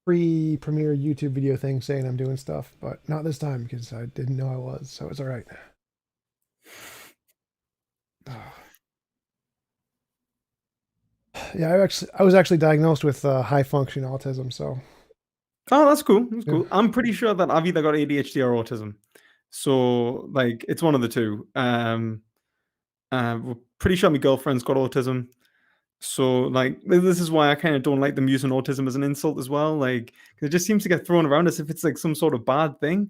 pre-premiere YouTube video thing saying I'm doing stuff, but not this time because I didn't know I was, so it's all right. Yeah, I was actually diagnosed with high functioning autism, so Oh, that's cool. That's yeah. cool. I'm pretty sure that I've either got ADHD or autism. So like it's one of the two. We're pretty sure my girlfriend's got autism. So like this is why I kind of don't like them using autism as an insult as well. Like it just seems to get thrown around as if it's like some sort of bad thing.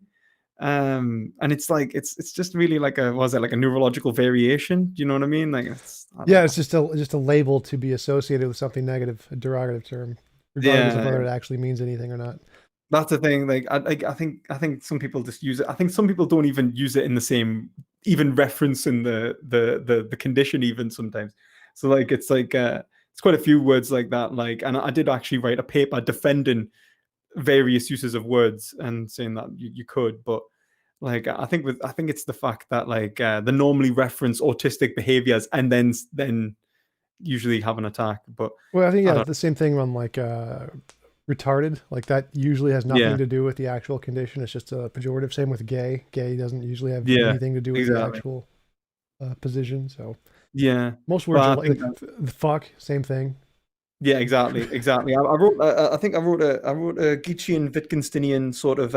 And it's like it's just really like a was it like a neurological variation? Do you know what I mean? Like I don't Yeah, it's know. just a label to be associated with something negative, a derogative term, regardless of Yeah, whether it actually means anything or not. that's the thing. Like I think some people just use it. I think some people don't even use it in the same even reference in the condition even sometimes. So like it's quite a few words like that. Like and I did actually write a paper defending various uses of words and saying that you could, but like I think it's the fact that like they normally reference autistic behaviors and then usually have an attack. But Well, I think I yeah, don't. the same thing on like retarded. Like that usually has nothing Yeah, to do with the actual condition. It's just a pejorative. Same with gay. Gay doesn't usually have yeah, anything to do with the exactly. actual position. So Yeah, most words are well, I like think that, the fuck, same thing. yeah, exactly. I wrote. I think I wrote a Gitchian Wittgensteinian sort of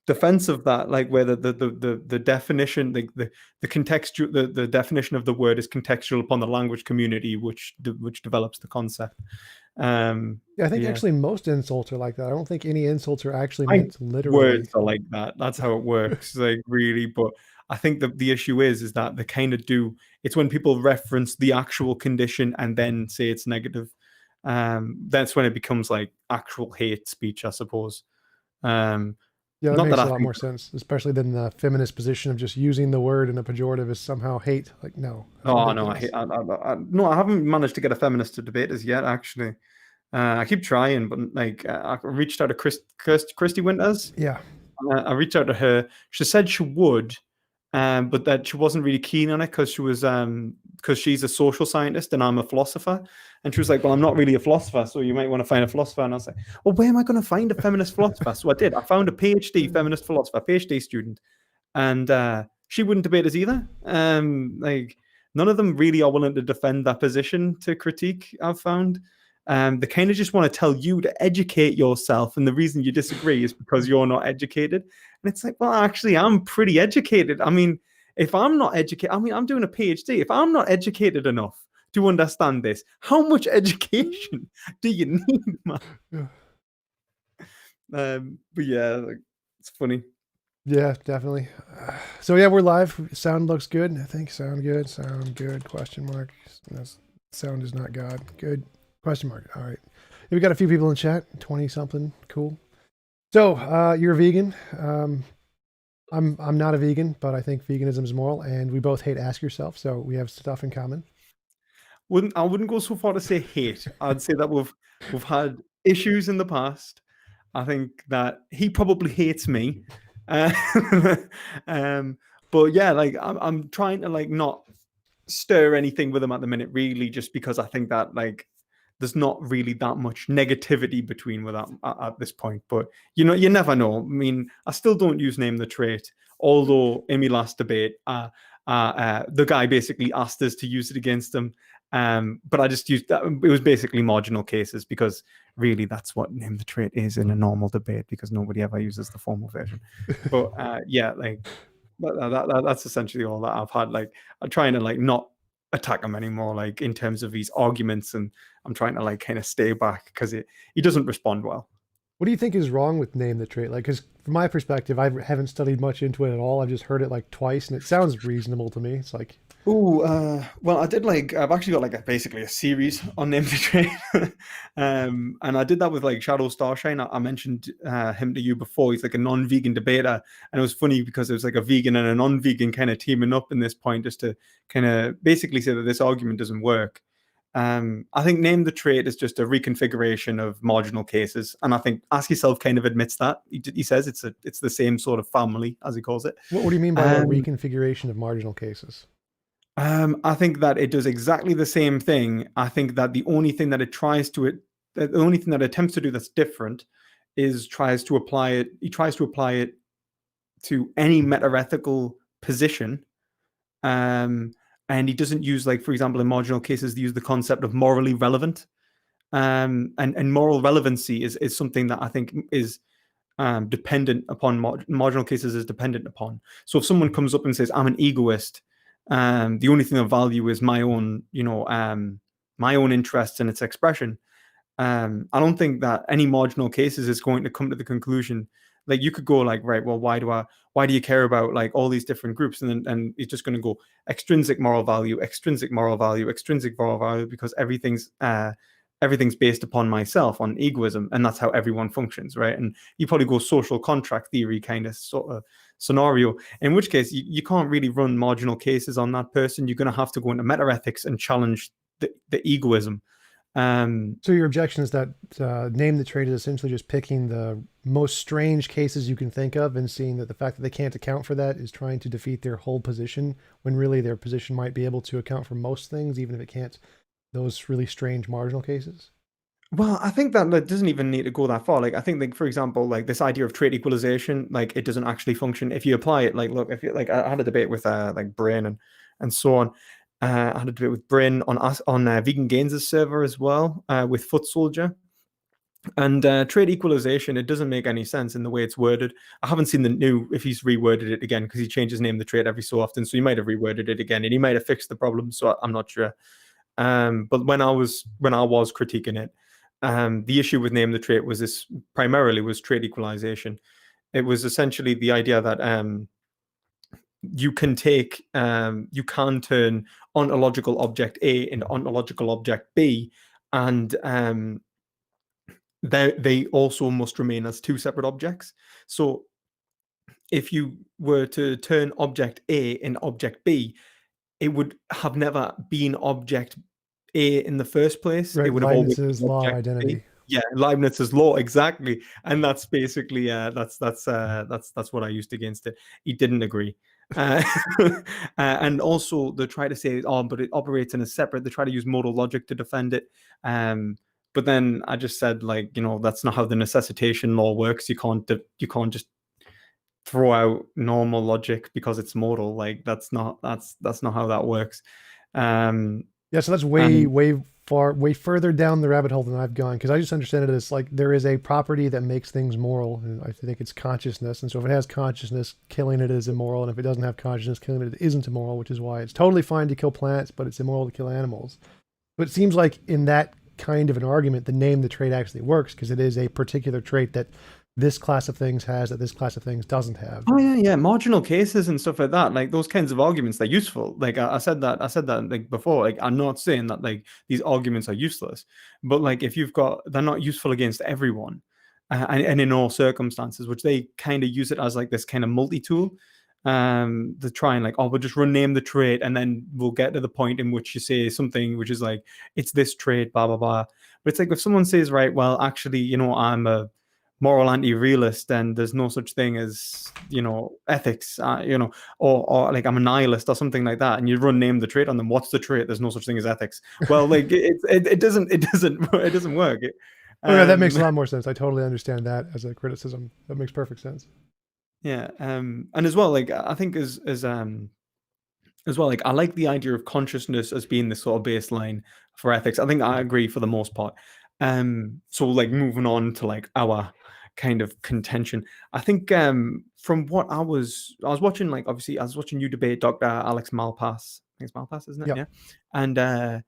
defense of that, like where the definition, the contextual, the definition of the word is contextual upon the language community, which develops the concept. Yeah, I think Yeah, actually most insults are like that. I don't think any insults are actually I meant literally. words are like that. That's how it works, like really. But I think that the issue is that they kind of do. It's when people reference the actual condition and then say it's negative. That's when it becomes like actual hate speech, I suppose. Um, Yeah, that not that makes a I lot think. more sense, especially than the feminist position of just using the word in a pejorative is somehow hate. Like, no, that's Oh no, I hate. ridiculous. No, I haven't managed to get a feminist to debate as yet. Actually, I keep trying, but like I reached out to Christy Winters. Yeah. I reached out to her. She said she would, but that she wasn't really keen on it because she was because she's a social scientist and I'm a philosopher. And she was like, "Well, I'm not really a philosopher, so you might want to find a philosopher." And I was like, "Well, where am I going to find a feminist philosopher?" So I did. I found a PhD feminist philosopher, PhD student, and she wouldn't debate us either. Like none of them really are willing to defend that position to critique. I've found. They kind of just want to tell you to educate yourself, and the reason you disagree is because you're not educated. And it's like, well, actually, I'm pretty educated. I mean, if I'm not educated, I mean, I'm doing a PhD. If I'm not educated enough to understand this, how much education do you need, man? Yeah. But yeah, like, it's funny. Yeah, definitely. So yeah, we're live. Sound looks good. I think sound good. Sound good. Question mark. Sound is not God. Good. Question mark. All right. We got a few people in chat. 20 something. Cool. So you're a vegan. I'm not a vegan, but I think veganism is moral, and we both hate Ask Yourself, so we have stuff in common. I wouldn't go so far to say hate. I'd say that we've had issues in the past. I think that he probably hates me. Uh, um, but yeah, like I'm trying to like not stir anything with him at the minute, really, just because I think that like there's not really that much negativity between with at this point. But you know, you never know. I mean, I still don't use name the trait, although in my last debate, the guy basically asked us to use it against him. But I just used that. It was basically marginal cases because really that's what name the trait is in a normal debate because nobody ever uses the formal version. But yeah, like that's essentially all that I've had. Like I'm trying to like not attack him anymore, like in terms of his arguments, and I'm trying to like kind of stay back because he doesn't respond well. What do you think is wrong with name the trait? Like, because from my perspective, I haven't studied much into it at all. I've just heard it like twice, and it sounds reasonable to me. It's like, Oh, well, I did like I've actually got like basically a series on Name the Train, and I did that with like Shadow Starshine. I mentioned him to you before. He's like a non-vegan debater, and it was funny because it was like a vegan and a non-vegan kind of teaming up in this point just to kind of basically say that this argument doesn't work. I think Name the Trait is just a reconfiguration of marginal cases, and I think Ask Yourself kind of admits that. He says it's the same sort of family as he calls it. what do you mean by a Um, reconfiguration of marginal cases? I think that it does exactly the same thing. I think that the only thing that it tries to the only thing that it attempts to do that's different is tries to apply it to any meta-ethical position. And he doesn't use, like, for example, in marginal cases, they use the concept of morally relevant. And moral relevancy is something that I think is dependent upon marginal cases is dependent upon. So if someone comes up and says, I'm an egoist, the only thing of value is my own, my own interests and its expression. I don't think that any marginal cases is going to come to the conclusion. Like, you could go like, right, well, why do you care about like all these different groups? And it's just going to go extrinsic moral value, extrinsic moral value, extrinsic moral value, because everything's based upon myself, on egoism, and that's how everyone functions, right? And you probably go social contract theory kind of sort of scenario, in which case you can't really run marginal cases on that person. You're going to have to go into meta-ethics and challenge the egoism. So your objection is that name the trait is essentially just picking the most strange cases you can think of and seeing that the fact that they can't account for that is trying to defeat their whole position, when really their position might be able to account for most things, even if it can't those really strange marginal cases? Well, I think that it doesn't even need to go that far. Like, I think, like, for example, like this idea of trait equalization, like, it doesn't actually function if you apply it. Like, look, if you like, I had a debate with like Brain and so on. I had a debate with Brain on Vegan Gains' server as well, with Foot Soldier. And trait equalization, it doesn't make any sense in the way it's worded. I haven't seen the new, if he's reworded it again, because he changes name of the trait every so often. So he might have reworded it again, and he might have fixed the problem. So I'm not sure. But when I was critiquing it, the issue with name the trait was primarily trait equalization. It was essentially the idea that you can turn ontological object A into ontological object B, and they also must remain as two separate objects. So if you were to turn object A into object B, it would have never been object A in the first place. Right, It would have always Leibniz's been law of object B. identity. Yeah, Leibniz's law, exactly. And that's basically that's what I used against it. He didn't agree. And also they try to say, oh, but it operates in a separate, they try to use modal logic to defend it. But then I just said, like, that's not how the necessitation law works. You can't just throw out normal logic because it's modal. Like, that's not how that works. Yeah, so that's way further down the rabbit hole than I've gone, because I just understand it as like there is a property that makes things moral, and I think it's consciousness. And so if it has consciousness, killing it is immoral, and if it doesn't have consciousness, killing it isn't immoral, which is why it's totally fine to kill plants, but it's immoral to kill animals. But it seems like in that kind of an argument, the name the trait actually works, because it is a particular trait that this class of things has that this class of things doesn't have. Oh yeah, marginal cases and stuff like that. Like, those kinds of arguments, they're useful. Like, I said that like before. Like, I'm not saying that like these arguments are useless, but like, if they're not useful against everyone, and in all circumstances, which they kind of use it as like this kind of multi-tool. To try and like, oh, we'll just name the trait, and then we'll get to the point in which you say something which is like, it's this trait, blah blah blah. But it's like, if someone says, right, well, actually, I'm a moral anti-realist, and there's no such thing as ethics, or like, I'm a nihilist or something like that, and you name the trait on them. What's the trait? There's no such thing as ethics. Well, like, it doesn't work. Okay, that makes a lot more sense. I totally understand that as a criticism. That makes perfect sense. Yeah, and as well, like, I think as well, like, I like the idea of consciousness as being the sort of baseline for ethics. I think I agree for the most part. So, like, moving on to like our kind of contention, I think from what I was watching, like, obviously I was watching you debate Dr. Alex Malpass. I think it's Malpass, isn't it? Yep. Yeah. And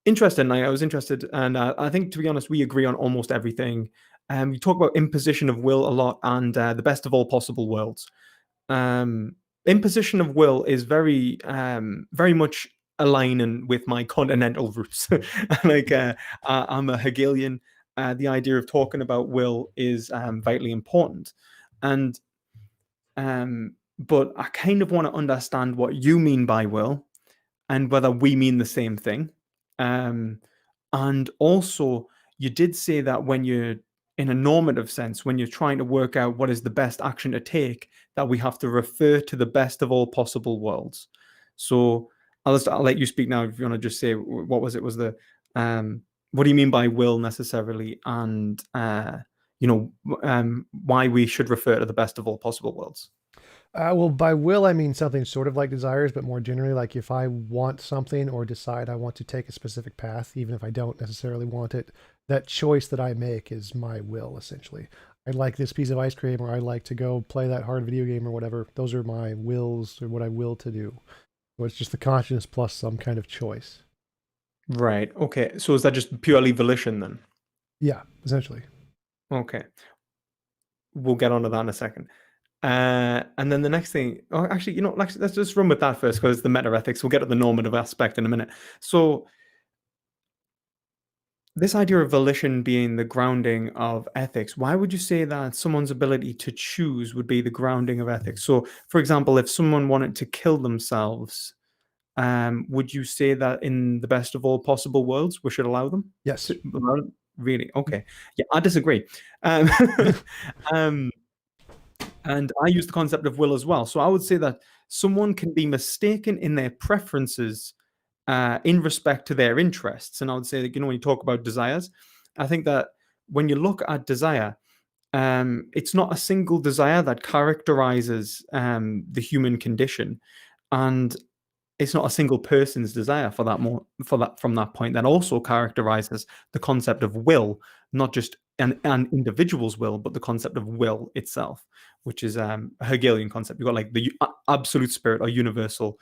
interesting. Like, I was interested, and I think, to be honest, we agree on almost everything. We talk about imposition of will a lot, and the best of all possible worlds. Imposition of will is very much aligning with my continental roots. Like, I'm a Hegelian. The idea of talking about will is vitally important, and but I kind of want to understand what you mean by will, and whether we mean the same thing. And also, you did say that when you're in a normative sense, when you're trying to work out what is the best action to take, that we have to refer to the best of all possible worlds. So I'll let you speak now if you want to just say what was it? Was the What do you mean by will necessarily, and why we should refer to the best of all possible worlds? Well, by will, I mean something sort of like desires, but more generally, like if I want something or decide I want to take a specific path, even if I don't necessarily want it, that choice that I make is my will, essentially. I like this piece of ice cream, or I like to go play that hard video game or whatever. Those are my wills, or what I will to do. So it's just the consciousness plus some kind of choice. Right. Okay. So is that just purely volition then? Yeah, essentially. Okay. We'll get onto that in a second. And then the next thing, actually, let's just run with that first because the meta ethics. We'll get at the normative aspect in a minute. So this idea of volition being the grounding of ethics, why would you say that someone's ability to choose would be the grounding of ethics? So, for example, if someone wanted to kill themselves, would you say that in the best of all possible worlds, we should allow them Yes. to? Really? Okay. Yeah, I disagree. Um, um, and I use the concept of will as well. So I would say that someone can be mistaken in their preferences in respect to their interests. And I would say that, when you talk about desires, I think that when you look at desire, it's not a single desire that characterizes the human condition. And it's not a single person's desire from that point that also characterizes the concept of will, not just an individual's will, but the concept of will itself, which is a Hegelian concept. You've got like the absolute spirit or universal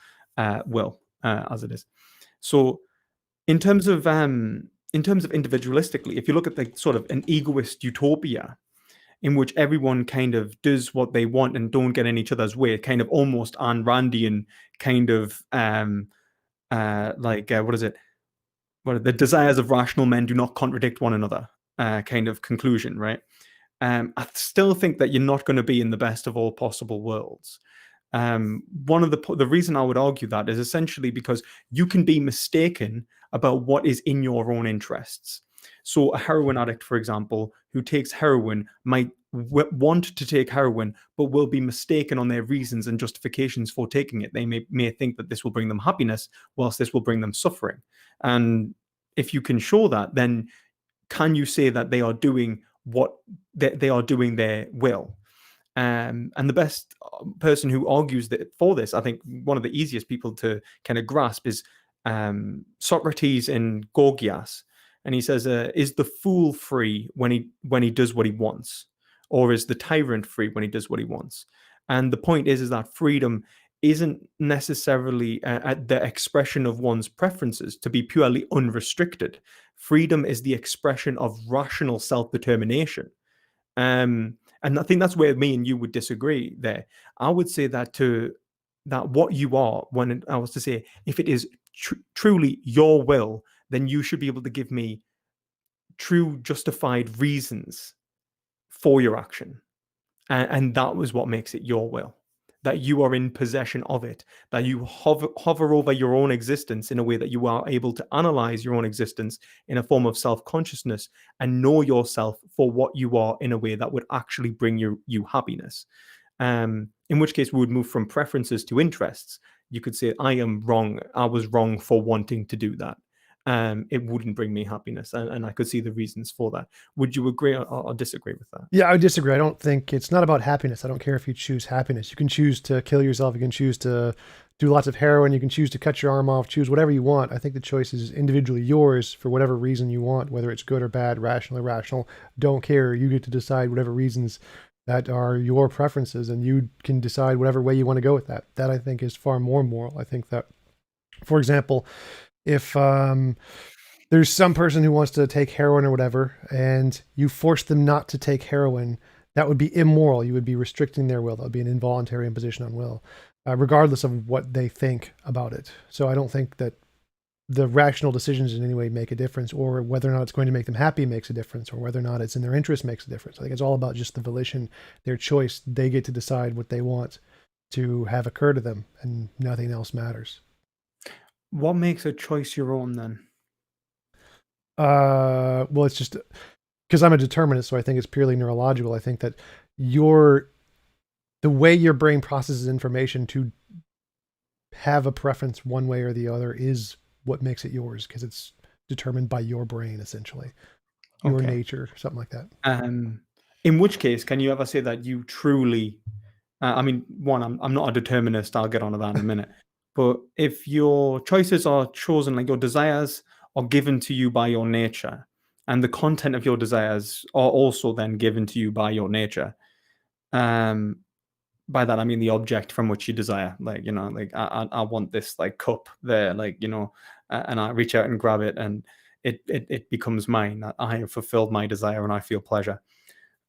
will, as it is. So in terms of individualistically, if you look at the sort of an egoist utopia in which everyone kind of does what they want and don't get in each other's way, kind of almost Ayn Randian kind of what is it? What the desires of rational men do not contradict one another kind of conclusion, right? I still think that you're not going to be in the best of all possible worlds. One of the reason I would argue that is essentially because you can be mistaken about what is in your own interests. So a heroin addict, for example, who takes heroin might want to take heroin, but will be mistaken on their reasons and justifications for taking it. They may think that this will bring them happiness, whilst this will bring them suffering. And if you can show that, then can you say that they are doing what they are doing their will? And the best person who argues that for this, I think one of the easiest people to kind of grasp is Socrates in Gorgias, and he says, "Is the fool free when he does what he wants, or is the tyrant free when he does what he wants?" And the point is that freedom isn't necessarily at the expression of one's preferences to be purely unrestricted. Freedom is the expression of rational self-determination. And I think that's where me and you would disagree there. I would say that what you are, when I was to say, if it is truly your will, then you should be able to give me true justified reasons for your action. And that was what makes it your will, that you are in possession of it, that you hover over your own existence in a way that you are able to analyze your own existence in a form of self-consciousness and know yourself for what you are in a way that would actually bring you happiness. In which case we would move from preferences to interests. You could say, I am wrong. I was wrong for wanting to do that. It wouldn't bring me happiness. And I could see the reasons for that. Would you agree or disagree with that? Yeah, I would disagree. I don't think it's not about happiness. I don't care if you choose happiness. You can choose to kill yourself. You can choose to do lots of heroin. You can choose to cut your arm off, choose whatever you want. I think the choice is individually yours for whatever reason you want, whether it's good or bad, rational, irrational. Don't care. You get to decide whatever reasons that are your preferences, and you can decide whatever way you want to go with that. That I think is far more moral. I think that, for example, if there's some person who wants to take heroin or whatever, and you force them not to take heroin, that would be immoral. You would be restricting their will. That would be an involuntary imposition on will, regardless of what they think about it. So I don't think that the rational decisions in any way make a difference, or whether or not it's going to make them happy makes a difference, or whether or not it's in their interest makes a difference. I think it's all about just the volition, their choice. They get to decide what they want to have occur to them, and nothing else matters. What makes a choice your own then? Well, it's just because I'm a determinist, so I think it's purely neurological. I think that the way your brain processes information to have a preference one way or the other is what makes it yours, because it's determined by your brain, essentially, your Okay. nature, something like that. In which case, can you ever say that you truly? I mean, one, I'm not a determinist. I'll get onto that in a minute. But if your choices are chosen, like your desires are given to you by your nature, and the content of your desires are also then given to you by your nature. By that I mean the object from which you desire. Like, you know, like I want this like cup there, like, you know, and I reach out and grab it, and it becomes mine. I have fulfilled my desire, and I feel pleasure.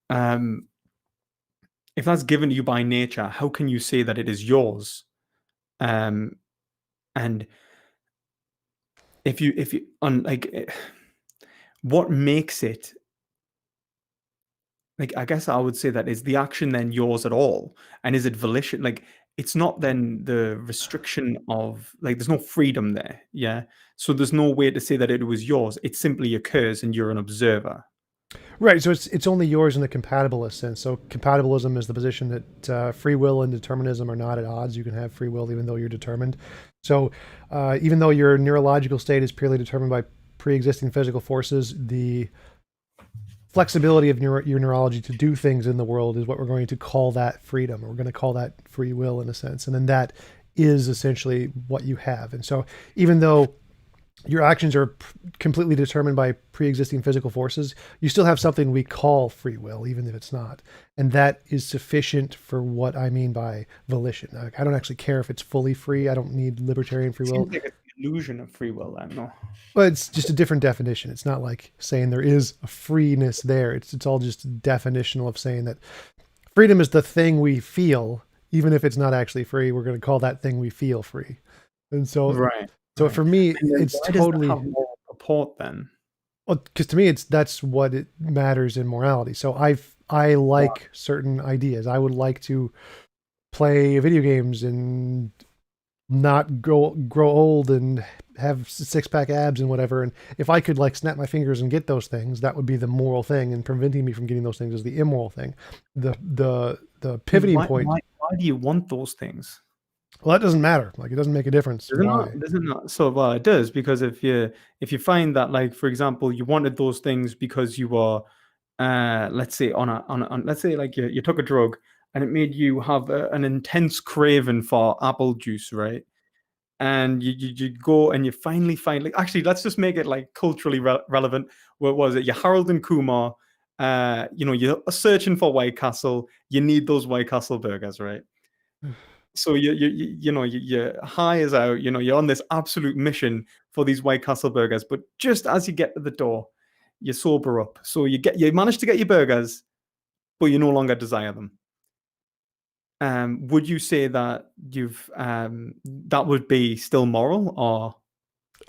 If that's given to you by nature, how can you say that it is yours? And if you on like what makes it, like, I guess I would say that is the action then yours at all? And is it volition? Like, it's not then the restriction of, like, there's no freedom there. Yeah. So there's no way to say that it was yours. It simply occurs and you're an observer. Right. So it's only yours in the compatibilist sense. So compatibilism is the position that free will and determinism are not at odds. You can have free will even though you're determined. So even though your neurological state is purely determined by pre-existing physical forces, the flexibility of your neurology to do things in the world is what we're going to call that freedom. We're going to call that free will in a sense. And then that is essentially what you have. And so even though your actions are completely determined by pre-existing physical forces, you still have something we call free will, even if it's not. And that is sufficient for what I mean by volition. I don't actually care if it's fully free. I don't need libertarian free will. Seems like it's the illusion of free will then, no? But it's just a different definition. It's not like saying there is a freeness there. It's all just definitional of saying that freedom is the thing we feel, even if it's not actually free. We're going to call that thing we feel free. And so, Right. so right. for me, it's Why does totally. that have moral purport then? Well, because to me, that's what it matters in morality. So I like certain ideas. I would like to play video games and not grow old and have six-pack abs and whatever. And if I could like snap my fingers and get those things, that would be the moral thing. And preventing me from getting those things is the immoral thing. The pivoting point. Why do you want those things? Well, that doesn't matter. Like, it doesn't make a difference. Why? Does it not? So, well, it does, because if you find that, like, for example, you wanted those things because you were, let's say let's say like you took a drug and it made you have an intense craving for apple juice, right? And you go and you finally find, like, actually, let's just make it like culturally relevant. What was it? You're Harold and Kumar. You know, you're searching for White Castle. You need those White Castle burgers, right? So you're high as out, you know, you're on this absolute mission for these White Castle burgers, but just as you get to the door, you sober up. So you manage to get your burgers, but you no longer desire them. Would you say that that would be still moral, or?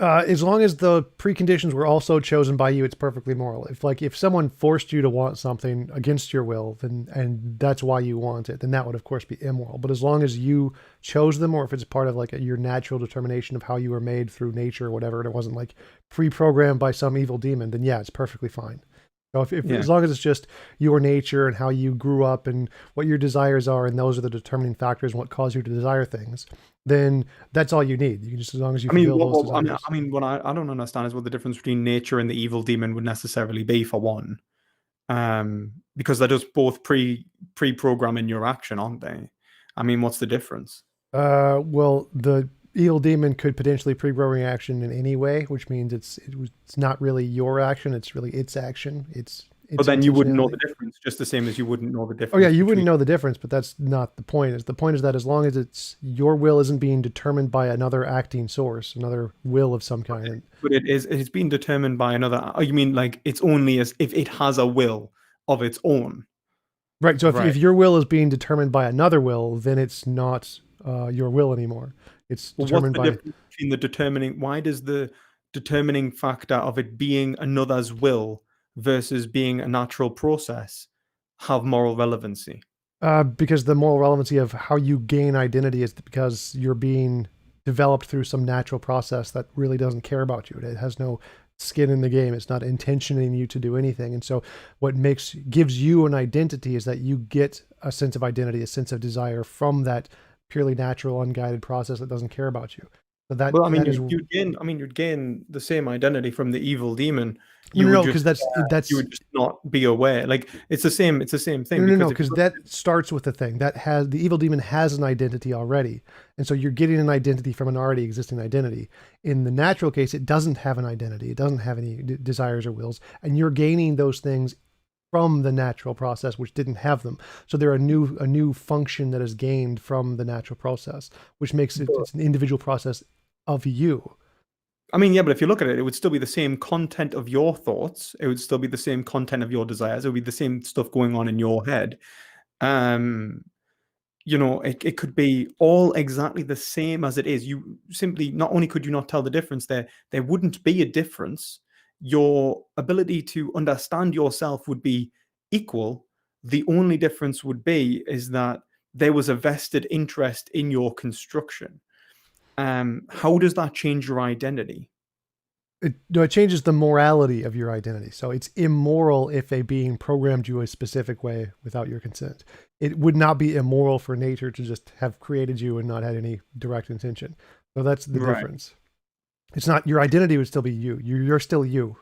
As long as the preconditions were also chosen by you, it's perfectly moral. If someone forced you to want something against your will, then and that's why you want it, then that would of course be immoral. But as long as you chose them, or if it's part of like your natural determination of how you were made through nature or whatever, and it wasn't like pre-programmed by some evil demon, then yeah, it's perfectly fine. So as long as it's just your nature and how you grew up and what your desires are, and those are the determining factors and what cause you to desire things, then that's all you need. You can just, as long as you fulfill those desires. I mean, what I don't understand is what the difference between nature and the evil demon would necessarily be, for one. Because they're just both pre-programming your action, aren't they? I mean, what's the difference? Well, the evil demon could potentially pre-program action in any way, which means it's not really your action; it's really its action. But then you wouldn't know the difference, just the same as you wouldn't know the difference. Oh yeah, you wouldn't know the difference, but that's not the point. The point is that as long as it's your will isn't being determined by another acting source, another will of some kind. But it's being determined by another. Oh, you mean like it's only as if it has a will of its own? Right. So if your will is being determined by another will, then it's not your will anymore. It's determined by. What's the difference between the determining? Why does the determining factor of it being another's will versus being a natural process have moral relevancy? Because the moral relevancy of how you gain identity is because you're being developed through some natural process that really doesn't care about you. It has no skin in the game. It's not intentioning you to do anything. And so what gives you an identity is that you get a sense of identity, a sense of desire from that purely natural, unguided process that doesn't care about you. So that Well, I mean, that is you'd gain the same identity from the evil demon. no, because You would just not be aware. Like it's the same thing. no, Because if you because that starts with the thing that has the evil demon has an identity already, and so you're getting an identity from an already existing identity. In the natural case, it doesn't have an identity. It doesn't have any desires or wills, and you're gaining those things from the natural process, which didn't have them. So they're a new function that is gained from the natural process, which makes it's an individual process of you. I mean, yeah, but if you look at it, it would still be the same content of your thoughts. It would still be the same content of your desires. It would be the same stuff going on in your head. It could be all exactly the same as it is. You simply, not only could you not tell the difference, there wouldn't be a difference. Your ability to understand yourself would be equal. The only difference would be is that there was a vested interest in your construction. How does that change your identity? It changes the morality of your identity. So it's immoral if a being programmed you a specific way without your consent. It would not be immoral for nature to just have created you and not had any direct intention. So that's the difference. It's not, your identity would still be you. You're still you.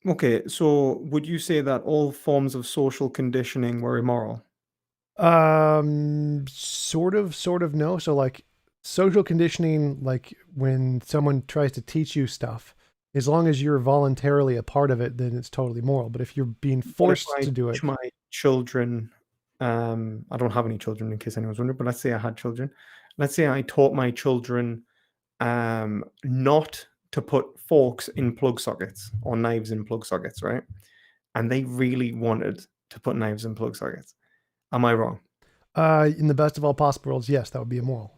Okay, so would you say that all forms of social conditioning were immoral? Sort of no. So like social conditioning, like when someone tries to teach you stuff, as long as you're voluntarily a part of it, then it's totally moral. But if you're being forced to do it, my children, I don't have any children in case anyone's wondering, but let's say I had children. Let's say I taught my children not to put forks in plug sockets or knives in plug sockets, right? And they really wanted to put knives in plug sockets. Am I wrong? in the best of all possible worlds, yes, that would be immoral.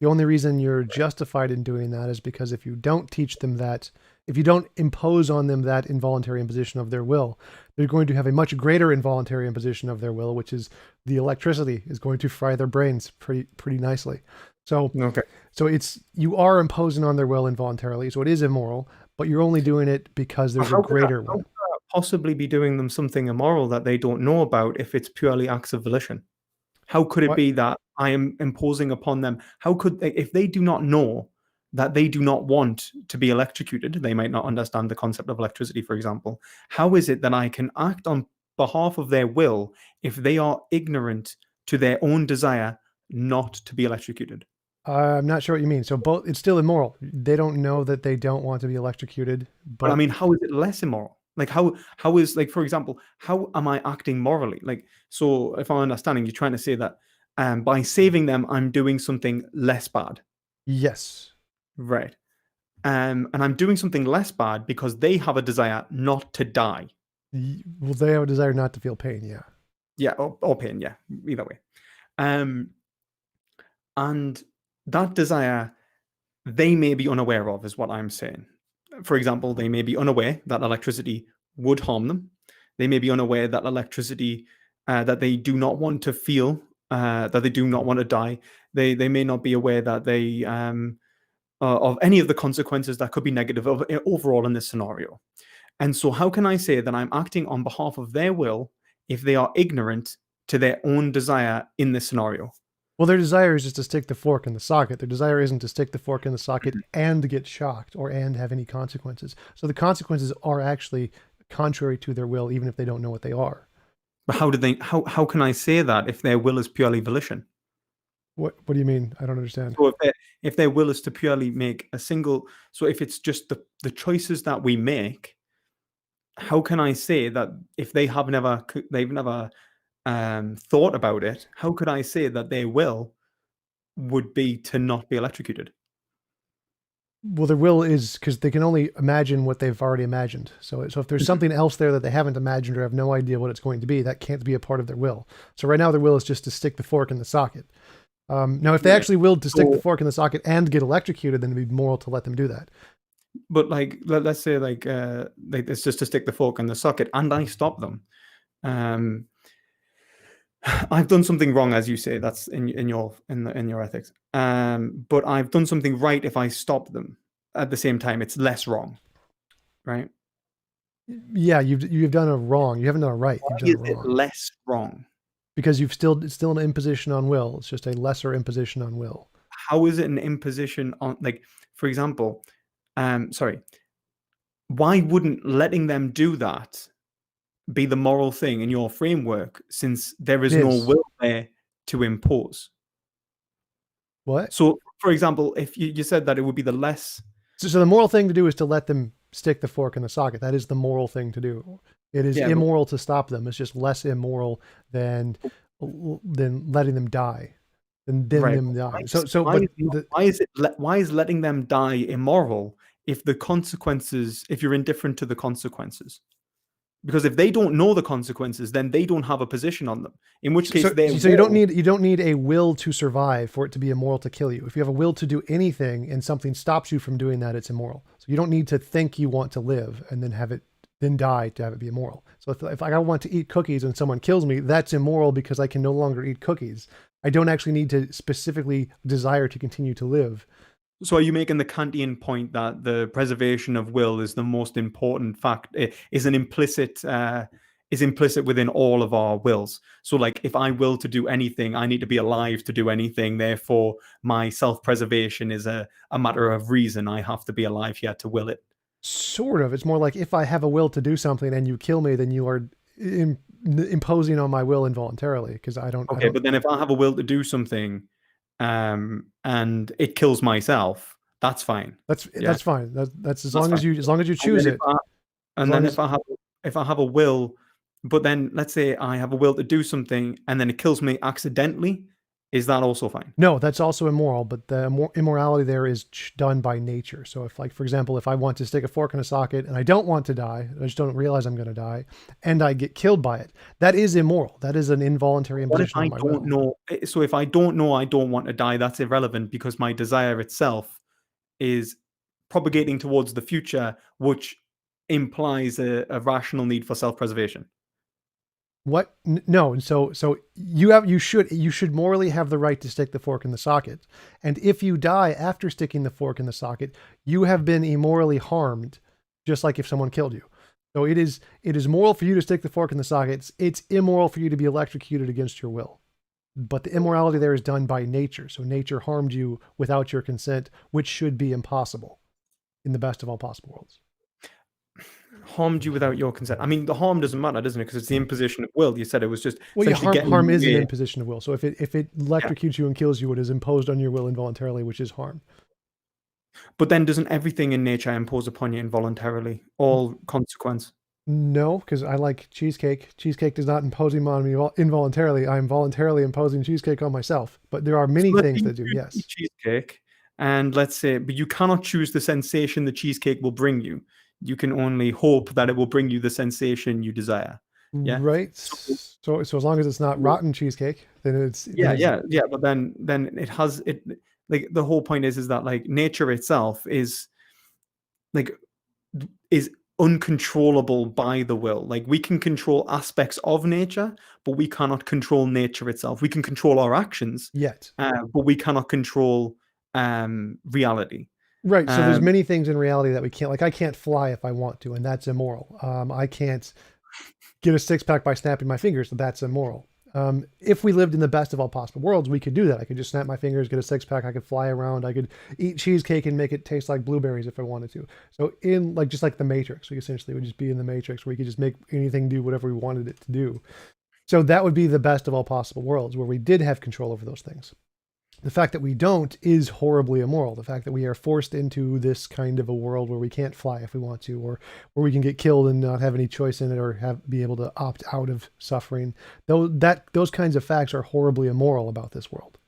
The only reason you're justified in doing that is because if you don't teach them that, if you don't impose on them that involuntary imposition of their will, they're going to have a much greater involuntary imposition of their will, which is the electricity is going to fry their brains pretty nicely. So, Okay. so it's, you are imposing on their will involuntarily, so it is immoral, but you're only doing it because there's a greater one. How could that possibly be doing them something immoral that they don't know about if it's purely acts of volition? How could it be that I am imposing upon them? How could they, if they do not know that they do not want to be electrocuted, they might not understand the concept of electricity, for example. How is it that I can act on behalf of their will if they are ignorant to their own desire not to be electrocuted? I'm not sure what you mean. So both, it's still immoral. They don't know that they don't want to be electrocuted, But I mean, how is it less immoral? Like how is, like, for example, how am I acting morally? Like, so if I'm understanding, you're trying to say that by saving them, I'm doing something less bad. yes. Right. And I'm doing something less bad because they have a desire not to die. Well, they have a desire not to feel pain. Yeah. Yeah, or pain. Yeah, either way. And that desire they may be unaware of, is what I'm saying. For example, they may be unaware that electricity would harm them. They may be unaware that electricity, that they do not want to feel, that they do not want to die. They may not be aware that they of any of the consequences that could be negative overall in this scenario. And so, how can I say that I'm acting on behalf of their will if they are ignorant to their own desire in this scenario? Well, their desire is just to stick the fork in the socket. Their desire isn't to stick the fork in the socket and get shocked or and have any consequences. So the consequences are actually contrary to their will, even if they don't know what they are. But how can I say that if their will is purely volition? What do you mean? I don't understand. So if their will is to purely make a single, so if it's just the choices that we make, how can I say that if they've never thought about it, how could I say that their will would be to not be electrocuted? Well, their will is because they can only imagine what they've already imagined. So if there's something else there that they haven't imagined or have no idea what it's going to be, that can't be a part of their will. So right now their will is just to stick the fork in the socket. Now, if they actually willed to stick the fork in the socket and get electrocuted, then it'd be moral to let them do that. But like, let's say like it's just to stick the fork in the socket, and I stop them. I've done something wrong, as you say. That's in your ethics. But I've done something right if I stop them. At the same time, it's less wrong, right? Yeah, you've done a wrong. You haven't done a right. Why You've done is a it wrong. less wrong? Because it's still an imposition on will. It's just a lesser imposition on will. how is it an imposition on, like, for example, why wouldn't letting them do that be the moral thing in your framework, since there is It no is. will there to impose? What? So, for example, if you said that it would be the less. So the moral thing to do is to let them stick the fork in the socket. That is the moral thing to do. It is Yeah, but immoral to stop them. It's just less immoral than letting them die, than right. them Why die. is, So why but is not- the, why is letting them die immoral if the consequences, if you're indifferent to the consequences? Because if they don't know the consequences, then they don't have a position on them. In which case, so they so you don't need a will to survive for it to be immoral to kill you. If you have a will to do anything and something stops you from doing that, it's immoral. So you don't need to think you want to live and then die to have it be immoral. So if I want to eat cookies and someone kills me, that's immoral because I can no longer eat cookies. I don't actually need to specifically desire to continue to live. So are you making the Kantian point that the preservation of will is the most important fact, is implicit within all of our wills? So like, if I will to do anything, I need to be alive to do anything. Therefore, my self-preservation is a matter of reason. I have to be alive here to will it. Sort of. It's more like if I have a will to do something and you kill me, then you are imposing on my will involuntarily because I don't. Okay, but then if I have a will to do something, and it kills myself, that's fine. That's fine. That's as That's long as fine. you choose it. And then if I have a will, but then let's say I have a will to do something and then it kills me accidentally, is that also fine? No, that's also immoral, but the immorality there is done by nature. So if, like, for example, if I want to stick a fork in a socket and I don't want to die, I just don't realize I'm going to die, and I get killed by it, that is immoral. That is an involuntary imposition on my will. What if I don't know? So if I don't know I don't want to die, that's irrelevant because my desire itself is propagating towards the future, which implies a rational need for self-preservation. What? No. So you should morally have the right to stick the fork in the socket. And if you die after sticking the fork in the socket, you have been immorally harmed, just like if someone killed you. So it is moral for you to stick the fork in the socket. It's immoral for you to be electrocuted against your will. But the immorality there is done by nature. So nature harmed you without your consent, which should be impossible in the best of all possible worlds. Harmed you without your consent. I mean, the harm doesn't matter, doesn't it? Because it's the imposition of will. You said it was just harm is an imposition of will. So if it electrocutes you and kills you, it is imposed on your will involuntarily, which is harm. But then doesn't everything in nature impose upon you involuntarily? All consequence? No, because I like cheesecake. Cheesecake does not impose on me involuntarily. I am voluntarily imposing cheesecake on myself. But there are many things that do, yes. Cheesecake, and let's say, but you cannot choose the sensation the cheesecake will bring you. You can only hope that it will bring you the sensation you desire. Yeah. Right. So as long as it's not rotten cheesecake, then it's yeah. But then it has it. Like the whole point is that like nature itself is uncontrollable by the will. Like we can control aspects of nature, but we cannot control nature itself. We can control our actions, yet, but we cannot control reality. Right. So there's many things in reality that we can't. Like I can't fly if I want to, and that's immoral. I can't get a six-pack by snapping my fingers, so that's immoral. If we lived in the best of all possible worlds, we could do that. I could just snap my fingers, get a six-pack. I could fly around. I could eat cheesecake and make it taste like blueberries if I wanted to. So in just like the Matrix, we essentially would just be in the Matrix where we could just make anything do whatever we wanted it to do. So that would be the best of all possible worlds where we did have control over those things. The fact that we don't is horribly immoral. The fact that we are forced into this kind of a world where we can't fly if we want to, or where we can get killed and not have any choice in it, or be able to opt out of suffering. Those kinds of facts are horribly immoral about this world.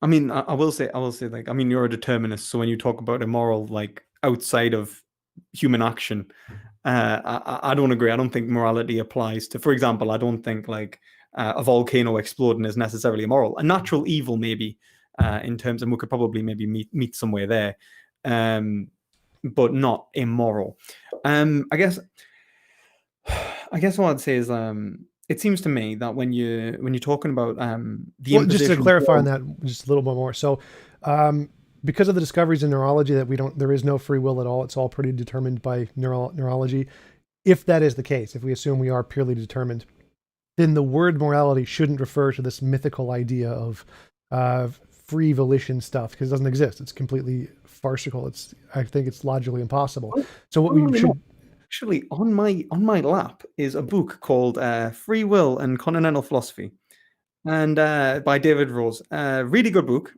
I mean, I will say, like, I mean, you're a determinist, so when you talk about immoral, like outside of human action, I don't agree. I don't think morality applies to, for example, I don't think like a volcano exploding is necessarily immoral. A natural evil, maybe, in terms, and we could probably maybe meet somewhere there, but not immoral. I guess what I'd say is, it seems to me that when you're talking about the imposition, just to clarify on that just a little bit more. So, because of the discoveries in neurology that there is no free will at all, it's all pretty determined by neurology. If that is the case, if we assume we are purely determined, then the word morality shouldn't refer to this mythical idea of free volition stuff because it doesn't exist. It's completely farcical. I think it's logically impossible. So what we should actually on my lap is a book called Free Will and Continental Philosophy, and by David Rose. Really good book.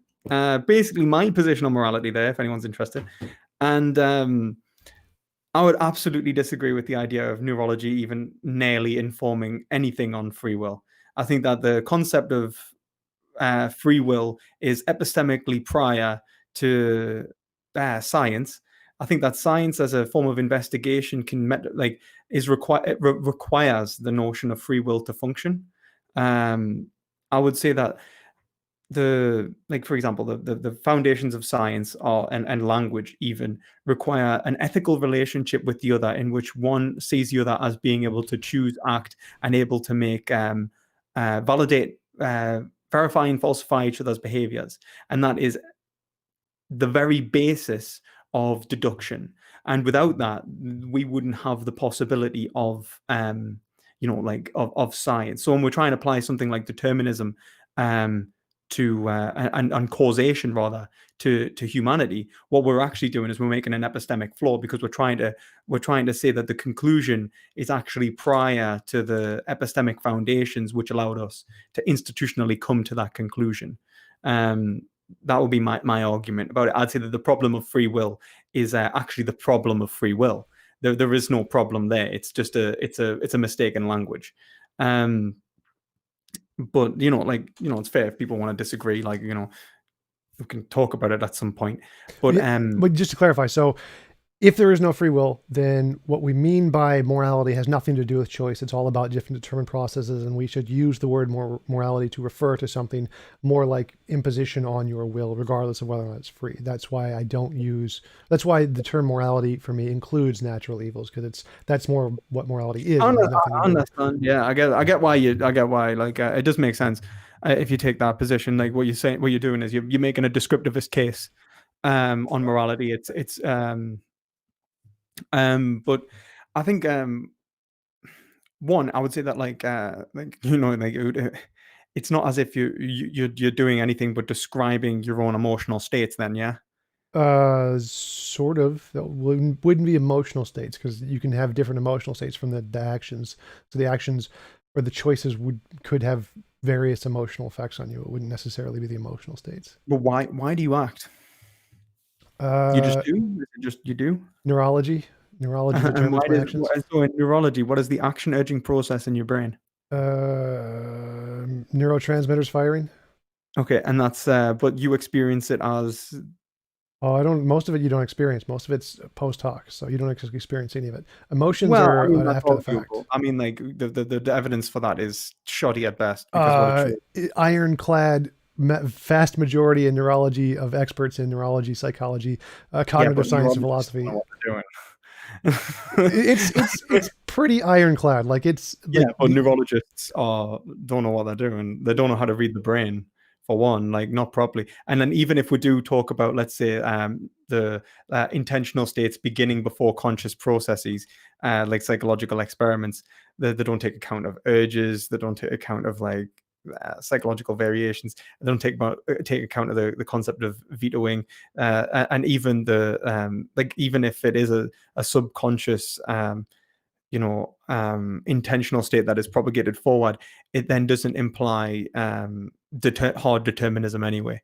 Basically, my position on morality there, if anyone's interested, and I would absolutely disagree with the idea of neurology even nearly informing anything on free will. I think that the concept of free will is epistemically prior to science. I think that science as a form of investigation requires the notion of free will to function. I would say that for example, the foundations of science and language even require an ethical relationship with the other, in which one sees the other as being able to choose, act, and able to make validate, verify, and falsify each other's behaviors, and that is the very basis of deduction. And without that, we wouldn't have the possibility of of science. So when we're trying to apply something like determinism to and causation rather to humanity, what we're actually doing is we're making an epistemic flaw, because we're trying to say that the conclusion is actually prior to the epistemic foundations which allowed us to institutionally come to that conclusion. That would be my argument about it. I'd say that the problem of free will is actually the problem of free will. There is no problem there. It's just it's a mistake in language. But it's fair if people want to disagree. We can talk about it at some point. But but just to clarify, so if there is no free will, then what we mean by morality has nothing to do with choice. It's all about different determined processes, and we should use the word morality to refer to something more like imposition on your will, regardless of whether or not it's free. That's why that's why the term morality for me includes natural evils, because that's more what morality is. I understand. Yeah, I get why it does make sense if you take that position. Like what you're doing is you're making a descriptivist case on morality. But I think one, I would say that it's not as if you're doing anything but describing your own emotional states. Then, yeah. Sort of. That wouldn't be emotional states, because you can have different emotional states from the actions. So the actions or the choices could have various emotional effects on you. It wouldn't necessarily be the emotional states. But why do you act? You just do? You do? Neurology determines my actions. So in neurology, what is the action urging process in your brain? Neurotransmitters firing. Okay, and that's but you experience it as... most of it you don't experience. Most of it's post hoc, so you don't actually experience any of it. Emotions are after the fact. I mean, the evidence for that is shoddy at best. Ironclad vast majority in neurology of experts in neurology, psychology, cognitive science, and philosophy. It's pretty ironclad. But neurologists don't know what they're doing. They don't know how to read the brain, for one, not properly. And then even if we do talk about, let's say, the intentional states beginning before conscious processes, like psychological experiments, they don't take account of urges. They don't take account of psychological variations. They don't take account of the concept of vetoing, and even even if it is a subconscious intentional state that is propagated forward, it then doesn't imply hard determinism anyway.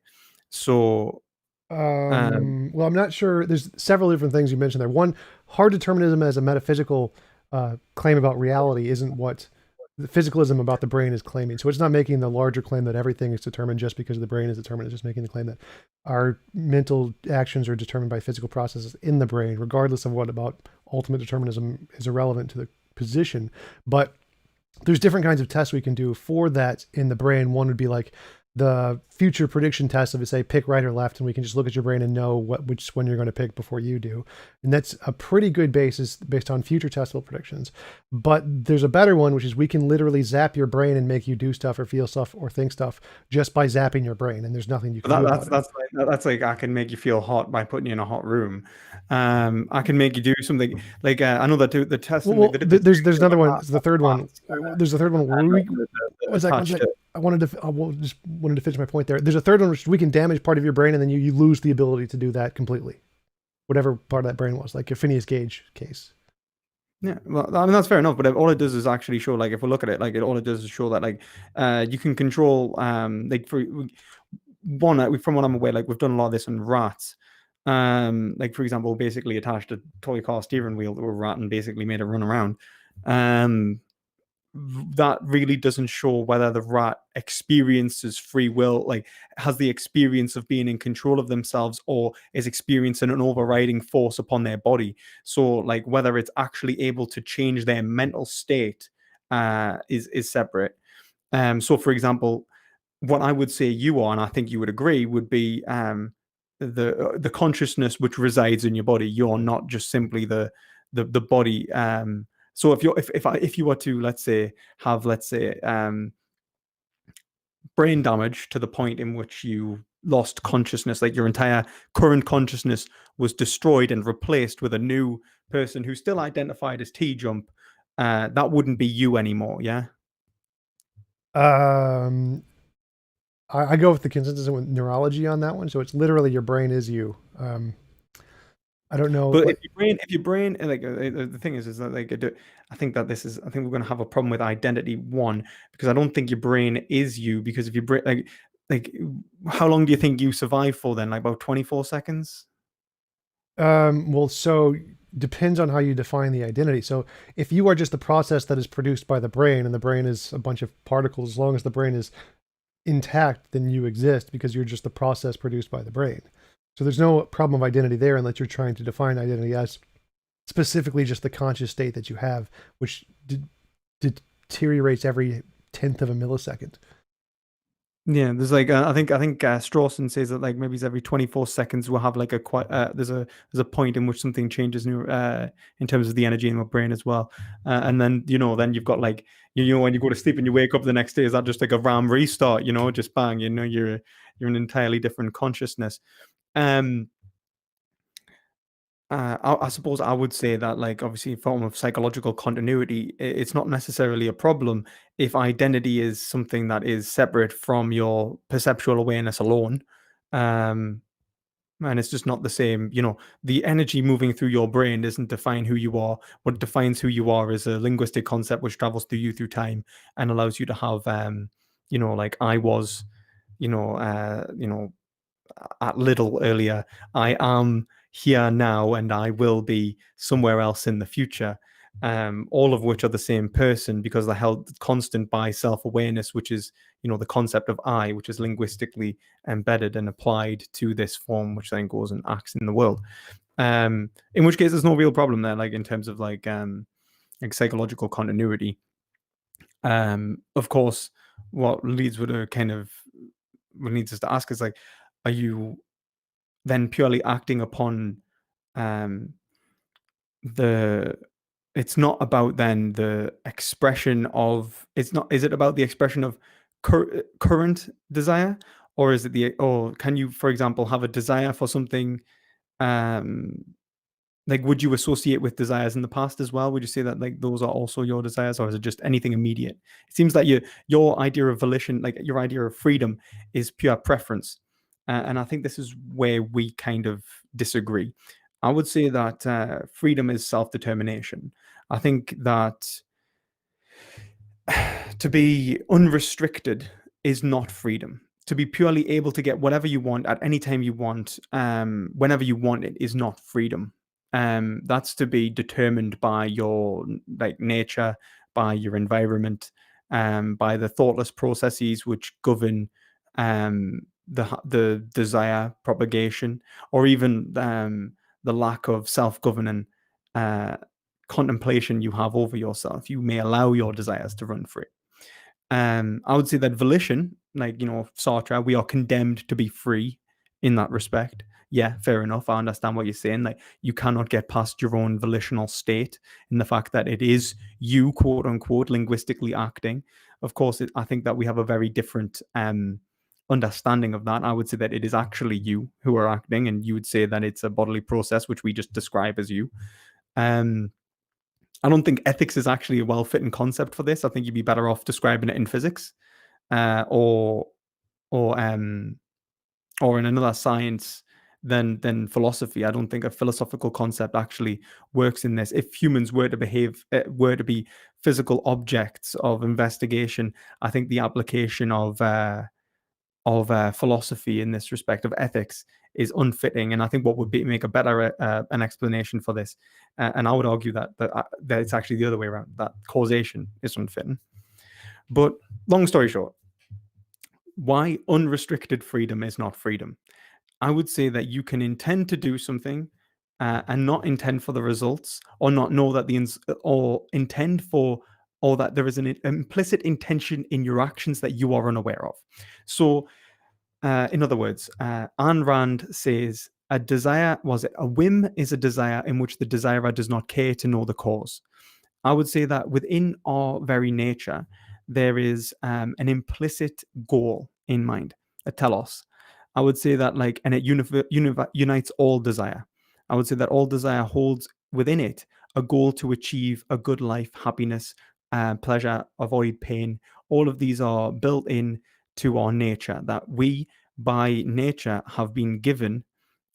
So well, I'm not sure. There's several different things you mentioned there. One, hard determinism as a metaphysical claim about reality isn't what the physicalism about the brain is claiming. So it's not making the larger claim that everything is determined just because the brain is determined. It's just making the claim that our mental actions are determined by physical processes in the brain, regardless of what about ultimate determinism is irrelevant to the position. But there's different kinds of tests we can do for that in the brain. One would be like the future prediction test of, say, pick right or left, and we can just look at your brain and know which one you're going to pick before you do. And that's a pretty good basis based on future testable predictions. But there's a better one, which is we can literally zap your brain and make you do stuff or feel stuff or think stuff just by zapping your brain, and there's nothing you can do about it. That's like, I can make you feel hot by putting you in a hot room. I can make you do something like I know that the test. Well, there's another one. The third one. There's a third one. just wanted to finish my point there. There's a third one which we can damage part of your brain, and then you lose the ability to do that completely, whatever part of that brain was, like a Phineas Gage case. Yeah, well, I mean that's fair enough, but all it does is actually show, like, if we look at it, like, all it does is show that, like, you can control, like, one, from what I'm aware, like, we've done a lot of this on rats. Like, for example, basically attached a toy car steering wheel to a rat and basically made it run around. That really doesn't show whether the rat experiences free will, like has the experience of being in control of themselves, or is experiencing an overriding force upon their body. So, like, whether it's actually able to change their mental state is separate. So, for example, what I would say you are, and I think you would agree, would be the consciousness which resides in your body. You're not just simply the body. So if you were to, let's say, have, let's say, brain damage to the point in which you lost consciousness, like your entire current consciousness was destroyed and replaced with a new person who's still identified as TJump, that wouldn't be you anymore. Yeah. I go with the consensus with neurology on that one. So it's literally your brain is you. I don't know. But if your brain, like, the thing is that, like, I think that I think we're going to have a problem with identity one, because I don't think your brain is you, because if your brain, like, how long do you think you survive for then? Like about 24 seconds? Well, so depends on how you define the identity. So if you are just the process that is produced by the brain, and the brain is a bunch of particles, as long as the brain is intact, then you exist because you're just the process produced by the brain. So there's no problem of identity there, unless you're trying to define identity as specifically just the conscious state that you have, which deteriorates every tenth of a millisecond. Yeah, there's like I think Strawson says that, like, maybe it's every 24 seconds we'll have like a quite there's a point in which something changes in terms of the energy in the brain as well, and then then you've got, like, when you go to sleep and you wake up the next day, is that just like a RAM restart? Just bang, you're an entirely different consciousness. I suppose I would say that, like, obviously, a form of psychological continuity, it's not necessarily a problem if identity is something that is separate from your perceptual awareness alone. Um, and it's just not the same. The energy moving through your brain doesn't define who you are. What defines who you are is a linguistic concept which travels through you through time and allows you to have, like I was, at little earlier, I am here now and I will be somewhere else in the future, all of which are the same person because they're held constant by self-awareness, which is the concept of I, which is linguistically embedded and applied to this form, which then goes and acts in the world. In which case there's no real problem there, like, in terms of like psychological continuity. Of course, what leads us to ask is, like, are you then purely acting upon the it's not about then the expression of is it about the expression of current desire, or can you, for example, have a desire for something, um like, would you associate with desires in the past as well? Would you say that, like, those are also your desires, or is it just anything immediate? It seems that your idea of volition, like your idea of freedom, is pure preference, and I think this is where we kind of disagree. I would say that freedom is self-determination. I think that to be unrestricted is not freedom. To be purely able to get whatever you want at any time you want, whenever you want it, is not freedom. That's to be determined by your, like, nature, by your environment, by the thoughtless processes which govern the desire propagation, or even the lack of self-governing contemplation you have over yourself. You may allow your desires to run free. I would say that volition, like, Sartre, we are condemned to be free in that respect. Yeah, fair enough. I understand what you're saying. Like, you cannot get past your own volitional state in the fact that it is you, quote unquote, linguistically acting. Of course, I think that we have a very different understanding of that. I would say that it is actually you who are acting, and you would say that it's a bodily process, which we just describe as you. I don't think ethics is actually a well-fitting concept for this. I think you'd be better off describing it in physics. or or in another science than philosophy. I don't think a philosophical concept actually works in this. If humans were to were to be physical objects of investigation, I think the application of philosophy in this respect of ethics is unfitting. And I think what would make a better an explanation for this, and I would argue that it's actually the other way around, that causation is unfitting. But long story short, why unrestricted freedom is not freedom. I would say that you can intend to do something and not intend for the results, or not know that or intend for, or that there is an implicit intention in your actions that you are unaware of. So, in other words, Ayn Rand says a whim is a desire in which the desirer does not care to know the cause. I would say that within our very nature, there is an implicit goal in mind, a telos. I would say that, and it unites all desire. I would say that all desire holds within it a goal to achieve a good life, happiness, pleasure, avoid pain. All of these are built in to our nature, that we, by nature, have been given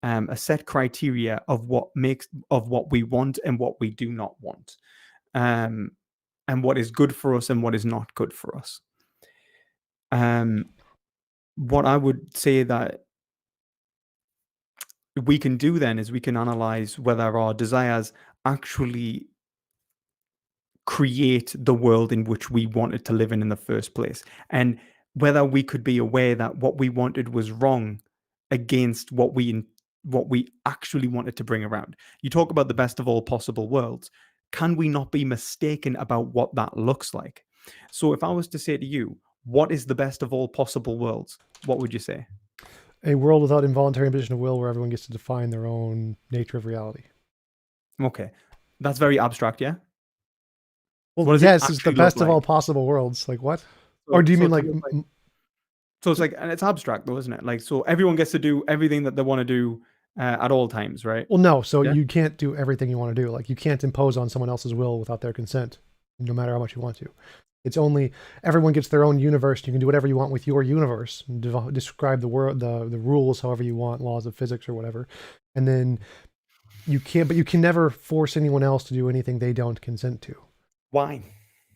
a set criteria of what we want and what we do not want, and what is good for us and what is not good for us. What I would say that we can do then is we can analyze whether our desires actually create the world in which we wanted to live in the first place, and whether we could be aware that what we wanted was wrong against what we actually wanted to bring around. You talk about the best of all possible worlds. Can we not be mistaken about what that looks like? So if I was to say to you, what is the best of all possible worlds, what would you say? A world without involuntary imposition of will, where everyone gets to define their own nature of reality. Okay, that's very abstract, yeah? Well, yes, it's the best of all possible worlds. Like what? Or do you mean like? So it's and it's abstract though, isn't it? Like, so everyone gets to do everything that they want to do at all times, right? Well, no. So you can't do everything you want to do. Like, you can't impose on someone else's will without their consent, no matter how much you want to. It's only everyone gets their own universe. You can do whatever you want with your universe. Describe the world, the rules, however you want, laws of physics or whatever. And then you can't, but you can never force anyone else to do anything they don't consent to. Why?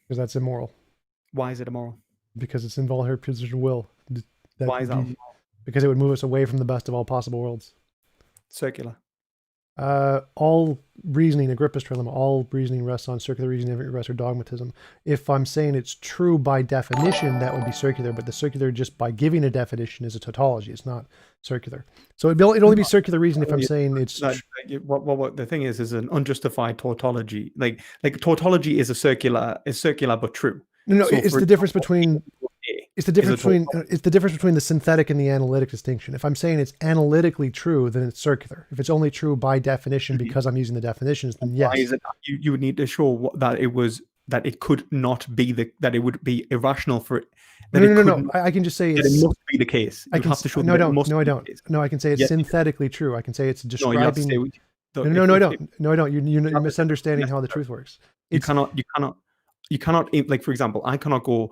Because that's immoral. Why is it immoral? Because it's involuntary imposition of will. Why is that? Because it would move us away from the best of all possible worlds. Circular. All reasoning, Agrippa's trilemma, all reasoning rests on circular reasoning, every rests on dogmatism. If I'm saying it's true by definition, that would be circular, but the circular, just by giving a definition, is a tautology. It's not circular. So it'd only be circular reason if I'm saying it's... What the thing is an unjustified tautology. Like tautology is circular, but true. No, so it's the difference between... It's the difference between the synthetic and the analytic distinction. If I'm saying it's analytically true, then it's circular. If it's only true by definition because I'm using the definitions, then yes. Why is it you would need to show that it could not be that it would be irrational for it? No. I can just say it must be the case. I have to show no, I don't. No, I can say it's synthetically true. I can say it's describing. No, I don't. You're misunderstanding how the truth works. You cannot. Like, for example, I cannot go.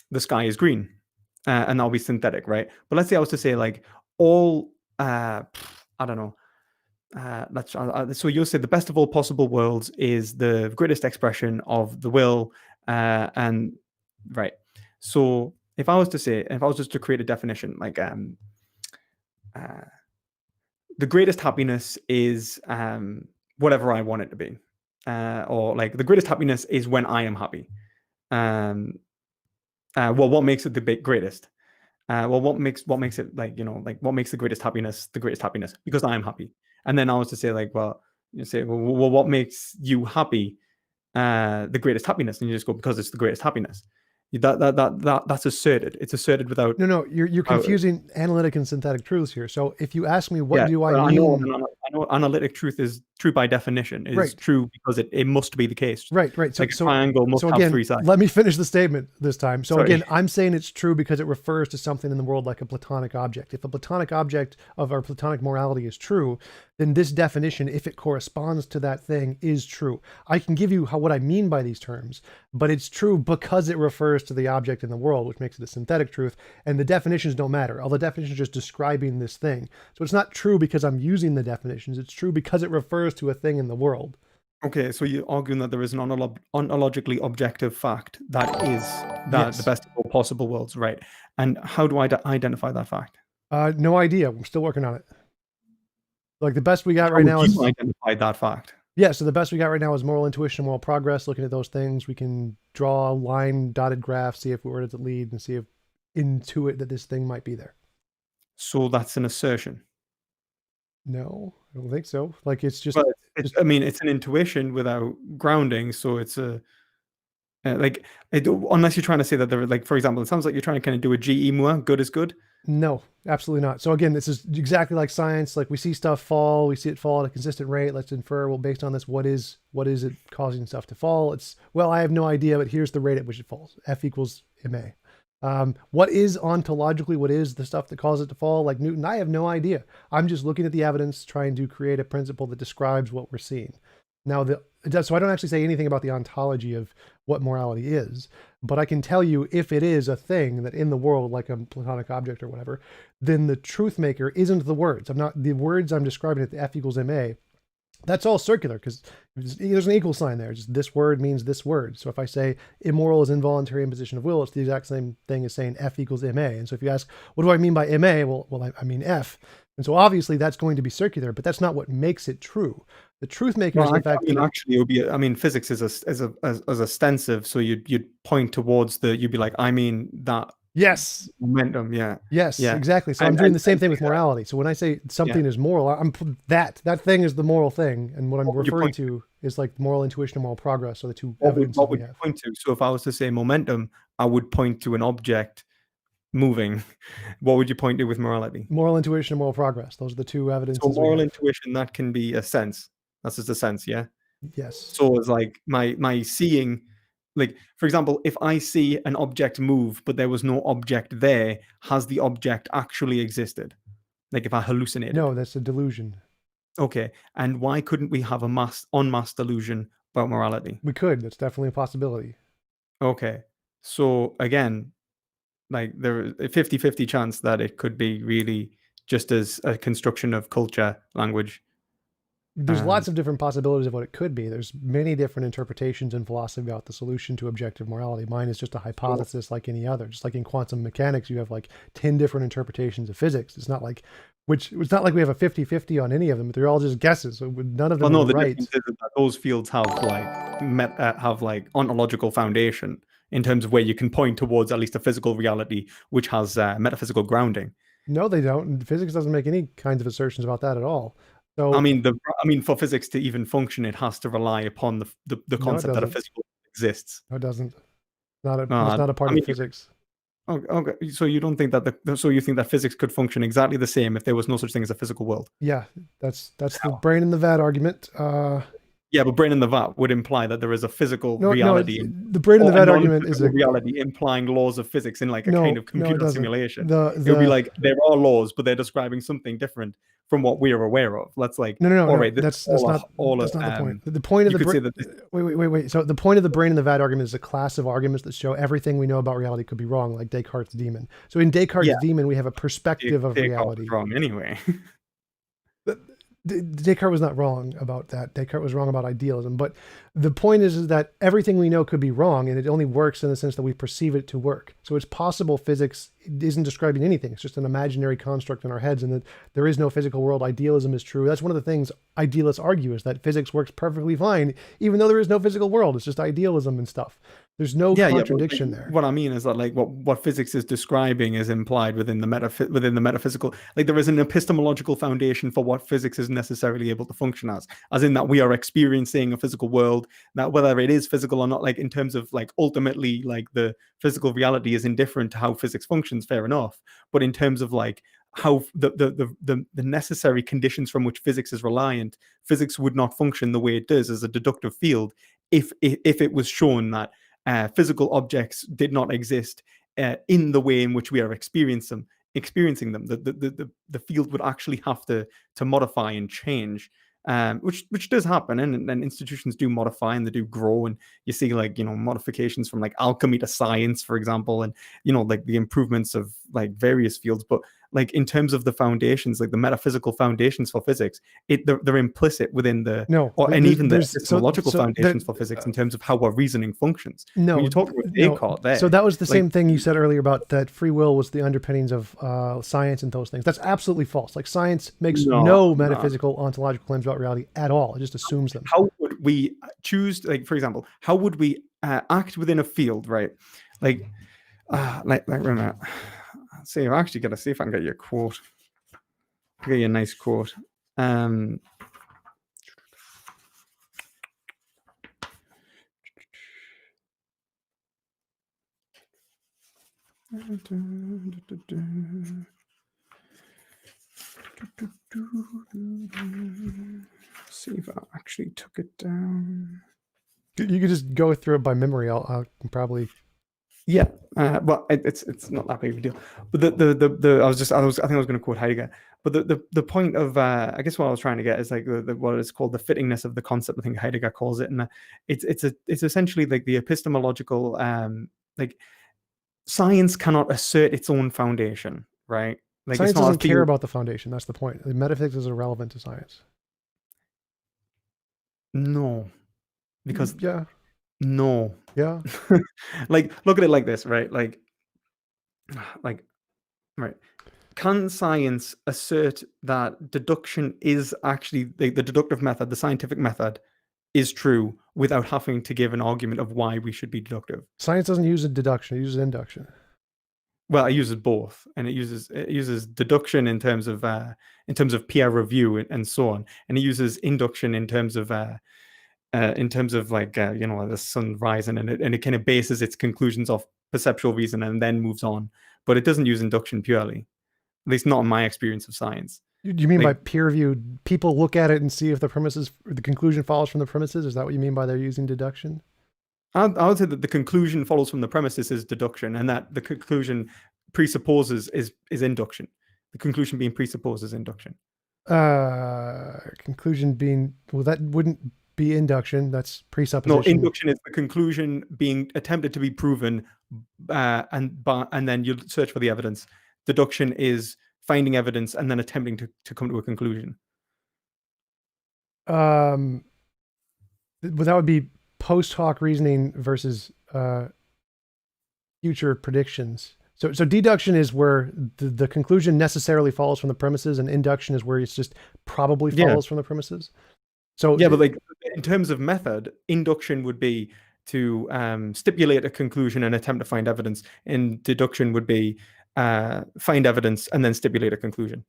The sky is green, and that'll be synthetic, right? But let's say I was to say all, I don't know. So you'll say the best of all possible worlds is the greatest expression of the will, and right. So if I was just to create a definition, the greatest happiness is whatever I want it to be, or the greatest happiness is when I am happy. Well, what makes it the greatest? What makes it what makes the greatest happiness the greatest happiness? Because I am happy. And then I was to say what makes you happy the greatest happiness? And you just go, because it's the greatest happiness. That's asserted. It's asserted without. No, you're confusing analytic and synthetic truths here. So if you ask me, what do I mean? I know analytic truth is true by definition. Is true because it must be the case. Right. So a triangle must have three sides. Let me finish the statement this time. So again, I'm saying it's true because it refers to something in the world like a Platonic object. If a Platonic object of our Platonic morality is true, then this definition, if it corresponds to that thing, is true. I can give you what I mean by these terms, but it's true because it refers to the object in the world, which makes it a synthetic truth. And the definitions don't matter. All the definitions are just describing this thing. So it's not true because I'm using the definitions. It's true because it refers to a thing in the world. Okay, so you're arguing that there is an ontologically objective fact that is that Yes. the best of all possible worlds, right? And how do I identify that fact? No idea. We're still working on it. Like the best we got How right would now you is identify that fact? yeah. So the best we got right now is moral intuition, moral progress. Looking at those things, we can draw a line, dotted graph, see if where does it lead, and see if intuit that this thing might be there. So that's an assertion. No, I don't think so. Like it's just. But I mean, it's an intuition without grounding, so it's a like unless you're trying to say that they're like, for example, it sounds like you're trying to kind of do a GE Moore, good is good. No, absolutely not. So again, this is exactly like science. Like we see stuff fall, we see it fall at a consistent rate. Let's infer, well, based on this, what is it causing stuff to fall? It's, well, I have no idea, but here's the rate at which it falls. F equals ma. What is ontologically, what is the stuff that causes it to fall? Like Newton, I have no idea. I'm just looking at the evidence, trying to create a principle that describes what we're seeing. Now, so I don't actually say anything about the ontology of what morality is, but I can tell you if it is a thing that in the world, like a Platonic object or whatever, then the truth maker isn't the words. The words I'm describing at the F equals ma. That's all circular because there's an equal sign there. Just this word means this word. So if I say immoral is involuntary imposition of will, it's the exact same thing as saying F equals ma. And so if you ask, what do I mean by ma? Well, I mean F. And so obviously that's going to be circular, but that's not what makes it true. The truth maker is the fact that actually it would be. I mean, physics is as ostensive, so you'd point towards you'd be like, I mean that. Yes. Momentum. Yeah. Yes. Yeah. Exactly. So I'm doing the same thing with morality. So when I say something is moral, I'm that thing is the moral thing, and what I'm referring to is like moral intuition and moral progress. So the two evidence. What would you point to? So if I was to say momentum, I would point to an object moving. What would you point to with morality? Moral intuition and moral progress. Those are the two evidences. So moral intuition, that can be a sense. That's just a sense, yeah? Yes. So it's like my seeing, like, for example, if I see an object move, but there was no object there, has the object actually existed? Like if I hallucinated? No, that's a delusion. Okay. And why couldn't we have a en masse delusion about morality? We could. That's definitely a possibility. Okay. So again, like there's a 50-50 chance that it could be really just as a construction of culture, language. There's lots of different possibilities of what it could be. There's many different interpretations in philosophy about the solution to objective morality. Mine is just a hypothesis like any other. Just like in quantum mechanics, you have like 10 different interpretations of physics. It's not like it's not like we have a 50-50 on any of them. They're all just guesses. So none of them are right. Difference is that those fields have like ontological foundation in terms of where you can point towards at least a physical reality which has metaphysical grounding. No, they don't. Physics doesn't make any kinds of assertions about that at all. So I mean, for physics to even function, it has to rely upon the concept that a physical exists. No, it doesn't. It's not a part of physics. Okay, so you don't think that so you think that physics could function exactly the same if there was no such thing as a physical world? Yeah, that's the brain in the vat argument. Yeah, but brain in the vat would imply that there is a physical reality. The brain in the vat argument is a reality implying laws of physics in like a kind of computer simulation. It would be like there are laws, but they're describing something different from what we are aware of. That's like all right. That's not the point. The point of the wait. So the point of the brain in the vat argument is a class of arguments that show everything we know about reality could be wrong, like Descartes' demon. So in Descartes' demon, we have a perspective of reality. Was wrong anyway. Descartes was not wrong about that. Descartes was wrong about idealism. But the point is that everything we know could be wrong, and it only works in the sense that we perceive it to work. So it's possible physics isn't describing anything. It's just an imaginary construct in our heads, and that there is no physical world. Idealism is true. That's one of the things idealists argue, is that physics works perfectly fine, even though there is no physical world. It's just idealism and stuff. There's no contradiction there. What I mean is that like what physics is describing is implied within the metaphysical. Like there is an epistemological foundation for what physics is necessarily able to function as in that we are experiencing a physical world, that whether it is physical or not, like in terms of like ultimately like the physical reality is indifferent to how physics functions, fair enough. But in terms of like how the necessary conditions from which physics is reliant, physics would not function the way it does as a deductive field if it was shown that physical objects did not exist in the way in which we are experiencing them. The field would actually have to modify and change which does happen, and institutions do modify and they do grow, and you see like modifications from like alchemy to science, for example, and like the improvements of like various fields. But like in terms of the foundations, like the metaphysical foundations for physics, they're implicit within the and even the epistemological foundations for physics in terms of how our reasoning functions. No, when you're talking about Descartes there. So that was the same thing you said earlier about that free will was the underpinnings of science and those things. That's absolutely false. Like science makes no metaphysical ontological claims about reality at all. It just assumes them. How would we choose, like for example, how would we act within a field, right? Like remember. See, I've actually got to see if I can get you a quote. I'll get you a nice quote. See if I actually took it down. You could just go through it by memory. I'll probably. Yeah, well, it's not that big of a deal. But I think I was going to quote Heidegger. But the point of I guess what I was trying to get is like what is called the fittingness of the concept. I think Heidegger calls it, and it's essentially like the epistemological like science cannot assert its own foundation, right? Like science doesn't care about the foundation. That's the point. The metaphysics is irrelevant to science. No, because yeah. No. Yeah. Like, look at it like this, right? Like, right. Can science assert that deduction is actually the deductive method, the scientific method, is true without having to give an argument of why we should be deductive? Science doesn't use a deduction; it uses induction. Well, it uses both, and it uses deduction in terms of peer review and so on, and it uses induction in terms of like the sun rising, and it kind of bases its conclusions off perceptual reason and then moves on. But it doesn't use induction purely, at least not in my experience of science. Do you mean by peer reviewed? People look at it and see if the conclusion follows from the premises? Is that what you mean by they're using deduction? I would say that the conclusion follows from the premises is deduction, and that the conclusion presupposes is induction. The conclusion being presupposes induction. Conclusion being, well, that wouldn't be induction. That's presupposition. No, induction is the conclusion being attempted to be proven, and then you search for the evidence. Deduction is finding evidence and then attempting to come to a conclusion. Well, that would be post hoc reasoning versus future predictions. So deduction is where the conclusion necessarily follows from the premises, and induction is where it's just probably follows from the premises. So yeah, but like in terms of method, induction would be to stipulate a conclusion and attempt to find evidence, and deduction would be find evidence and then stipulate a conclusion.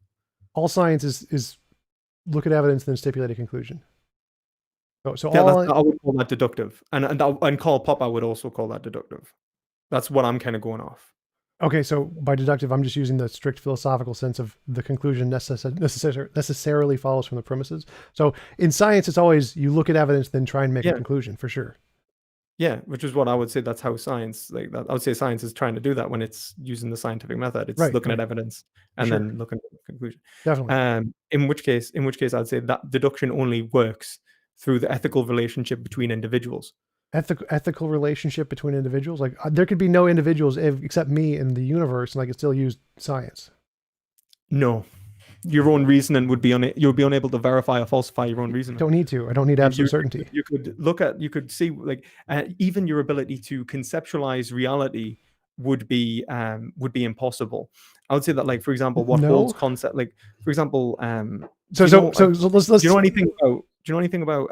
All science is look at evidence and then stipulate a conclusion. So yeah, I would call that deductive, and Karl Popper would also call that deductive. That's what I'm kind of going off. Okay, so by deductive, I'm just using the strict philosophical sense of the conclusion necessarily follows from the premises. So in science, it's always you look at evidence, then try and make a conclusion, for sure. Yeah, which is what I would say. That's how science, like that. I would say science is trying to do that when it's using the scientific method. It's looking at evidence and then looking at the conclusion. Definitely. In which case, I'd say that deduction only works through the ethical relationship between individuals. Ethical relationship between individuals, like there could be no individuals except me in the universe, and I could still use science. No, your own reasoning would be you'll be unable to verify or falsify your own reasoning. Don't need to. I don't need absolute certainty. You could see like even your ability to conceptualize reality would be impossible. I would say that, like, for example, what holds concept, like for example, so let's do you know anything about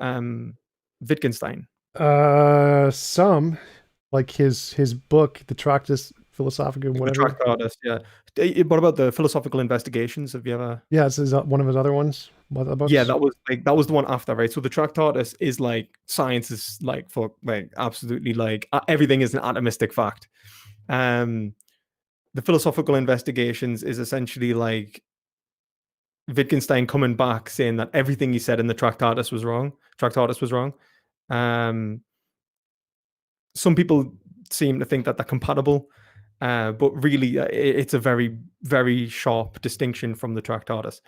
Wittgenstein? Some, like his book, the Tractus Philosophica, whatever. The Tractatus, yeah. What about the Philosophical Investigations? Have you ever? Yeah, this is one of his other ones. Yeah, that was the one after, right? So the Tractatus is like science is like for like absolutely like everything is an atomistic fact. The Philosophical Investigations is essentially like Wittgenstein coming back saying that everything he said in the Tractatus was wrong. Some people seem to think that they're compatible, but really it's a very, very sharp distinction from the Tractatus.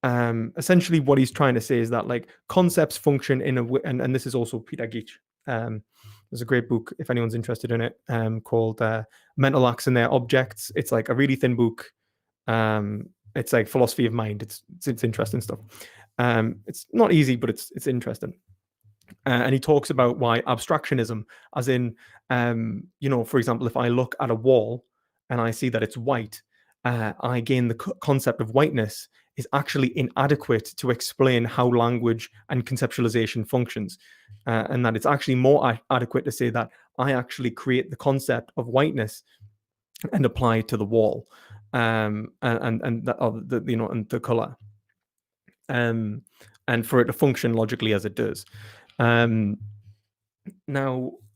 essentially what he's trying to say is that like concepts function in a way, and this is also Peter Geach. There's a great book if anyone's interested in it, called Mental Acts and Their Objects. It's like a really thin book. It's like philosophy of mind. It's interesting stuff. It's not easy, but it's interesting. And he talks about why abstractionism, as in, for example, if I look at a wall and I see that it's white, I gain the concept of whiteness is actually inadequate to explain how language and conceptualization functions, and that it's actually more adequate to say that I actually create the concept of whiteness and apply it to the wall, and the color, and for it to function logically as it does. Now,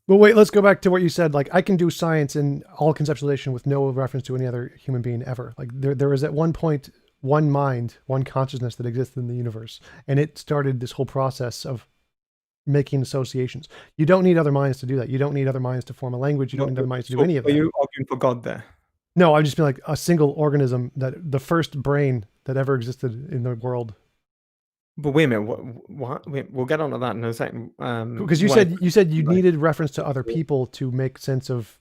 but wait, let's go back to what you said. Like, I can do science in all conceptualization with no reference to any other human being ever. Like, there was at one point one mind, one consciousness that existed in the universe, and it started this whole process of making associations. You don't need other minds to do that. You don't need other minds to form a language. You don't need other minds to do any of that. Are you arguing for God there? No, I'm just being like a single organism, that the first brain that ever existed in the world. But wait a minute, what? Wait, we'll get onto that in a second. Because you said you needed reference to other people to make sense of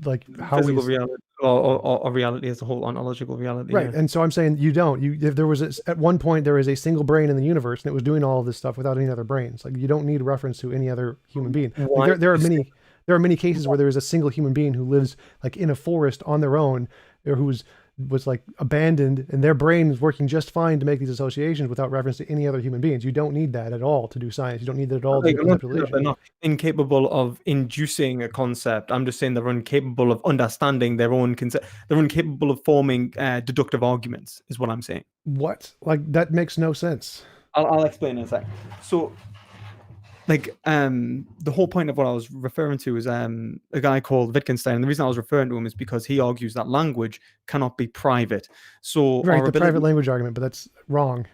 like how physical reality or reality as a whole, ontological reality. Right, yeah. And so I'm saying you don't. If there was at one point there was a single brain in the universe and it was doing all of this stuff without any other brains. Like, you don't need reference to any other human being. Like, there are many cases where there is a single human being who lives like in a forest on their own, or who was like abandoned, and their brain is working just fine to make these associations without reference to any other human beings. You don't need that at all to do science. You don't need that at all to do conceptualization. They're not incapable of inducing a concept. I'm just saying they're incapable of understanding their own concept. They're incapable of forming deductive arguments, is what I'm saying. What? Like, that makes no sense. I'll explain in a sec. So, like, the whole point of what I was referring to is a guy called Wittgenstein. And the reason I was referring to him is because he argues that language cannot be private. So, right, the private language argument, but that's wrong.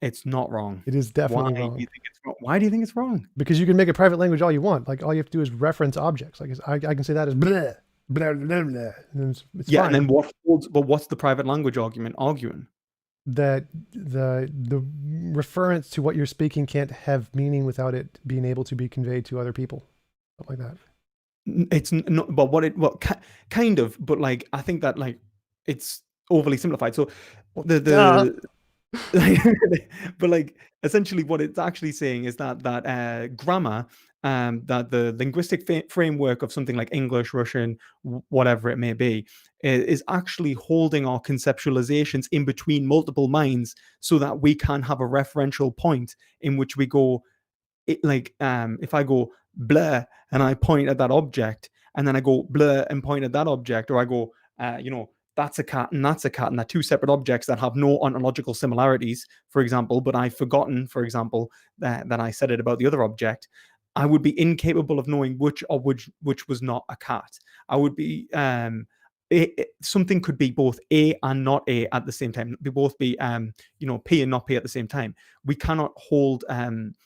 It's not wrong. It is definitely wrong. Do you think it's wrong? Why do you think it's wrong? Because you can make a private language all you want. Like, all you have to do is reference objects. Like, I can say that as blah, blah, blah, blah. And it's yeah, fine. and then what's the private language argument arguing? That the reference to what you're speaking can't have meaning without it being able to be conveyed to other people, something like that. It's not, but kind of, but like, I think that like it's overly simplified. So but like, essentially what it's actually saying is that grammar, that the linguistic framework of something like English, Russian, whatever it may be, is actually holding our conceptualizations in between multiple minds so that we can have a referential point in which we go, if I go blur and I point at that object, and then I go blur and point at that object, or I go, that's a cat and that's a cat, and they're two separate objects that have no ontological similarities, for example, but I've forgotten, for example, that I said it about the other object, I would be incapable of knowing which was not a cat. I would be something could be both A and not A at the same time. They both be P and not P at the same time. We cannot hold.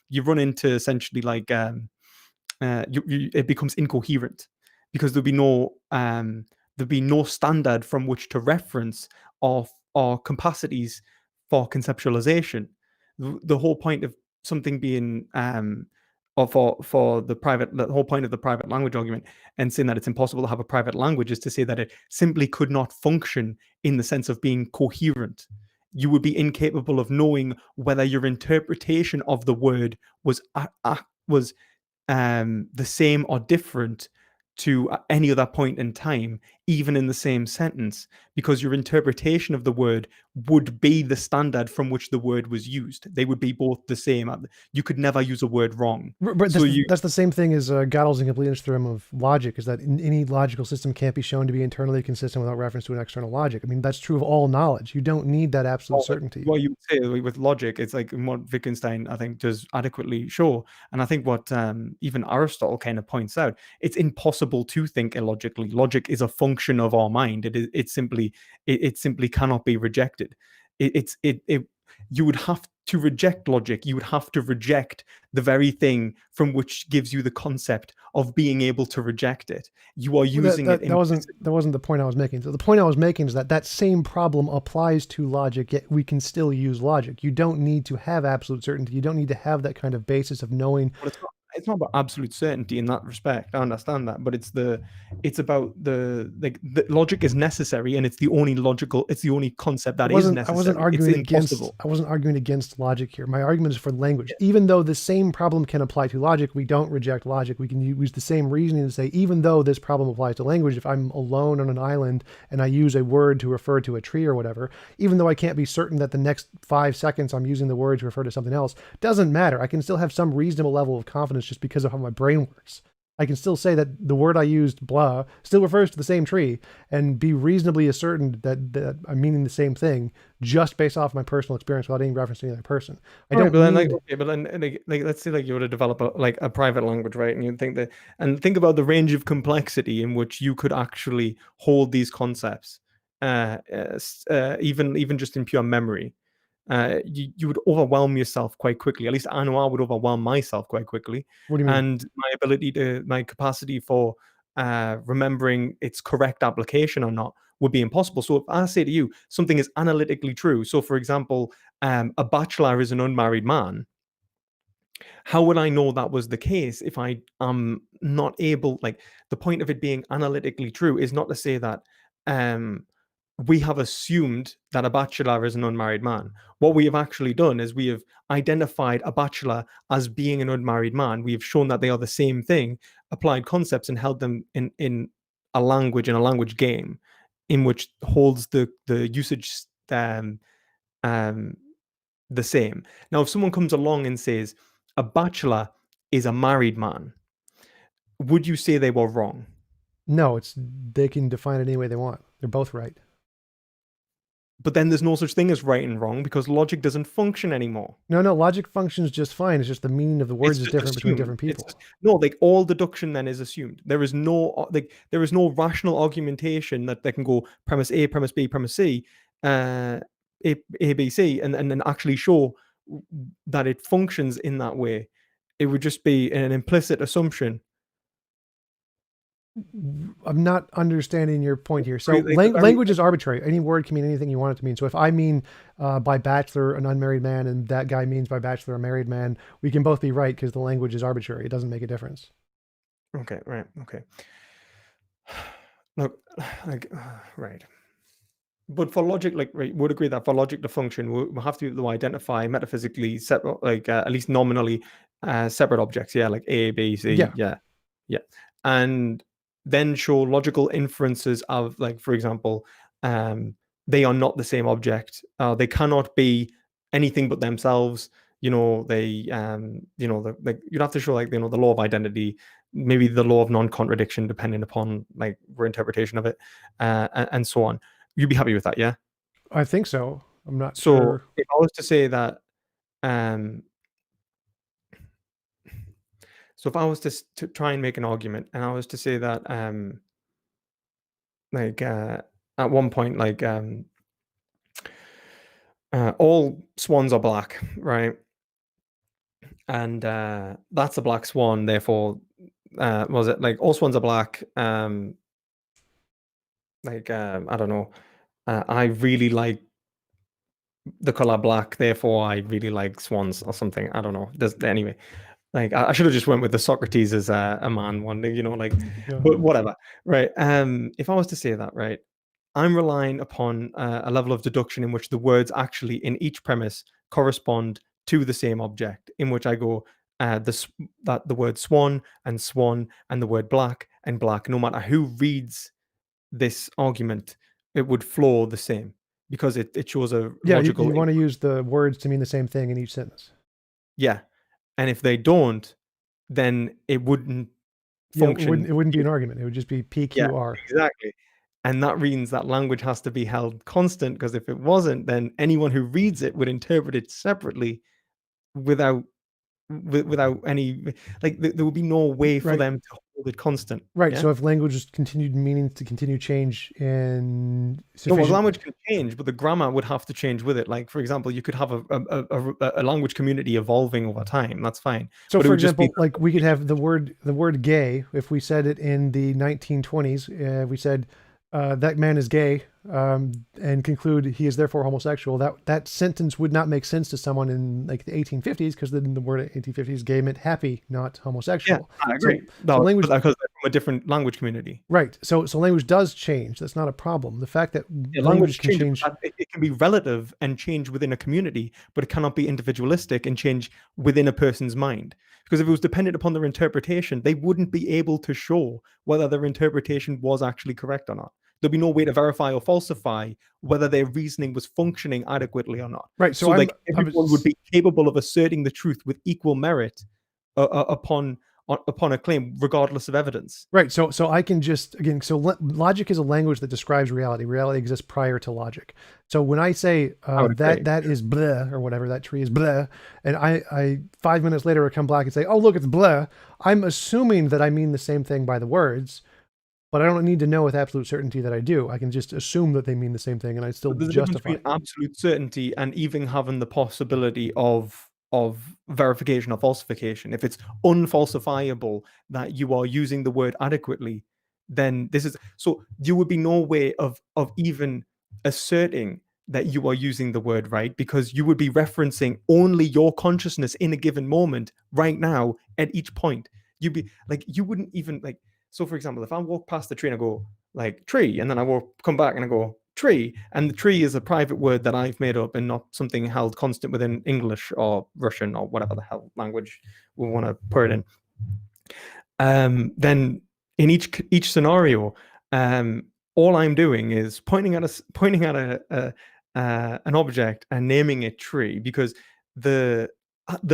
You run into essentially like it becomes incoherent, because there'll be no standard from which to reference of our capacities for conceptualization. The whole point of something being or for the whole point of the private language argument and saying that it's impossible to have a private language is to say that it simply could not function in the sense of being coherent. You would be incapable of knowing whether your interpretation of the word was the same or different to any other point in time, even in the same sentence, because your interpretation of the word would be the standard from which the word was used. They would be both the same. You could never use a word wrong. But that's the same thing as Gödel's incompleteness theorem of logic, is that any logical system can't be shown to be internally consistent without reference to an external logic. I mean, that's true of all knowledge. You don't need that absolute certainty. What you say with logic, it's like what Wittgenstein, I think, does adequately show. And I think what even Aristotle kind of points out, it's impossible to think illogically. Logic is a function of our mind. It simply cannot be rejected. you would have to reject logic. You would have to reject the very thing from which gives you the concept of being able to reject it. You are using it. That wasn't the point I was making. So the point I was making is that same problem applies to logic, yet we can still use logic. You don't need to have absolute certainty. You don't need to have that kind of basis of knowing. But it's not about absolute certainty in that respect. I understand that, but it's about the logic is necessary, and it's the only concept that is necessary. I wasn't arguing against logic here. My argument is for language. Yeah. Even though the same problem can apply to logic, we don't reject logic. We can use the same reasoning to say, even though this problem applies to language, if I'm alone on an island and I use a word to refer to a tree or whatever, even though I can't be certain that the next 5 seconds I'm using the word to refer to something else, doesn't matter. I can still have some reasonable level of confidence just because of how my brain works. I can still say that the word I used, blah, still refers to the same tree, and be reasonably ascertain that I'm meaning the same thing just based off my personal experience without any reference to any other person. But then let's say like you were to develop a private language, right? And you think about the range of complexity in which you could actually hold these concepts, even just in pure memory. You would overwhelm yourself quite quickly. At least I know I would overwhelm myself quite quickly. What do you mean? And my capacity for remembering its correct application or not would be impossible. So if I say to you something is analytically true, so for example, a bachelor is an unmarried man, how would I know that was the case if I am not able? Like, the point of it being analytically true is not to say that we have assumed that a bachelor is an unmarried man. What we have actually done is we have identified a bachelor as being an unmarried man. We have shown that they are the same thing, applied concepts, and held them in a language game in which holds the usage the same. Now, if someone comes along and says a bachelor is a married man, would you say they were wrong? No, they can define it any way they want. They're both right. But then there's no such thing as right and wrong because logic doesn't function anymore. No, logic functions just fine. It's just the meaning of the words is different between different people. All deduction then is assumed. There is no rational argumentation that they can go premise A, premise B, premise C, A, B, C, and then actually show that it functions in that way. It would just be an implicit assumption. I'm not understanding your point here. So language is arbitrary. Any word can mean anything you want it to mean. So if I mean by bachelor an unmarried man and that guy means by bachelor a married man, we can both be right because the language is arbitrary. It doesn't make a difference. Okay, right. Okay. Look, right. But for logic, would agree that for logic to function, we'll have to identify metaphysically separate, at least nominally, separate objects. Yeah, like A, B, C. Yeah. And then show logical inferences of, for example, they are not the same object. They cannot be anything but themselves. You'd have to show the law of identity, maybe the law of non-contradiction, depending upon your interpretation of it, and so on. You'd be happy with that, yeah? I think so. I'm not sure. So if I was to say that, so if I was to try and make an argument, and I was to say that, at one point, all swans are black, right? And that's a black swan. Therefore, was it all swans are black? I don't know. I really like the color black. Therefore, I really like swans or something. I don't know. Anyway. I should have just went with the Socrates as a man one, but whatever, right? If I was to say that, right, I'm relying upon a level of deduction in which the words actually in each premise correspond to the same object, in which I go that the word swan and the word black and black, no matter who reads this argument, it would flow the same because it shows a logical. You want to use the words to mean the same thing in each sentence. Yeah. And if they don't, then it wouldn't function. It wouldn't be an argument. It would just be PQR. Yeah, exactly. And that means that language has to be held constant, because if it wasn't, then anyone who reads it would interpret it separately without any, there would be no way for them to hold it constant. Right. Yeah? So if language just continued meaning to continue change in No, well, sufficient, language can change, but the grammar would have to change with it. Like, for example, you could have a language community evolving over time. That's fine. so But it for would just be example, like we could have the word gay. If we said it in the 1920s, we said that man is gay, and conclude he is therefore homosexual. That sentence would not make sense to someone in like the 1850s, because then the word 1850s gay meant happy, not yeah, homosexual. I agree. So No, language, because they're from a different language community. right? So language does change. That's not a problem. The fact that Yeah, language language can changes. change. It can be relative and change within a community, but it cannot be individualistic and change within a person's mind. Because if it was dependent upon their interpretation, they wouldn't be able to show whether their interpretation was actually correct or not. There'd be no way to verify or falsify whether their reasoning was functioning adequately or not. Right. So like everyone would be capable of asserting the truth with equal merit upon a claim, regardless of evidence. Right. So I can just, again, so logic is a language that describes reality. Reality exists prior to logic. So when I say that is blah, or whatever, that tree is blah, and I 5 minutes later I come back and say, oh, look, it's blah, I'm assuming that I mean the same thing by the words, but I don't need to know with absolute certainty that I do. I can just assume that they mean the same thing, and I still There's a justify difference between absolute certainty and even having the possibility of verification or falsification. If it's unfalsifiable that you are using the word adequately, then this is so there would be no way of even asserting that you are using the word right, because you would be referencing only your consciousness in a given moment right now at each point. You'd be like, you wouldn't even like, so for example, if I walk past the tree and I go like tree, and then I come back and I go tree, and the tree is a private word that I've made up and not something held constant within English or Russian or whatever the hell language we want to put it in. Then in each scenario, all I'm doing is pointing at an object and naming it tree, because the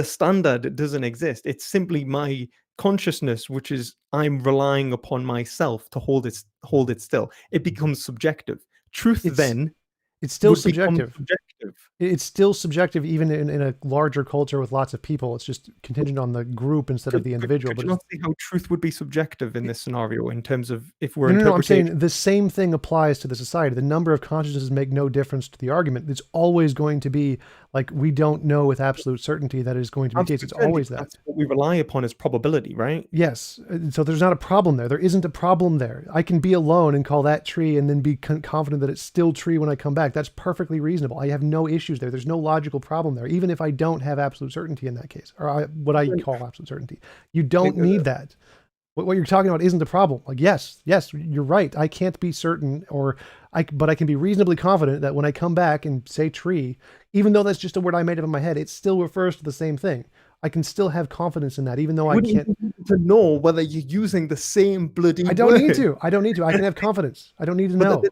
standard doesn't exist. It's simply my consciousness, which is I'm relying upon myself to hold it still. It becomes subjective. Truth then it's still would become subjective. subjective. It's still subjective, even in a larger culture with lots of people. It's just contingent on the group instead of the individual. Could you not see how truth would be subjective in this scenario in terms of if we're No, I'm interpreting? saying the same thing applies to the society. The number of consciousnesses make no difference to the argument. It's always going to be like, we don't know with absolute certainty that is going to be the case. It's always that. That's what we rely upon is probability, right? Yes. So there's not a problem there. There isn't a problem there. I can be alone and call that tree and then be confident that it's still tree when I come back. That's perfectly reasonable. I have no issues there. There's no logical problem there, even if I don't have absolute certainty in that case, or what I call absolute certainty. You don't need that. What you're talking about isn't a problem. Like, yes, you're right. I can't be certain, but I can be reasonably confident that when I come back and say tree, even though that's just a word I made up in my head, it still refers to the same thing. I can still have confidence in that, even though I can't to know whether you're using the same bloody I don't word. need to. I don't need to. I can have confidence. I don't need to know.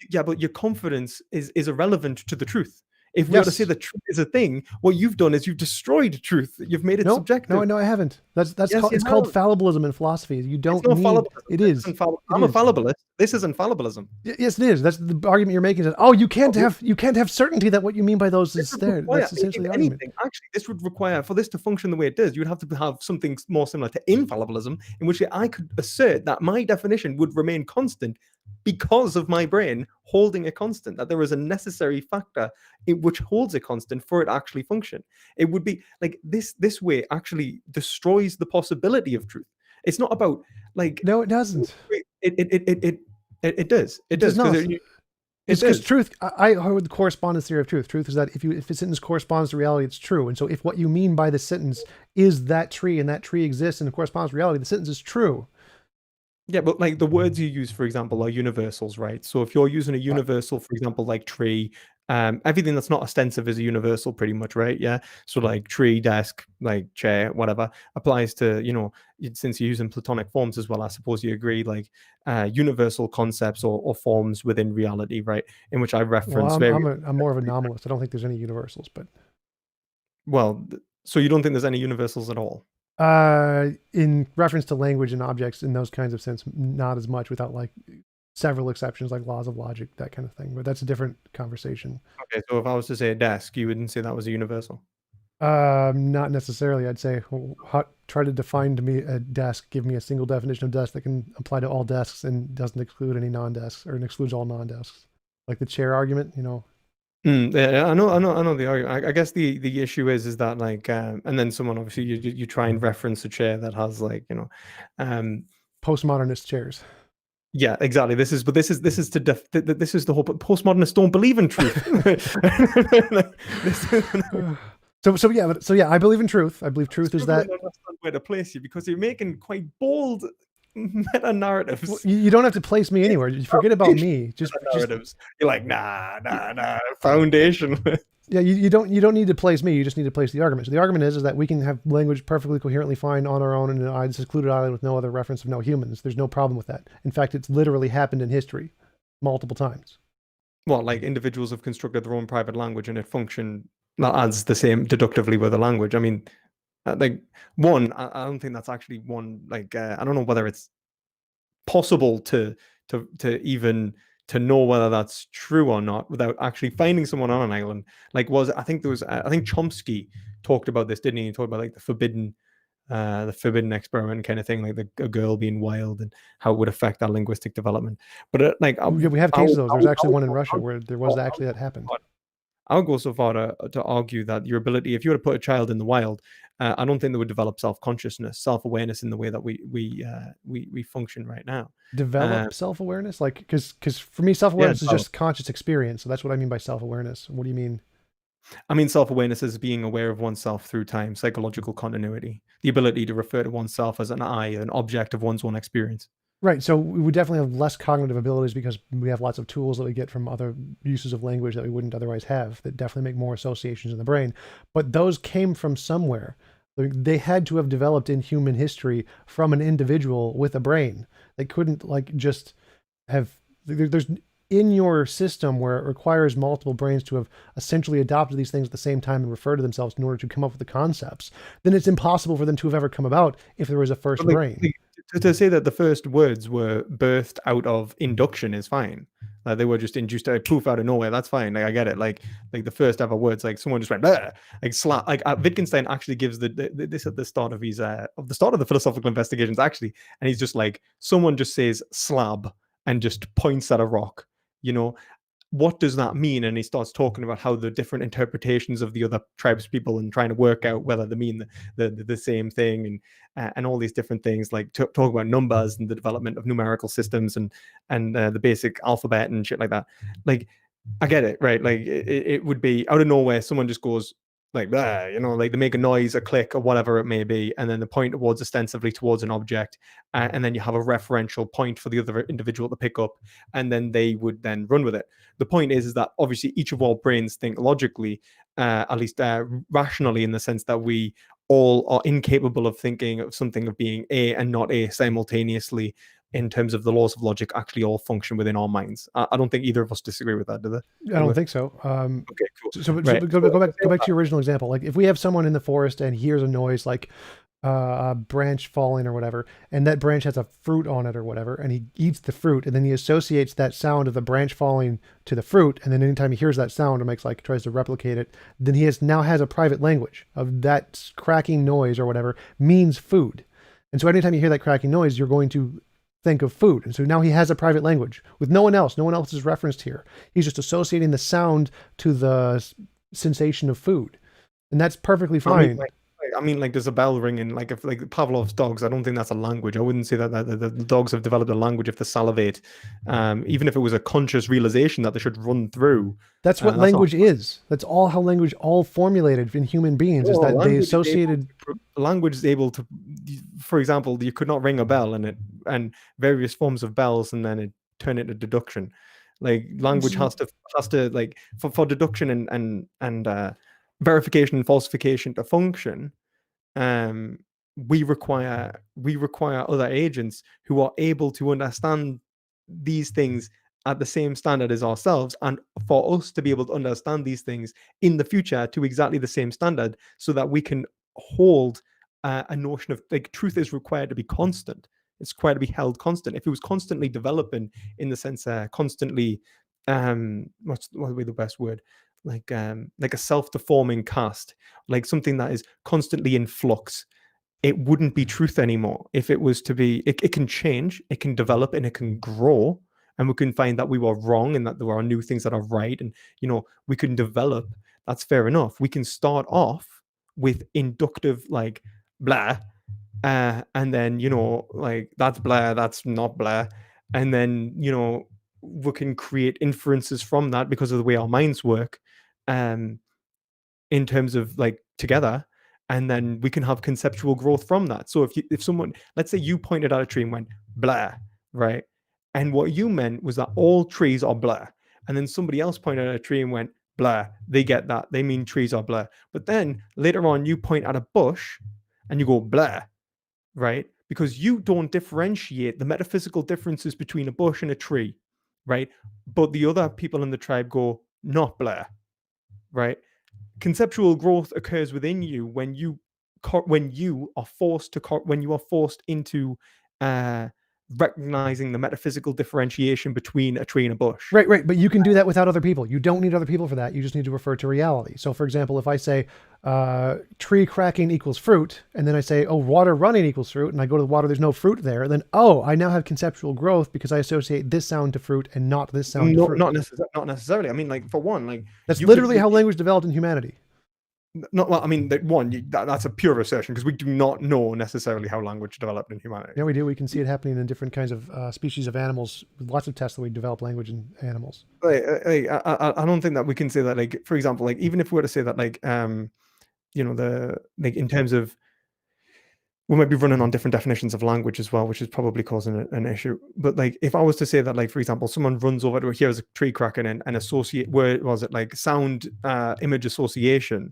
Yeah, but your confidence is irrelevant to the truth. If we were to say the truth is a thing, what you've done is you've destroyed truth. You've made it subjective. No, I haven't. It's called fallibilism in philosophy. You don't need. It is. I'm a fallibilist. This isn't fallibilism. Yes, it is. That's the argument you're making. Is that, oh, you can't have certainty that what you mean by those is there. That's essentially the argument. Actually, this would require, for this to function the way it does, you'd have to have something more similar to infallibilism, in which I could assert that my definition would remain constant because of my brain holding a constant, that there is a necessary factor which holds a constant for it to actually function. It would be like this way actually destroys the possibility of truth. It's not about like, no, it doesn't. It does. It does. Not. It's because truth, I heard the correspondence theory of truth. Truth is that if a sentence corresponds to reality, it's true. And so if what you mean by the sentence is that tree and that tree exists and it corresponds to reality, the sentence is true. Yeah, but like the words you use, for example, are universals, right? So if you're using a universal, for example, like tree, everything that's not ostensive is a universal pretty much, right? Yeah. So like tree, desk, like chair, whatever applies to, since you're using Platonic forms as well, I suppose you agree, like universal concepts or forms within reality, right? In which I reference I'm more of a nominalist. I don't think there's any universals, but. Well, so you don't think there's any universals at all? In reference to language and objects in those kinds of sense, not as much, without like several exceptions like laws of logic, that kind of thing, but that's a different conversation. Okay, so if I was to say a desk, you wouldn't say that was a universal? Not necessarily. I'd say try to define to me a desk. Give me a single definition of desk that can apply to all desks and doesn't exclude any non-desks or excludes all non-desks. Like the chair argument, you know. Yeah, I know the argument. I guess the issue is that like, and then someone obviously you try and reference a chair that has like, you know, Postmodernist chairs. yeah, exactly. This is this is this is the whole. But postmodernists don't believe in truth. So yeah, I believe in truth. I believe truth is that. Where to place you because you're making quite bold meta narratives. Well, you don't have to place me anywhere. You forget about me. Just narratives. You're like nah. Foundation. Yeah, you don't need to place me. You just need to place the argument. So the argument is that we can have language perfectly coherently fine on our own in a secluded island with no other reference of no humans. There's no problem with that. In fact, it's literally happened in history multiple times. Well, like individuals have constructed their own private language and it functioned as the same deductively with a language. I mean, like one, I don't think that's actually one. Like I don't know whether it's possible to even to know whether that's true or not without actually finding someone on an island. Like I think Chomsky talked about this, didn't he? He talked about like the forbidden experiment kind of thing, like a girl being wild and how it would affect our linguistic development. But like we have cases of those. There's actually one in Russia where there was actually that happened. I would go so far to argue that your ability, if you were to put a child in the wild, I don't think they would develop self-consciousness, self-awareness in the way that we function right now. Develop self-awareness, like because for me, self-awareness is just conscious experience. So that's what I mean by self-awareness. What do you mean? I mean, self-awareness is being aware of oneself through time, psychological continuity, the ability to refer to oneself as an I, an object of one's own experience. Right. So we would definitely have less cognitive abilities because we have lots of tools that we get from other uses of language that we wouldn't otherwise have that definitely make more associations in the brain. But those came from somewhere. They had to have developed in human history from an individual with a brain. They couldn't like just have, there's in your system where it requires multiple brains to have essentially adopted these things at the same time and refer to themselves in order to come up with the concepts, then it's impossible for them to have ever come about if there was a first brain. To say that the first words were birthed out of induction is fine. Like they were just induced poof out of nowhere. That's fine. Like I get it. Like the first ever words, like someone just went Bleh! Like slap. Like Wittgenstein actually gives this at the start of his the philosophical investigations actually, and he's just like someone just says slab and just points at a rock. You know, what does that mean? And he starts talking about how the different interpretations of the other tribespeople and trying to work out whether they mean the same thing and all these different things, like talk about numbers and the development of numerical systems and the basic alphabet and shit like that. Like I get it, right? Like it would be out of nowhere, someone just goes like that, you know, like they make a noise, a click, or whatever it may be, and then they point ostensibly towards an object, and then you have a referential point for the other individual to pick up, and then they would then run with it. The point is that obviously each of our brains think logically, at least rationally, in the sense that we all are incapable of thinking of something of being A and not A simultaneously. In terms of the laws of logic, actually all function within our minds. I don't think either of us disagree with that, do they? I don't think so. Okay, cool. So go back to your original example. Like if we have someone in the forest and hears a noise like a branch falling or whatever, and that branch has a fruit on it or whatever, and he eats the fruit, and then he associates that sound of the branch falling to the fruit, and then anytime he hears that sound or makes like tries to replicate it, then he now has a private language of that cracking noise or whatever means food. And so anytime you hear that cracking noise, you're going to think of food. And so now he has a private language with no one else. No one else is referenced here. He's just associating the sound to the sensation of food. And that's perfectly fine. I mean, like there's a bell ringing, like if like Pavlov's dogs, I don't think that's a language. I wouldn't say that the dogs have developed a language if they salivate. Even if it was a conscious realization that they should run through. That's what language is. That's all how language all formulated in human beings is that they associated. Language is able to, for example, you could not ring a bell and various forms of bells and then it turn into deduction. Like language has to like for deduction and verification and falsification to function, we require other agents who are able to understand these things at the same standard as ourselves, and for us to be able to understand these things in the future to exactly the same standard, so that we can hold a notion of like truth is required to be constant. It's required to be held constant. If it was constantly developing in the sense constantly what would be the best word, like a self-deforming cast, like something that is constantly in flux, it wouldn't be truth anymore. If it was to be, it can change, it can develop, and it can grow, and we can find that we were wrong and that there are new things that are right, and we can develop. That's fair enough. We can start off with inductive, like, blah, and then like, that's blah, that's not blah, and then we can create inferences from that because of the way our minds work, in terms of, like, together, and then we can have conceptual growth from that. So if someone, let's say you pointed at a tree and went blah, right, and what you meant was that all trees are blah, and then somebody else pointed at a tree and went blah, they get that, they mean trees are blah. But then later on you point at a bush and you go blah, right, because you don't differentiate the metaphysical differences between a bush and a tree, right, but the other people in the tribe go not blah, right. Conceptual growth occurs within you when you are forced into uh, recognizing the metaphysical differentiation between a tree and a bush. Right. But you can do that without other people. You don't need other people for that. You just need to refer to reality. So, for example, if I say tree cracking equals fruit, and then I say, oh, water running equals fruit, and I go to the water, there's no fruit there, then, oh, I now have conceptual growth because I associate this sound to fruit and not this sound to fruit. Not necessarily. I mean, like, for one, like, that's literally how language developed in humanity. Well, I mean, that's a pure assertion, because we do not know necessarily how language developed in humanity. Yeah, we do. We can see it happening in different kinds of species of animals. Lots of tests that we develop language in animals. I don't think that we can say that, like, for example, like, even if we were to say that, like, in terms of, we might be running on different definitions of language as well, which is probably causing an issue. But, like, if I was to say that, like, for example, someone runs over to here's a tree cracking and associate, where was it, like, sound image association,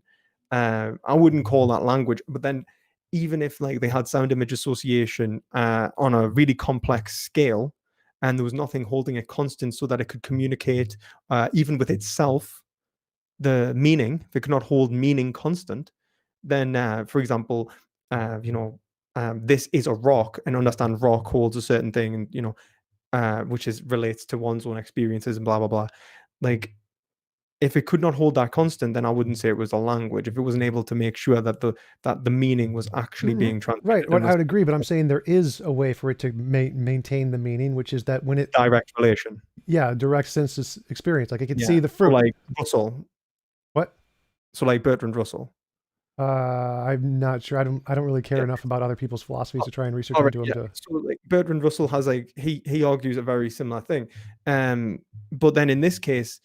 I wouldn't call that language. But then, even if, like, they had sound image association on a really complex scale, and there was nothing holding it constant so that it could communicate even with itself the meaning, if it could not hold meaning constant, then for example, this is a rock, and understand rock holds a certain thing, and which relates to one's own experiences and blah blah blah. Like, if it could not hold that constant, then I wouldn't say it was a language. If it wasn't able to make sure that the meaning was actually being transmitted. Right. Well, I would agree, but I'm saying there is a way for it to maintain the meaning, which is that when it direct relation. Yeah, direct senses experience. Like, I can see the fruit. So, like Russell. What? So, like Bertrand Russell. I'm not sure. I don't really care enough about other people's philosophies to try and research into them. So, like, Bertrand Russell has, like, he argues a very similar thing. But then in this case,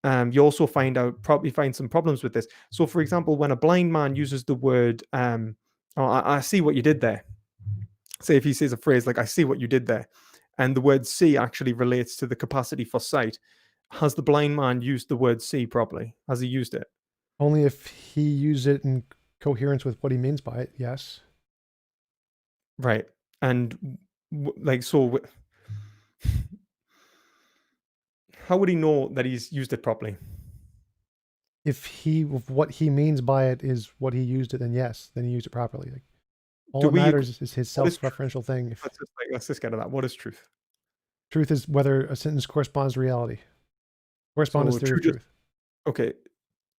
you also find some problems with this. So, for example, when a blind man uses the word, I see what you did there. Say if he says a phrase like, I see what you did there, and the word see actually relates to the capacity for sight, has the blind man used the word see properly? Has he used it? Only if he used it in coherence with what he means by it, yes. Right. And like, so how would he know that he's used it properly? If what he means by it is what he used it, then yes, then he used it properly. Like, all that matters is his self-referential thing. Let's just get to that. What is truth? Truth is whether a sentence corresponds to reality. Correspondence theory of truth. Okay.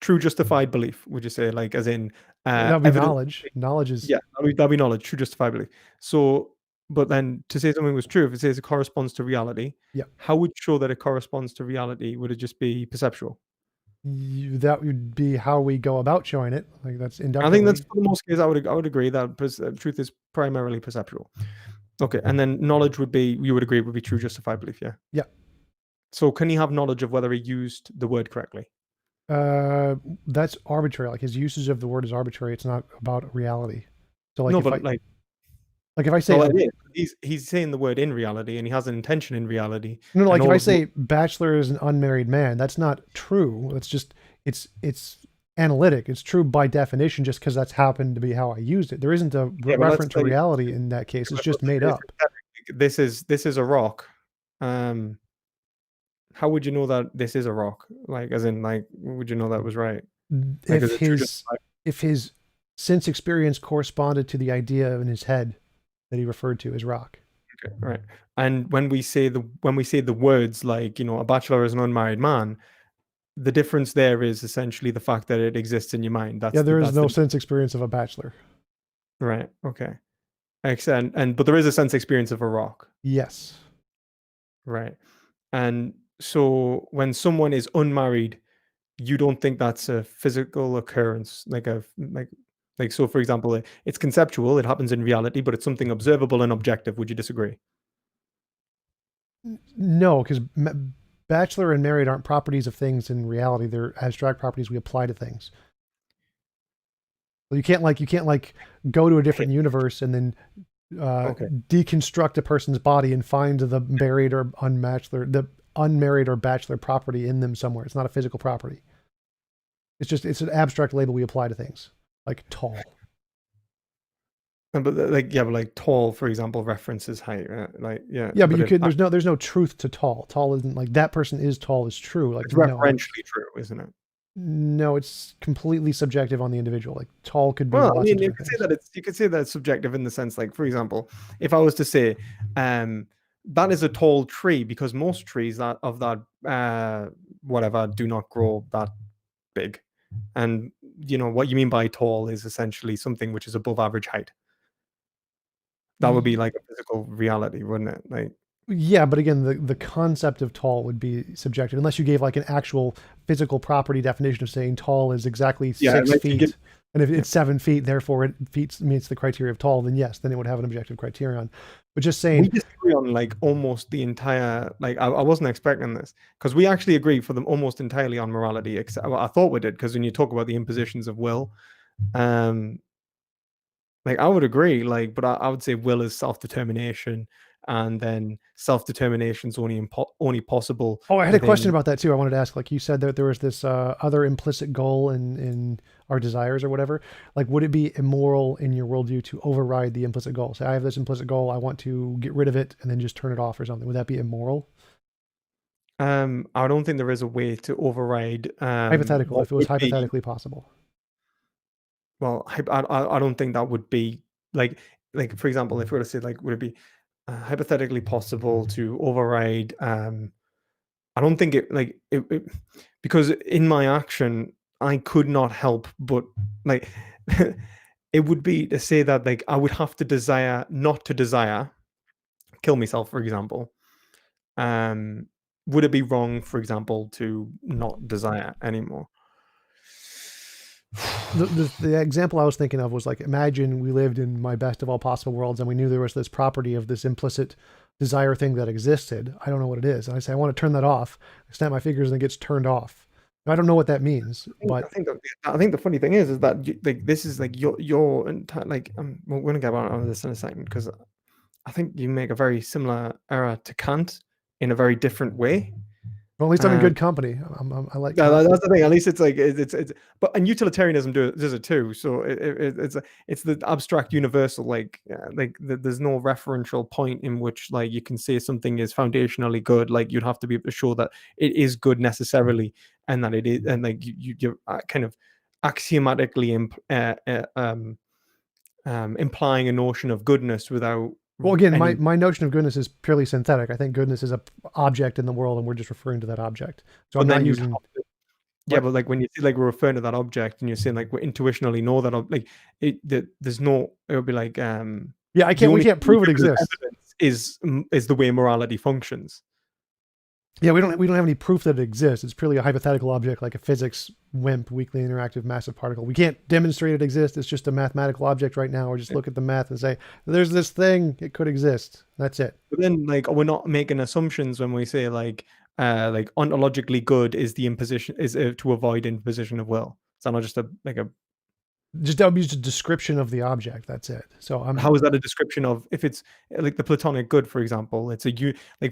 True justified belief, would you say, like, as in that'd be knowledge. Knowledge is, yeah, that'd be knowledge. True justified belief. So, but then to say something was true, if it says it corresponds to reality, yeah, how would you show that it corresponds to reality? Would it just be perceptual? That would be how we go about showing it. Like, that's inductively. I think that's, for the most cases, I would agree that truth is primarily perceptual. Okay, and then knowledge would be, you would agree, would be true justified belief, yeah? Yeah. So can he have knowledge of whether he used the word correctly? That's arbitrary. Like, his usage of the word is arbitrary. It's not about reality. So, like, no, if but like if I say, he's saying the word in reality, and he has an intention in reality. No, like, if I say bachelor is an unmarried man, that's not true. It's just, it's analytic. It's true by definition, just because that's happened to be how I used it. There isn't a reference to reality in that case. It's just made up. This is a rock. How would you know that this is a rock? Like, as in, like, would you know that was right? Like, if his sense experience corresponded to the idea in his head that he referred to as rock. Okay, right. And when we say the words, like, a bachelor is an unmarried man, the difference there is essentially the fact that it exists in your mind. Yeah, there is That's no sense experience of a bachelor. right. Okay. Excellent. But there is a sense experience of a rock. Yes. Right. And so when someone is unmarried, you don't think that's a physical occurrence, like so for example, it's conceptual, it happens in reality, but it's something observable and objective. Would you disagree? No, because bachelor and married aren't properties of things in reality. They're abstract properties we apply to things. You can't go to a different universe and then deconstruct a person's body and find the married or the unmarried or bachelor property in them somewhere. It's not a physical property. It's an abstract label we apply to things, like tall. But like tall, for example, references height, right? Yeah, but there's no truth to tall. Tall isn't like that person is tall is true. Like it's referentially true, isn't it? No, it's completely subjective on the individual. Like tall could be. Well, I mean, you could say that it's subjective in the sense, like, for example, if I was to say, that is a tall tree, because most trees whatever do not grow that big, and what you mean by tall is essentially something which is above average height. That would be like a physical reality, wouldn't it? Like, yeah, but again, the concept of tall would be subjective unless you gave like an actual physical property definition of saying tall is exactly 6 feet, and if it's 7 feet, therefore it meets the criteria of tall, then yes, then it would have an objective criterion. But just saying, we disagree on like almost the entire. Like, I wasn't expecting this, because we actually agree for them almost entirely on morality. Except, well, I thought we did, because when you talk about the impositions of will, like I would agree, like, but I would say will is self-determination, and then self-determination is only possible. Oh, I had a question about that too. I wanted to ask, like you said that there was this other implicit goal in our desires or whatever. Like, would it be immoral in your worldview to override the implicit goal? Say I have this implicit goal, I want to get rid of it and then just turn it off or something. Would that be immoral? I don't think there is a way to override. Hypothetical, if it was hypothetically possible. Well, I don't think that would be like for example, if we were to say, like, would it be hypothetically possible to override? I don't think it because in my action I could not help but like it would be to say that, like, I would have to desire not to desire, kill myself, for example. Would it be wrong, for example, to not desire anymore? The example I was thinking of was like, imagine we lived in my best of all possible worlds and we knew there was this property of this implicit desire thing that existed. I don't know what it is. And I say, I want to turn that off. I snap my fingers and it gets turned off. I don't know what that means, but I think the funny thing is that like this is like your entire, like, we're going to get on this in a second, because I think you make a very similar error to Kant in a very different way. Well, at least I'm in good company. I like. Yeah, that's the thing. At least it's like it's. But and utilitarianism does it too. So it's the abstract universal. Like there's no referential point in which, like, you can say something is foundationally good. Like, you'd have to be able to show that it is good necessarily, and that it is, and like you're kind of axiomatically implying a notion of goodness without. Well, again, my notion of goodness is purely synthetic. I think goodness is a object in the world, and we're just referring to that object. So I'm not using. Yeah, but like when you see, like, we're referring to that object, and you're saying, like, we intuitionally know that, there's no. It would be like, yeah, we can't prove it exists. Is the way morality functions. Yeah, we don't have any proof that it exists. It's purely a hypothetical object, like a physics WIMP, weakly interactive massive particle. We can't demonstrate it exists. It's just a mathematical object right now, or just look at the math and say, there's this thing, it could exist. That's it. But then, like, we're not making assumptions when we say, like ontologically good is the imposition, is to avoid imposition of will. It's not just that would be just a description of the object. That's it. So how is that a description of, if it's like the Platonic good, for example? It's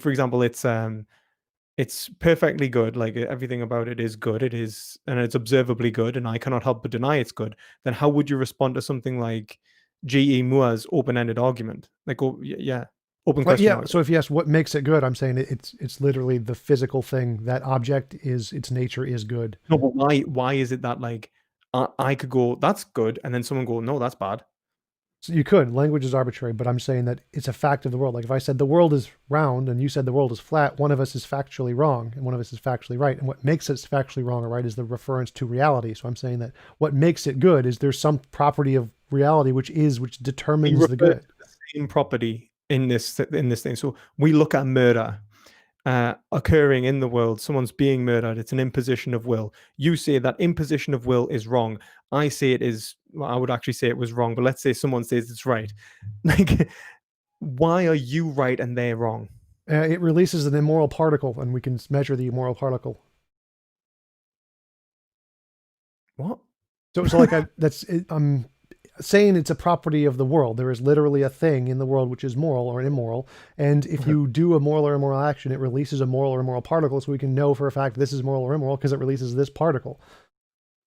for example, it's perfectly good, like everything about it is good, it is, and it's observably good, and I cannot help but deny it's good. Then how would you respond to something like G.E. Moore's open-ended argument? Like, open question. Yeah, so if you ask what makes it good, I'm saying it's literally the physical thing. That object is, its nature is good. No, but why is it that, like, I could go, that's good, and then someone go, no, that's bad? So you could. Language is arbitrary, but I'm saying that it's a fact of the world. Like if I said the world is round and you said the world is flat, one of us is factually wrong and one of us is factually right. And what makes us factually wrong or right is the reference to reality. So I'm saying that what makes it good is there's some property of reality which determines the good. The same property in this thing. So we look at murder occurring in the world. Someone's being murdered. It's an imposition of will. You say that imposition of will is wrong. I say it is. Well, I would actually say it was wrong, but let's say someone says it's right. Like, why are you right and they're wrong? It releases an immoral particle, and we can measure the immoral particle. What? So like I'm saying it's a property of the world. There is literally a thing in the world which is moral or immoral, and if you do a moral or immoral action, it releases a moral or immoral particle, so we can know for a fact this is moral or immoral because it releases this particle.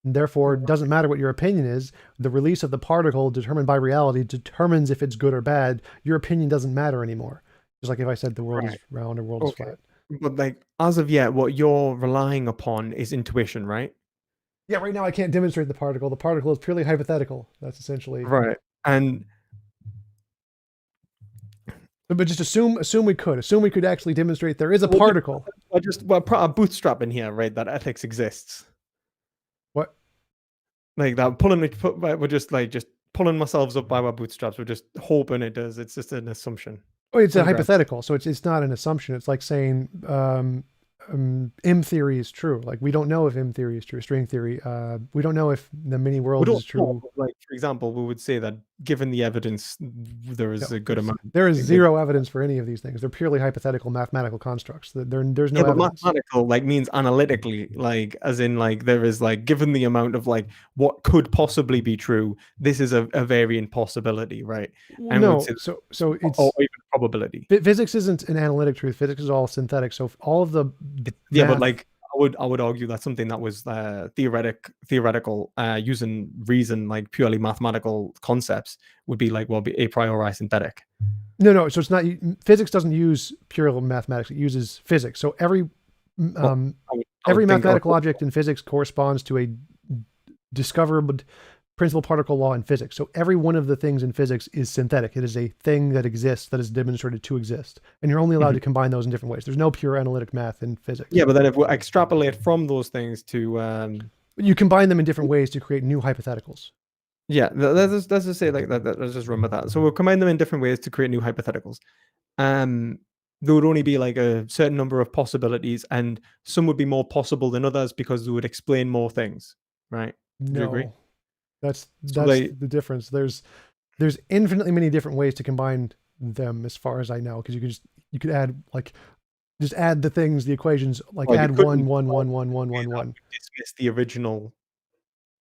And therefore, it doesn't matter what your opinion is. The release of the particle determined by reality determines if it's good or bad. Your opinion doesn't matter anymore. Just like if I said the world is round or world is flat. But like as of yet, what you're relying upon is intuition, right? Yeah, right now I can't demonstrate the particle. The particle is purely hypothetical. That's essentially right. And but just assume we could actually demonstrate there is a particle. We're bootstrapping here, right? That ethics exists. What? Like that we're just pulling ourselves up by our bootstraps. We're just hoping it does. It's just an assumption. Oh, it's a hypothetical, so it's not an assumption. It's like saying M theory is true. Like we don't know if M theory is true. String theory. We don't know if the many worlds is true. Like for example, we would say that given the evidence, there is a good amount. There is zero evidence for any of these things. They're purely hypothetical mathematical constructs. There's no evidence. Mathematical like means analytically, like as in like there is like given the amount of like what could possibly be true, this is a variant possibility, right? And no, so it's or even probability. Physics isn't an analytic truth. Physics is all synthetic. So all of the but like I would argue that something that was theoretical using reason, like purely mathematical concepts, would be like be a priori synthetic. No. So it's not. Physics doesn't use pure mathematics. It uses physics. So every mathematical object in physics corresponds to a discovered principal particle law in physics. So every one of the things in physics is synthetic. It is a thing that exists, that is demonstrated to exist. And you're only allowed to combine those in different ways. There's no pure analytic math in physics. Yeah, but then if we extrapolate from those things to... you combine them in different ways to create new hypotheticals. Yeah, let's just say like that. Let's just run with that. So we'll combine them in different ways to create new hypotheticals. There would only be like a certain number of possibilities, and some would be more possible than others because they would explain more things, right? Do you agree? That's the difference. There's infinitely many different ways to combine them, as far as I know, because you could add just add the things, the equations, like add 1, 1, 1, 1, 1, 1, 1. Dismiss the original.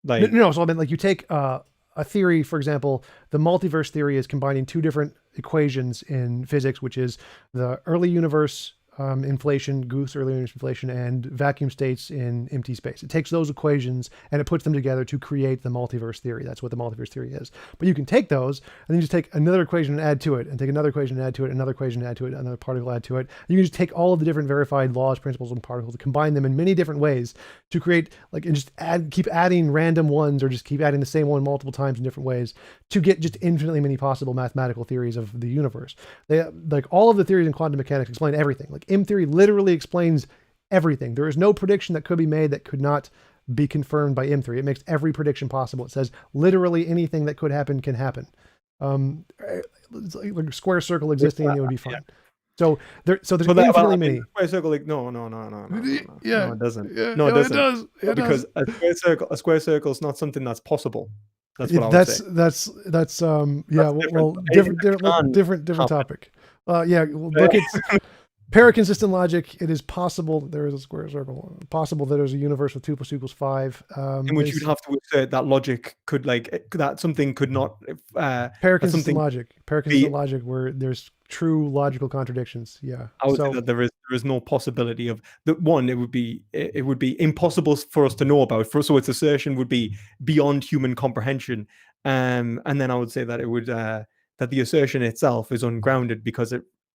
Like no. So I mean, like you take a theory, for example, the multiverse theory is combining two different equations in physics, which is the early universe inflation, Goose early universe inflation, and vacuum states in empty space. It takes those equations and it puts them together to create the multiverse theory. That's what the multiverse theory is. But you can take those and then just take another equation and add to it, and take another equation and add to it, another equation and add to it, another particle add to it. And you can just take all of the different verified laws, principles, and particles, combine them in many different ways to create and just keep adding random ones, or just keep adding the same one multiple times in different ways to get just infinitely many possible mathematical theories of the universe. They all of the theories in quantum mechanics explain everything. Like M theory literally explains everything. There is no prediction that could be made that could not be confirmed by M theory. It makes every prediction possible. It says literally anything that could happen can happen. It's like a square circle existing, and it would be fine. So there's infinitely many. Square circle, like, no. Yeah, no, it doesn't. Yeah, no, it doesn't. It does. It because does. a square circle is not something that's possible. That's what I would say. That's different topic. Look at paraconsistent logic. It is possible there is a square circle. Possible that there's a universe with 2 + 2 = 5. In which you'd have to assert that logic could that something could not. Paraconsistent logic where there's true logical contradictions. Yeah, I would say that there is no possibility of that. One, it would be impossible for us to know about. So its assertion would be beyond human comprehension. And then I would say that it would that the assertion itself is ungrounded because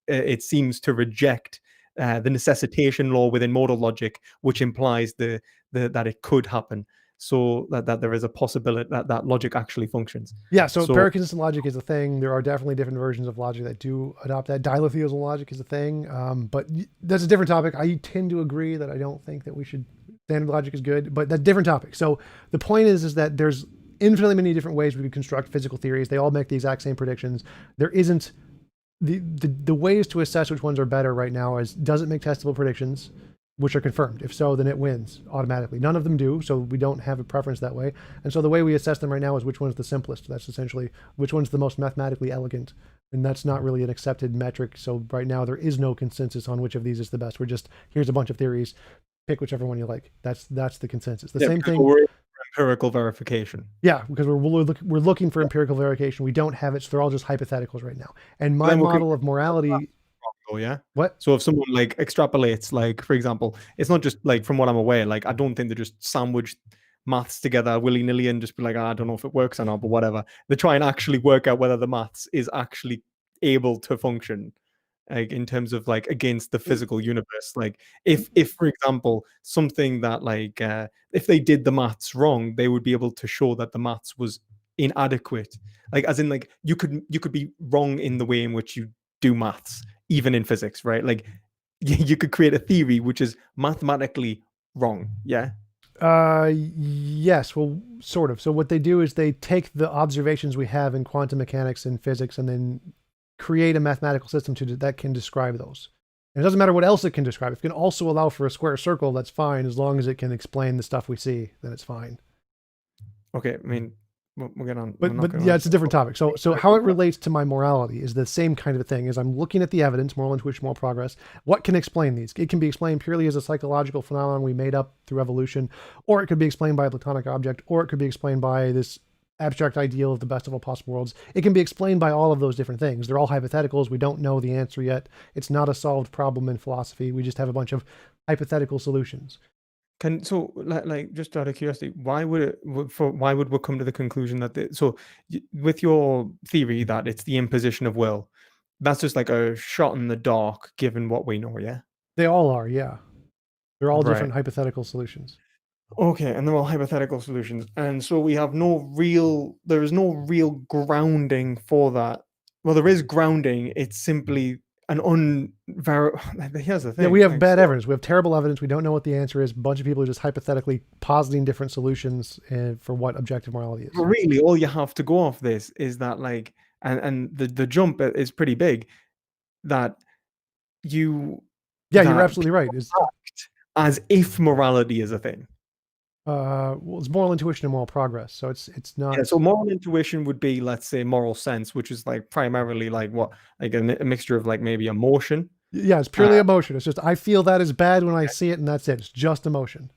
it seems to reject the necessitation law within modal logic, which implies that it could happen. so that there is a possibility that logic actually functions. Yeah, so So empiricism logic is a thing. There are definitely different versions of logic that do adopt that. Dialectical logic is a thing, but that's a different topic. I tend to agree that I don't think that we should, standard logic is good, but that's a different topic. So the point is that there's infinitely many different ways we could construct physical theories. They all make the exact same predictions. There isn't, the ways to assess which ones are better right now is, does it make testable predictions, which are confirmed? If so, then it wins automatically. None of them do, so we don't have a preference that way. And so the way we assess them right now is which one's the simplest. That's essentially which one's the most mathematically elegant. And that's not really an accepted metric. So right now there is no consensus on which of these is the best. We're just, here's a bunch of theories, pick whichever one you like. That's the consensus. The same thing. We're empirical verification. Yeah, because we're looking for empirical verification. We don't have it, so they're all just hypotheticals right now. And my model of morality. Oh yeah. What? So if someone like extrapolates, like for example, it's not just like, from what I'm aware, like I don't think they just sandwich maths together willy-nilly and just be like, I don't know if it works or not, but whatever. They try and actually work out whether the maths is actually able to function, like in terms of like against the physical universe. Like if for example, something that like if they did the maths wrong, they would be able to show that the maths was inadequate. Like as in like you could be wrong in the way in which you do maths, even in physics, right? Like you could create a theory which is mathematically wrong. Yeah. Yes, well, sort of. So what they do is they take the observations we have in quantum mechanics and physics and then create a mathematical system that can describe those. And it doesn't matter what else it can describe. If it can also allow for a square circle, that's fine. As long as it can explain the stuff we see, then it's fine. Okay, I mean, we'll get on. But yeah, it's a different topic. So how it relates to my morality is the same kind of a thing. Is I'm looking at the evidence, moral intuition, moral progress. What can explain these? It can be explained purely as a psychological phenomenon we made up through evolution, or it could be explained by a Platonic object, or it could be explained by this abstract ideal of the best of all possible worlds. It can be explained by all of those different things. They're all hypotheticals. We don't know the answer yet. It's not a solved problem in philosophy. We just have a bunch of hypothetical solutions. So like just out of curiosity, why would we come to the conclusion that with your theory that it's the imposition of will, that's just like a shot in the dark given what we know? Yeah, they all are. Yeah, they're all right. different hypothetical solutions. Okay, and they're all hypothetical solutions, and so there is no real grounding for that. Well, there is grounding. It's simply an here's the thing. Yeah, we have bad evidence. We have terrible evidence. We don't know what the answer is. A bunch of people are just hypothetically positing different solutions for what objective morality is. But really, all you have to go off this is that, like, and the jump is pretty big. That you're absolutely right. It's as if morality is a thing. Well, it's moral intuition and moral progress. So it's not. Yeah, so moral intuition would be, let's say, moral sense, which is like primarily like a mixture of like maybe emotion. Yeah, it's purely emotion. It's just I feel that is bad when I see it, and that's it. It's just emotion.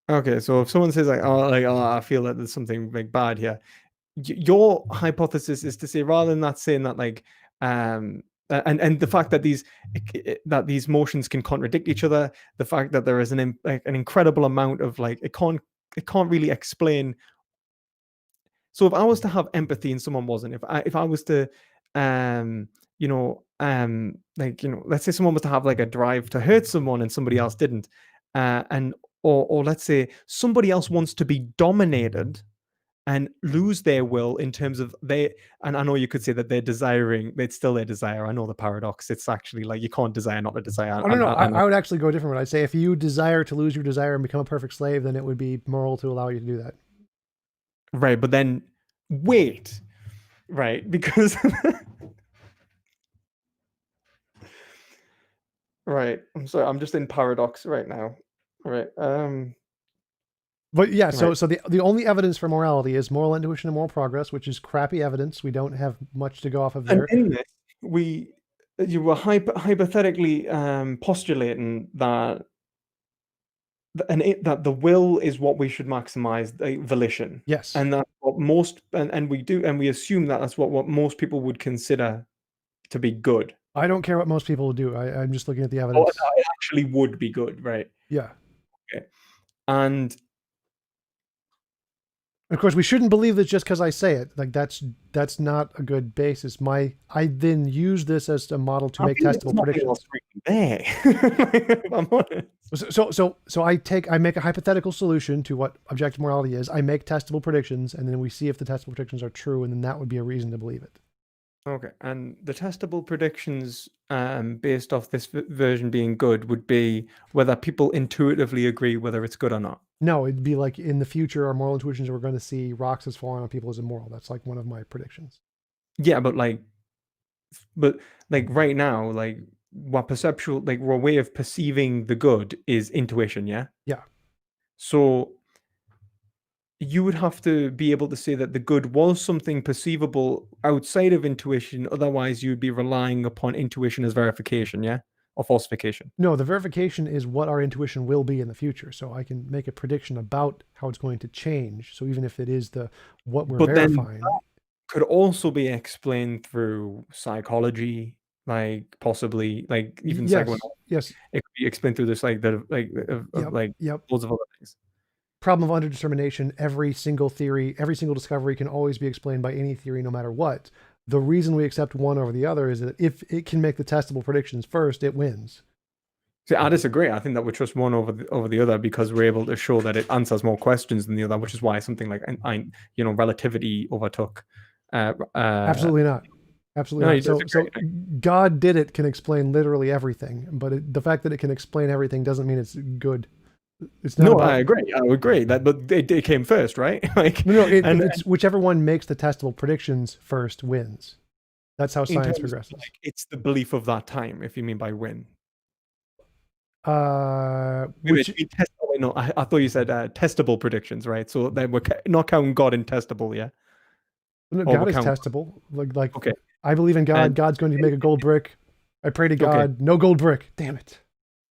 Okay, so if someone says like, I feel that there's something like bad here, your hypothesis is to say, rather than that saying that like and the fact that these motions can contradict each other, the fact that there is an incredible amount of like it can't really explain. So if I was to have empathy and someone wasn't, if I was to let's say someone was to have like a drive to hurt someone and somebody else didn't, or let's say somebody else wants to be dominated and lose their will in terms of and I know you could say that it's still their desire. I know the paradox. It's actually like you can't desire not to desire. No. I would actually go different. I'd say if you desire to lose your desire and become a perfect slave, then it would be moral to allow you to do that. Right, but then wait, right, because right. I'm sorry. I'm just in paradox right now. Right. But yeah, so the only evidence for morality is moral intuition and moral progress, which is crappy evidence. We don't have much to go off of there. And in this, you were hypothetically postulating that that the will is what we should maximize, the volition. Yes. And that's what most and we assume that that's what most people would consider to be good. I don't care what most people would do. I'm just looking at the evidence. Oh, it actually would be good, right? Yeah. Okay. And Of course, we shouldn't believe this just because I say it. Like that's not a good basis. I then use this as a model to make testable predictions. There, if I'm honest. So I make a hypothetical solution to what objective morality is. I make testable predictions, and then we see if the testable predictions are true, and then that would be a reason to believe it. Okay, and the testable predictions, based off this version being good, would be whether people intuitively agree whether it's good or not. No, it'd be like in the future, our moral intuitions are we're going to see rocks as falling on people as immoral. That's like one of my predictions. Yeah, but like right now, like what perceptual, like our way of perceiving the good is intuition. Yeah. Yeah. So you would have to be able to say that the good was something perceivable outside of intuition. Otherwise, you'd be relying upon intuition as verification, yeah, or falsification. No, the verification is what our intuition will be in the future. So I can make a prediction about how it's going to change. So even if it is what we're verifying, could also be explained through psychology, like possibly, like even psychoanalysis. Yes, it could be explained through this, like loads of other things. Problem of underdetermination. Every single theory, every single discovery can always be explained by any theory, no matter what. The reason we accept one over the other is that if it can make the testable predictions first, it wins. See, I disagree. I think that we trust one over the other because we're able to show that it answers more questions than the other, which is why something like relativity overtook. Absolutely not. Absolutely not. So God did it can explain literally everything, but the fact that it can explain everything doesn't mean it's good. It's not. No, I agree. I agree that, but it came first, right? Like it's whichever one makes the testable predictions first wins. That's how science progresses. Like, it's the belief of that time, if you mean by win. No, I thought you said testable predictions, right? So then we're not counting God in testable, yeah. No, God is testable. Like okay. I believe in God. God's going to make a gold brick. I pray to God. Okay. No gold brick. Damn it.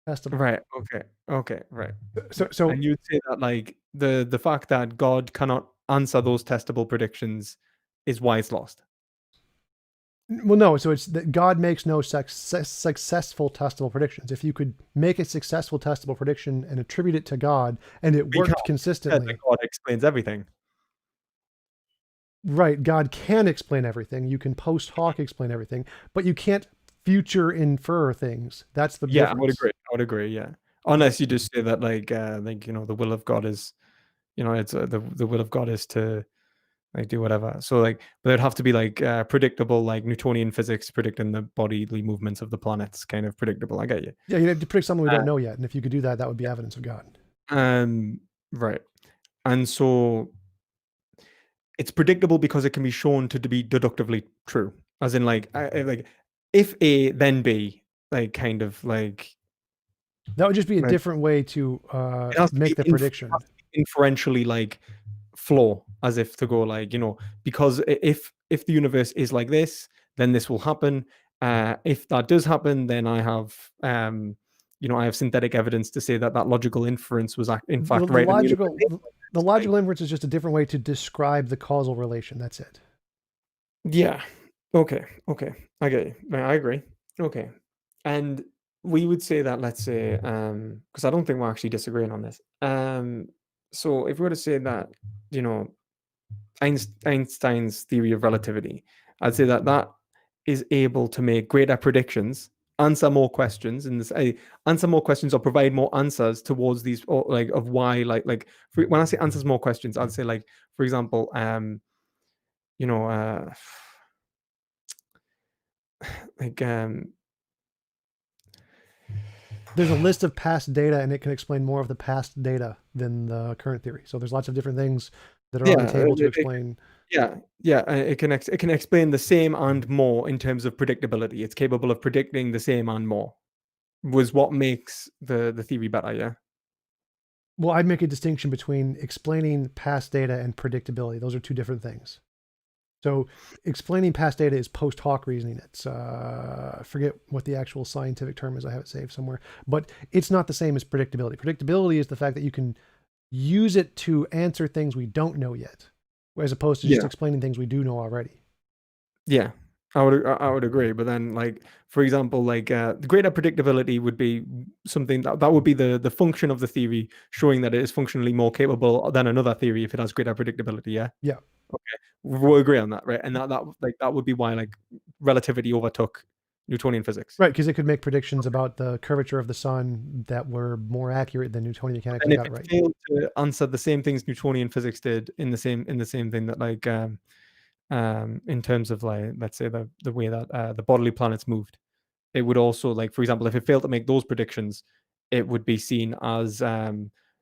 Testable. Right. Okay. Right. So and you'd say that like the fact that God cannot answer those testable predictions is why it's lost. Well, no. So it's that God makes no successful testable predictions. If you could make a successful testable prediction and attribute it to God, and it worked consistently, God explains everything. Right. God can explain everything. You can post hoc explain everything, but you can't future infer things. That's the difference. I would agree. Yeah. Unless you just say that like the will of God is, it's the will of God is to like do whatever. So like, but it'd have to be like predictable, like Newtonian physics predicting the bodily movements of the planets, kind of predictable. I get you. Yeah, you have to predict something we don't know yet, and if you could do that, that would be evidence of God. Right. And so it's predictable because it can be shown to be deductively true, as in like if A then B, like kind of like that would just be a different way to make the prediction. Inferentially like flow, as if to go like because if the universe is like this, then this will happen. If that does happen, then I have I have synthetic evidence to say that logical inference was in fact right. The logical inference is just a different way to describe the causal relation. That's it. Yeah. Okay. I get you. I agree. Okay. And we would say that, let's say, because I don't think we're actually disagreeing on this. So if we were to say that, Einstein's theory of relativity, I'd say that is able to make greater predictions, answer more questions or provide more answers towards these, or like of why, like when I say answers more questions, I'd say like, for example, there's a list of past data and it can explain more of the past data than the current theory. So there's lots of different things that are on the table to explain. It can explain the same and more in terms of predictability. It's capable of predicting the same and more, was what makes the theory better. Yeah. Well, I'd make a distinction between explaining past data and predictability. Those are two different things. So explaining past data is post hoc reasoning. It's I forget what the actual scientific term is. I have it saved somewhere, but it's not the same as predictability. Predictability is the fact that you can use it to answer things we don't know yet, as opposed to just explaining things we do know already. Yeah. I would agree, but then, like, for example, like the greater predictability would be something that would be the function of the theory, showing that it is functionally more capable than another theory if it has greater predictability. Yeah. Yeah. Okay, we'll agree on that, right? And that would be why, like, relativity overtook Newtonian physics. Right, because it could make predictions about the curvature of the sun that were more accurate than Newtonian mechanics And if got it right. failed to answer the same things Newtonian physics did in the same thing that, like, in terms of, like, let's say the way that the bodily planets moved, it would also, like, for example, if it failed to make those predictions, it would be seen as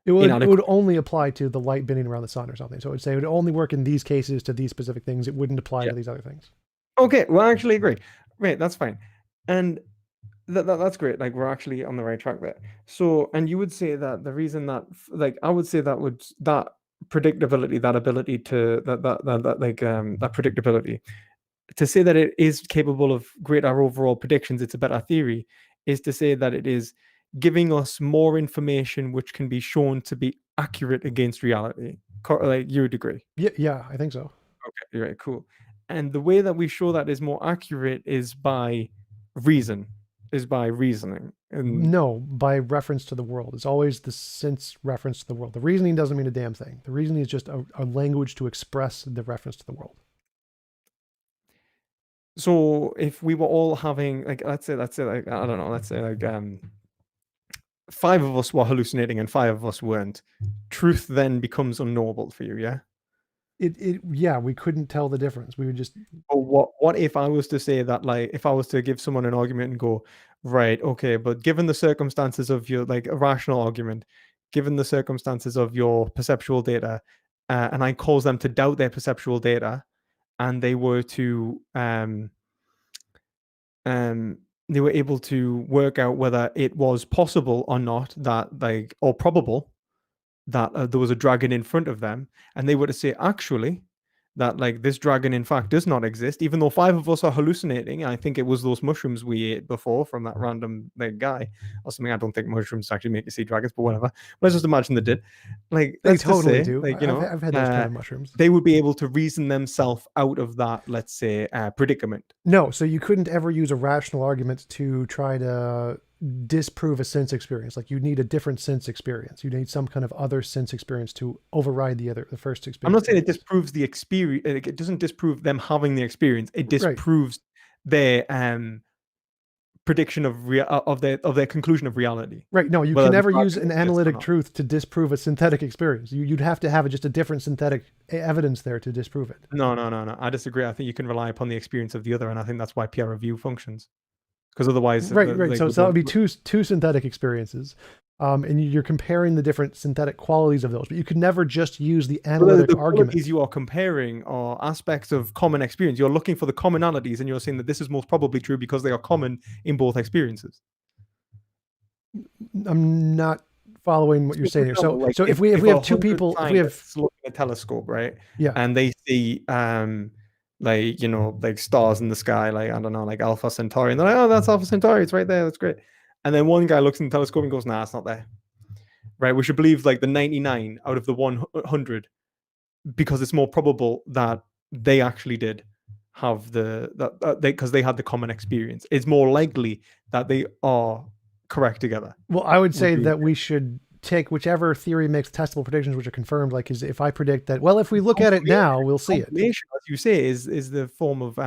It would inadequate. only apply to the light bending around the sun or something. So it would say it would only work in these cases to these specific things. It wouldn't apply Yeah. to these other things. Okay, well, I actually agree. Right, that's fine. And that's great. Like, we're actually on the right track there. So, and you would say that the reason that, like, I would say that predictability, that ability to that predictability, to say that it is capable of greater overall predictions, it's a better theory, is to say that it is giving us more information which can be shown to be accurate against reality. Like, you would agree? Yeah, I think so. Okay, right, cool. And the way that we show that is more accurate is by reasoning. And No, by reference to the world. It's always the sense reference to the world. The reasoning doesn't mean a damn thing. The reasoning is just a language to express the reference to the world. so if we were all having, like, let's say like, I don't know, let's say, like, 5 of us were hallucinating and 5 of us weren't, truth then becomes unknowable for you, yeah? Yeah, we couldn't tell the difference. We would just Or what if I was to say that, like, if I was to give someone an argument and go, right, okay, but given the circumstances of your, like, a rational argument, given the circumstances of your perceptual data, and I cause them to doubt their perceptual data, and they were to they were able to work out whether it was possible or not that, like, or probable that there was a dragon in front of them, and they were to say, actually, that, like, this dragon in fact does not exist, even though 5 of us are hallucinating. I think it was those mushrooms we ate before from that random, like, guy or something. I don't think mushrooms actually make you see dragons, but whatever. Let's just imagine they did. Like, they let's just totally say, do. like, I've had those kind of mushrooms. they would be able to reason themselves out of that, let's say, predicament. No, so you couldn't ever use a rational argument to try to disprove a sense experience. Like, you need a different sense experience. You need some kind of other sense experience to override the first experience. I'm not saying it disproves the experience. It doesn't disprove them having the experience. It disproves their prediction of their conclusion of reality. Right. No, you Whether can the never dragon use an exists or analytic not. truth to disprove a synthetic experience. You'd have to have just a different synthetic evidence there to disprove it. No. I disagree. I think you can rely upon the experience of the other, and I think that's why peer review functions. Because otherwise, Right. like, So that would be two synthetic experiences, and you're comparing the different synthetic qualities of those. But you could never just use the analytic the argument. qualities you are comparing are aspects of common experience. You're looking for the commonalities, and you're saying that this is most probably true because they are common in both experiences. I'm not following what you're saying here. So, Like, so if we have two people, if we have look at a telescope, right? Yeah. And they see like, you know, like, stars in the sky, like, I don't know, like Alpha Centauri, and they're like, oh, that's Alpha Centauri, it's right there, that's great. And then one guy looks in the telescope and goes, nah, it's not there. Right? We should believe, like, the 99 out of the 100 because it's more probable that they actually did have because they had the common experience. It's more likely that they are correct together. Well, I would say that we should take whichever theory makes testable predictions, which are confirmed. Like, is if I predict that, well, if we look at it now, we'll see it. As you say, is the form of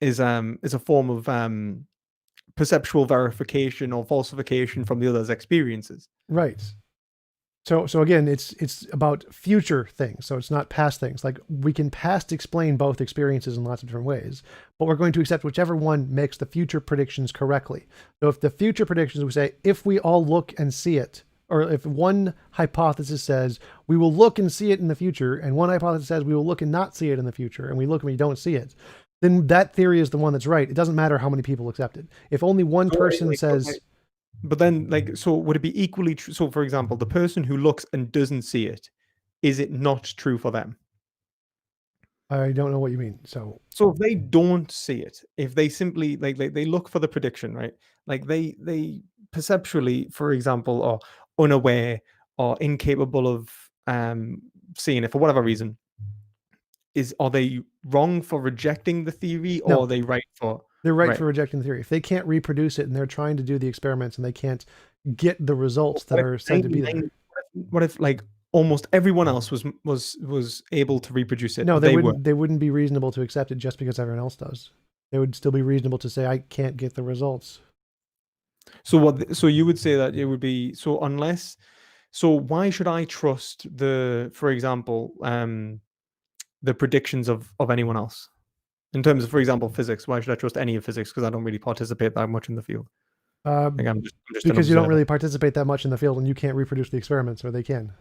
is a form of perceptual verification or falsification from the other's experiences. Right. So again, it's about future things. So it's not past things. Like, we can past explain both experiences in lots of different ways, but we're going to accept whichever one makes the future predictions correctly. So if the future predictions, we say, if we all look and see it, or if one hypothesis says we will look and see it in the future, and one hypothesis says we will look and not see it in the future, and we look and we don't see it, then that theory is the one that's right. It doesn't matter how many people accept it. If only one person says... But then, like, so would it be equally true? So, for example, the person who looks and doesn't see it, is it not true for them? I don't know what you mean. So if they don't see it, if they simply, like they look for the prediction, right? Like, they perceptually, for example, are unaware or incapable of seeing it for whatever reason, are they wrong for rejecting the theory, or No. are they right for? They're right for rejecting the theory. If they can't reproduce it and they're trying to do the experiments and they can't get the results that are said to be there. What if like almost everyone else was able to reproduce it? No, but they wouldn't be reasonable to accept it just because everyone else does. They would still be reasonable to say, I can't get the results. So you would say that it would be so why should I trust for example, the predictions of anyone else? In terms of, for example, physics, why should I trust any of physics? Because I don't really participate that much in the field. Like I'm just because you don't really participate that much in the field and you can't reproduce the experiments, or they can.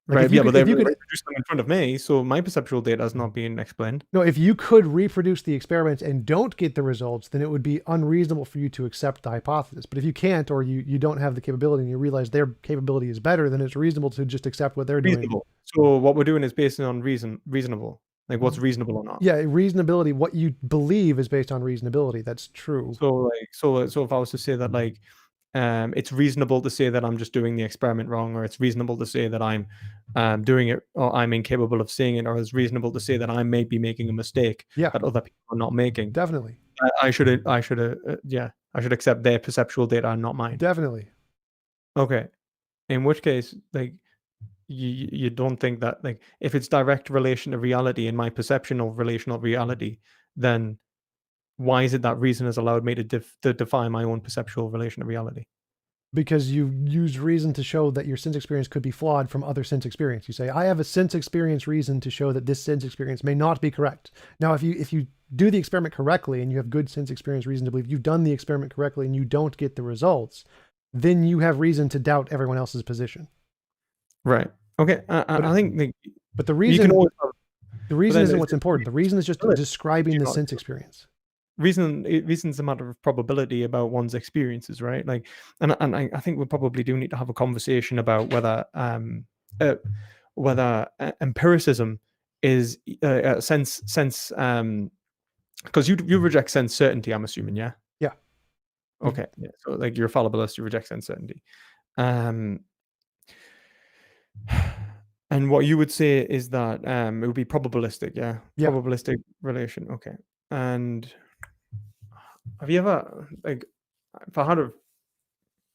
Like right, yeah, but they reproduce them in front of me, so my perceptual data is not being explained. No, if you could reproduce the experiments and don't get the results, then it would be unreasonable for you to accept the hypothesis. But if you can't, or you don't have the capability and you realize their capability is better, then it's reasonable to just accept what they're doing. So what we're doing is based on reasonable. Like what's reasonable or not. Yeah, reasonability, what you believe is based on reasonability. That's true. So if I was to say that like it's reasonable to say that I'm just doing the experiment wrong, or it's reasonable to say that I'm doing it, or I'm incapable of seeing it, or it's reasonable to say that I may be making a mistake that other people are not making. Definitely. I should accept their perceptual data and not mine. Definitely. Okay. In which case, like you don't think that like if it's direct relation to reality and my perception of relational reality, then why is it that reason has allowed me to define my own perceptual relation to reality? Because you use reason to show that your sense experience could be flawed from other sense experience. You say, I have a sense experience reason to show that this sense experience may not be correct. Now, if you do the experiment correctly and you have good sense experience reason to believe you've done the experiment correctly and you don't get the results, then you have reason to doubt everyone else's position. Right. Okay. I think. But the reason isn't what's important. The reason is just describing the sense experience. Reason's a matter of probability about one's experiences, right? Like, and I think we probably do need to have a conversation about whether empiricism is sense because you reject sense certainty, I'm assuming, yeah. Yeah. Okay. Yeah. So like you're a fallibilist, you reject sense certainty. And what you would say is that it would be probabilistic, yeah? Probabilistic relation. Okay. And have you ever, like, if I had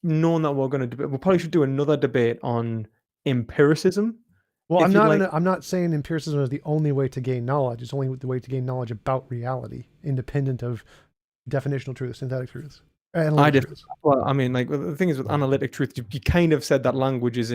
known that we're going to debate, we probably should do another debate on empiricism. Well, I'm not saying empiricism is the only way to gain knowledge. It's only the way to gain knowledge about reality, independent of definitional truths, synthetic truths. Well, I mean, like the thing is with analytic truth, you kind of said that language is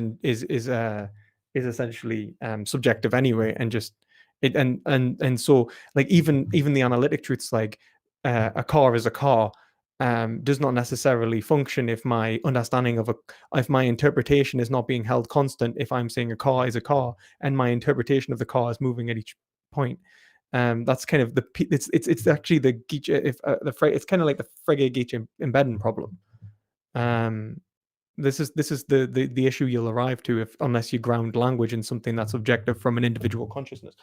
essentially subjective anyway, and just it and so like even the analytic truths, like a car is a car, does not necessarily function if my understanding of if my interpretation is not being held constant. If I'm saying a car is a car and my interpretation of the car is moving at each point. That's kind of it's actually the Geach, it's kind of like the Frege-Geach embedding problem. This is the issue you'll arrive to unless you ground language in something that's objective from an individual consciousness.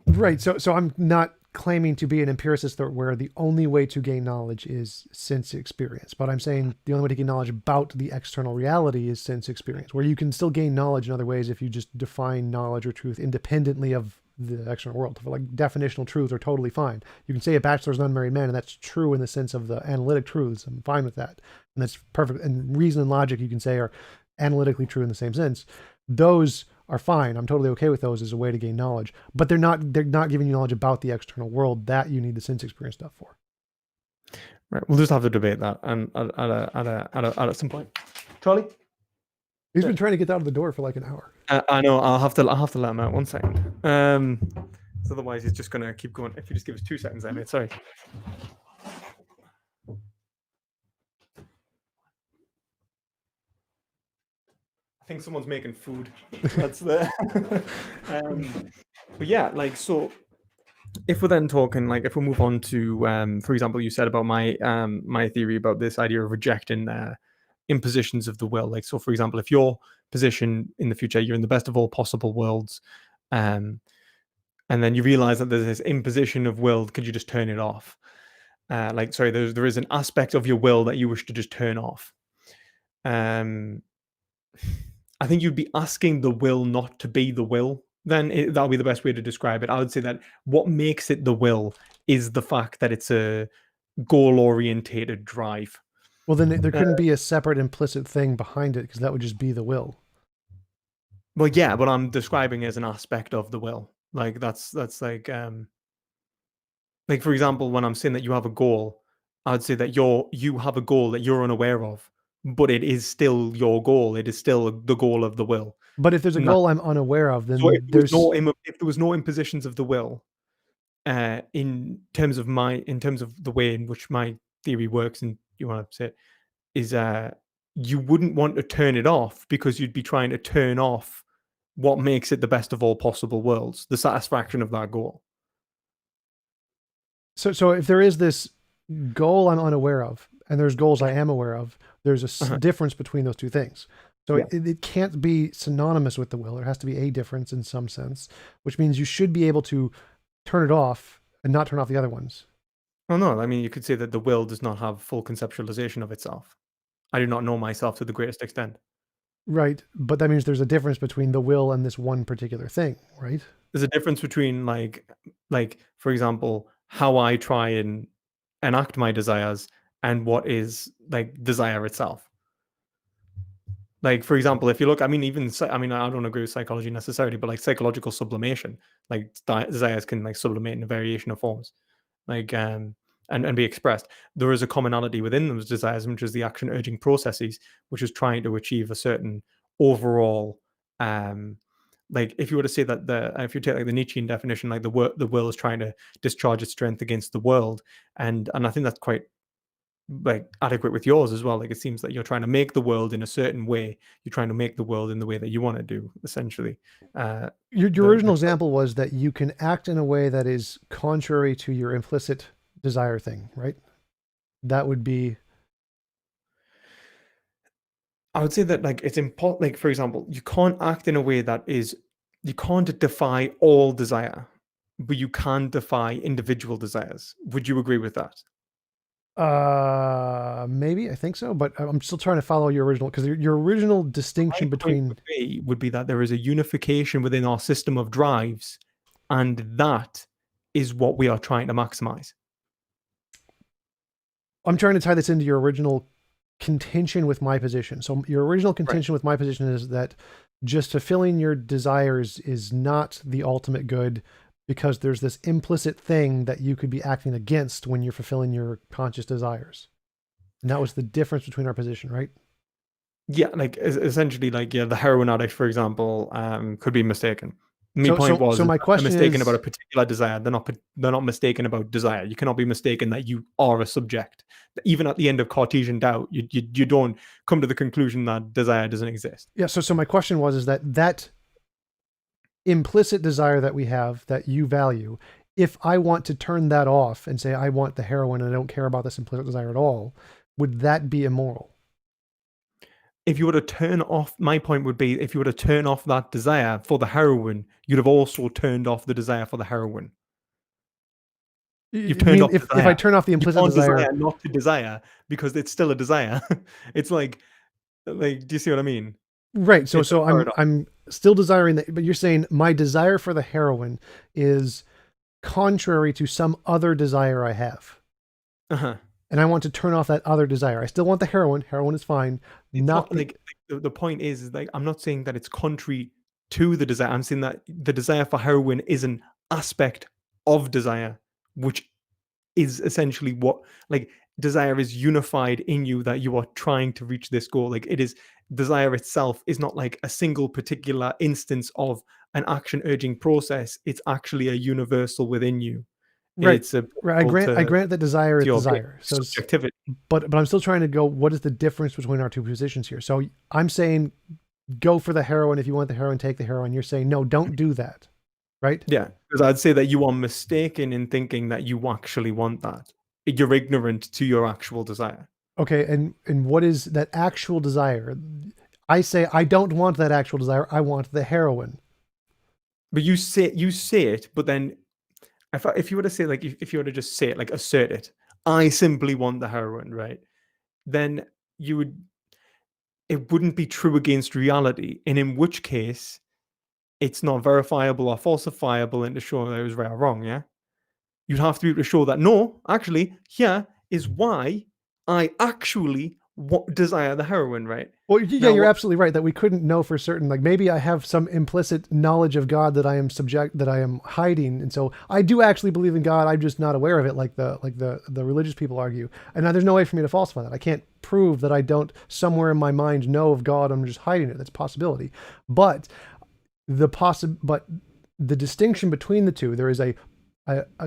Right. So I'm not claiming to be an empiricist where the only way to gain knowledge is sense experience, but I'm saying the only way to gain knowledge about the external reality is sense experience, where you can still gain knowledge in other ways if you just define knowledge or truth independently of the external world. For like definitional truths are totally fine. You can say a bachelor's an unmarried man, and that's true in the sense of the analytic truths. I'm fine with that. And that's perfect. And reason and logic, you can say, are analytically true in the same sense. Those are fine. I'm totally okay with those as a way to gain knowledge, but they're not giving you knowledge about the external world that you need the sense experience stuff for. Right. We'll just have to debate that and at some point. Charlie? He's been trying to get out of the door for like an hour. I know. I'll have to let him out 1 second. So otherwise he's just gonna keep going. If you just give us 2 seconds, mate. Sorry. I think someone's making food. That's the. But yeah, like so. If we're then talking, like, if we move on to, for example, you said about my my theory about this idea of rejecting impositions of the will. Like, so for example, if your position in the future, you're in the best of all possible worlds, and then you realize that there's this imposition of will, could you just turn it off? Like, sorry, there is an aspect of your will that you wish to just turn off. I think you'd be asking the will not to be the will then that'll be the best way to describe it. I would say that what makes it the will is the fact that it's a goal-orientated drive. Well, then there couldn't be a separate implicit thing behind it because that would just be the will. Well, yeah, but I'm describing as an aspect of the will. Like that's like for example, when I'm saying that you have a goal, I'd say that you have a goal that you're unaware of, but it is still your goal. It is still the goal of the will. But if there's a And that, goal I'm unaware of, so then there's if there was no impositions of the will, in terms of the way in which my theory works, and you want to say it, is you wouldn't want to turn it off because you'd be trying to turn off what makes it the best of all possible worlds, the satisfaction of that goal. so if there is this goal I'm unaware of, and there's goals I am aware of, there's a difference between those two things. So Yeah. it can't be synonymous with the will. There has to be a difference in some sense, which means you should be able to turn it off and not turn off the other ones. Well, no, I mean, you could say that the will does not have full conceptualization of itself. I do not know myself to the greatest extent. Right. But that means there's a difference between the will and this one particular thing, right? There's a difference between like for example, how I try and enact my desires and what is like desire itself. Like, for example, if you look, I mean, I don't agree with psychology necessarily, but like psychological sublimation, like desires can like sublimate in a variation of forms, like and be expressed. There is a commonality within those desires, which is the action urging processes, which is trying to achieve a certain overall like if you were to say that if you take like the Nietzschean definition, like the will is trying to discharge its strength against the world, and I think that's quite like adequate with yours as well. Like it seems that you're trying to make the world in a certain way. You're trying to make the world in the way that you want to do, essentially. Your original example was that you can act in a way that is contrary to your implicit desire thing, right? That would be. I would say that like it's important. Like for example, you can't act in a way that is you can't defy all desire, but you can defy individual desires. Would you agree with that? Maybe I think so, but I'm still trying to follow your original because your original distinction My point between. would be that there is a unification within our system of drives, and that is what we are trying to maximize. I'm trying to tie this into your original contention with my position. So your original contention with my position is that just fulfilling your desires is not the ultimate good because there's this implicit thing that you could be acting against when you're fulfilling your conscious desires. And that was the difference between our position, right? Yeah, like essentially, like the heroin addict, for example, could be mistaken. My point was, so my question they're mistaken is, about a particular desire. They're not mistaken about desire. You cannot be mistaken that you are a subject. Even at the end of Cartesian doubt, you don't come to the conclusion that desire doesn't exist. Yeah. So my question was, is that implicit desire that we have that you value, if I want to turn that off and say I want the heroin and I don't care about this implicit desire at all, would that be immoral? If you were to turn off, my point would be, if you were to turn off that desire for the heroin, you'd have also turned off the desire for the heroin. You've turned off if desire. I turn off the implicit desire, not to desire, because it's still a desire. It's like, do you see what I mean? Right. So I'm still desiring that, but you're saying my desire for the heroin is contrary to some other desire I have. Uh-huh. And I want to turn off that other desire. I still want the heroin. Heroin is fine. It's not like the point is like I'm not saying that it's contrary to the desire. I'm saying that the desire for heroin is an aspect of desire, which is essentially what like desire is unified in you, that you are trying to reach this goal. Like it is, desire itself is not like a single particular instance of an action urging process. It's actually a universal within you. Right. It's a I grant that desire is desire. So subjectivity. But I'm still trying to go, what is the difference between our two positions here? So I'm saying go for the heroin. If you want the heroin, take the heroin. You're saying, no, don't do that. Right? Yeah, because I'd say that you are mistaken in thinking that you actually want that. You're ignorant to your actual desire. Okay, and what is that actual desire? I say I don't want that actual desire. I want the heroin. But you say it, but then if you were to say like if you were to just say it, like assert it, I simply want the heroin, right? Then it wouldn't be true against reality, and in which case it's not verifiable or falsifiable and to show that it was right or wrong, yeah? You'd have to be able to show that, no, actually, here is why I actually desire the heroin, right? Well, yeah, Now, you're absolutely right that we couldn't know for certain. Like maybe I have some implicit knowledge of God that I am hiding, and so I do actually believe in God. I'm just not aware of it, like the religious people argue. And now there's no way for me to falsify that. I can't prove that I don't somewhere in my mind know of God. I'm just hiding it. That's a possibility. But but the distinction between the two, there is a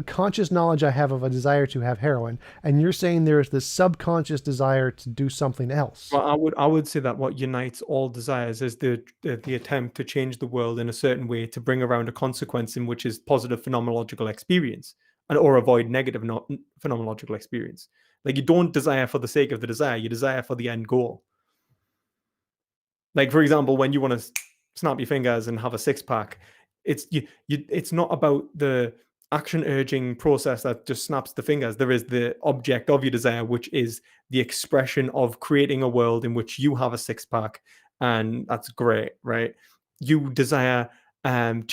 conscious knowledge I have of a desire to have heroin, and you're saying there is this subconscious desire to do something else. well, I would say that what unites all desires is the attempt to change the world in a certain way to bring around a consequence in which is positive phenomenological experience, and or avoid negative phenomenological experience. Like you don't desire for the sake of the desire; you desire for the end goal. Like for example, when you want to snap your fingers and have a six pack, it's it's not about the action urging process that just snaps the fingers. There is the object of your desire, which is the expression of creating a world in which you have a six pack, and that's great, right? You desire an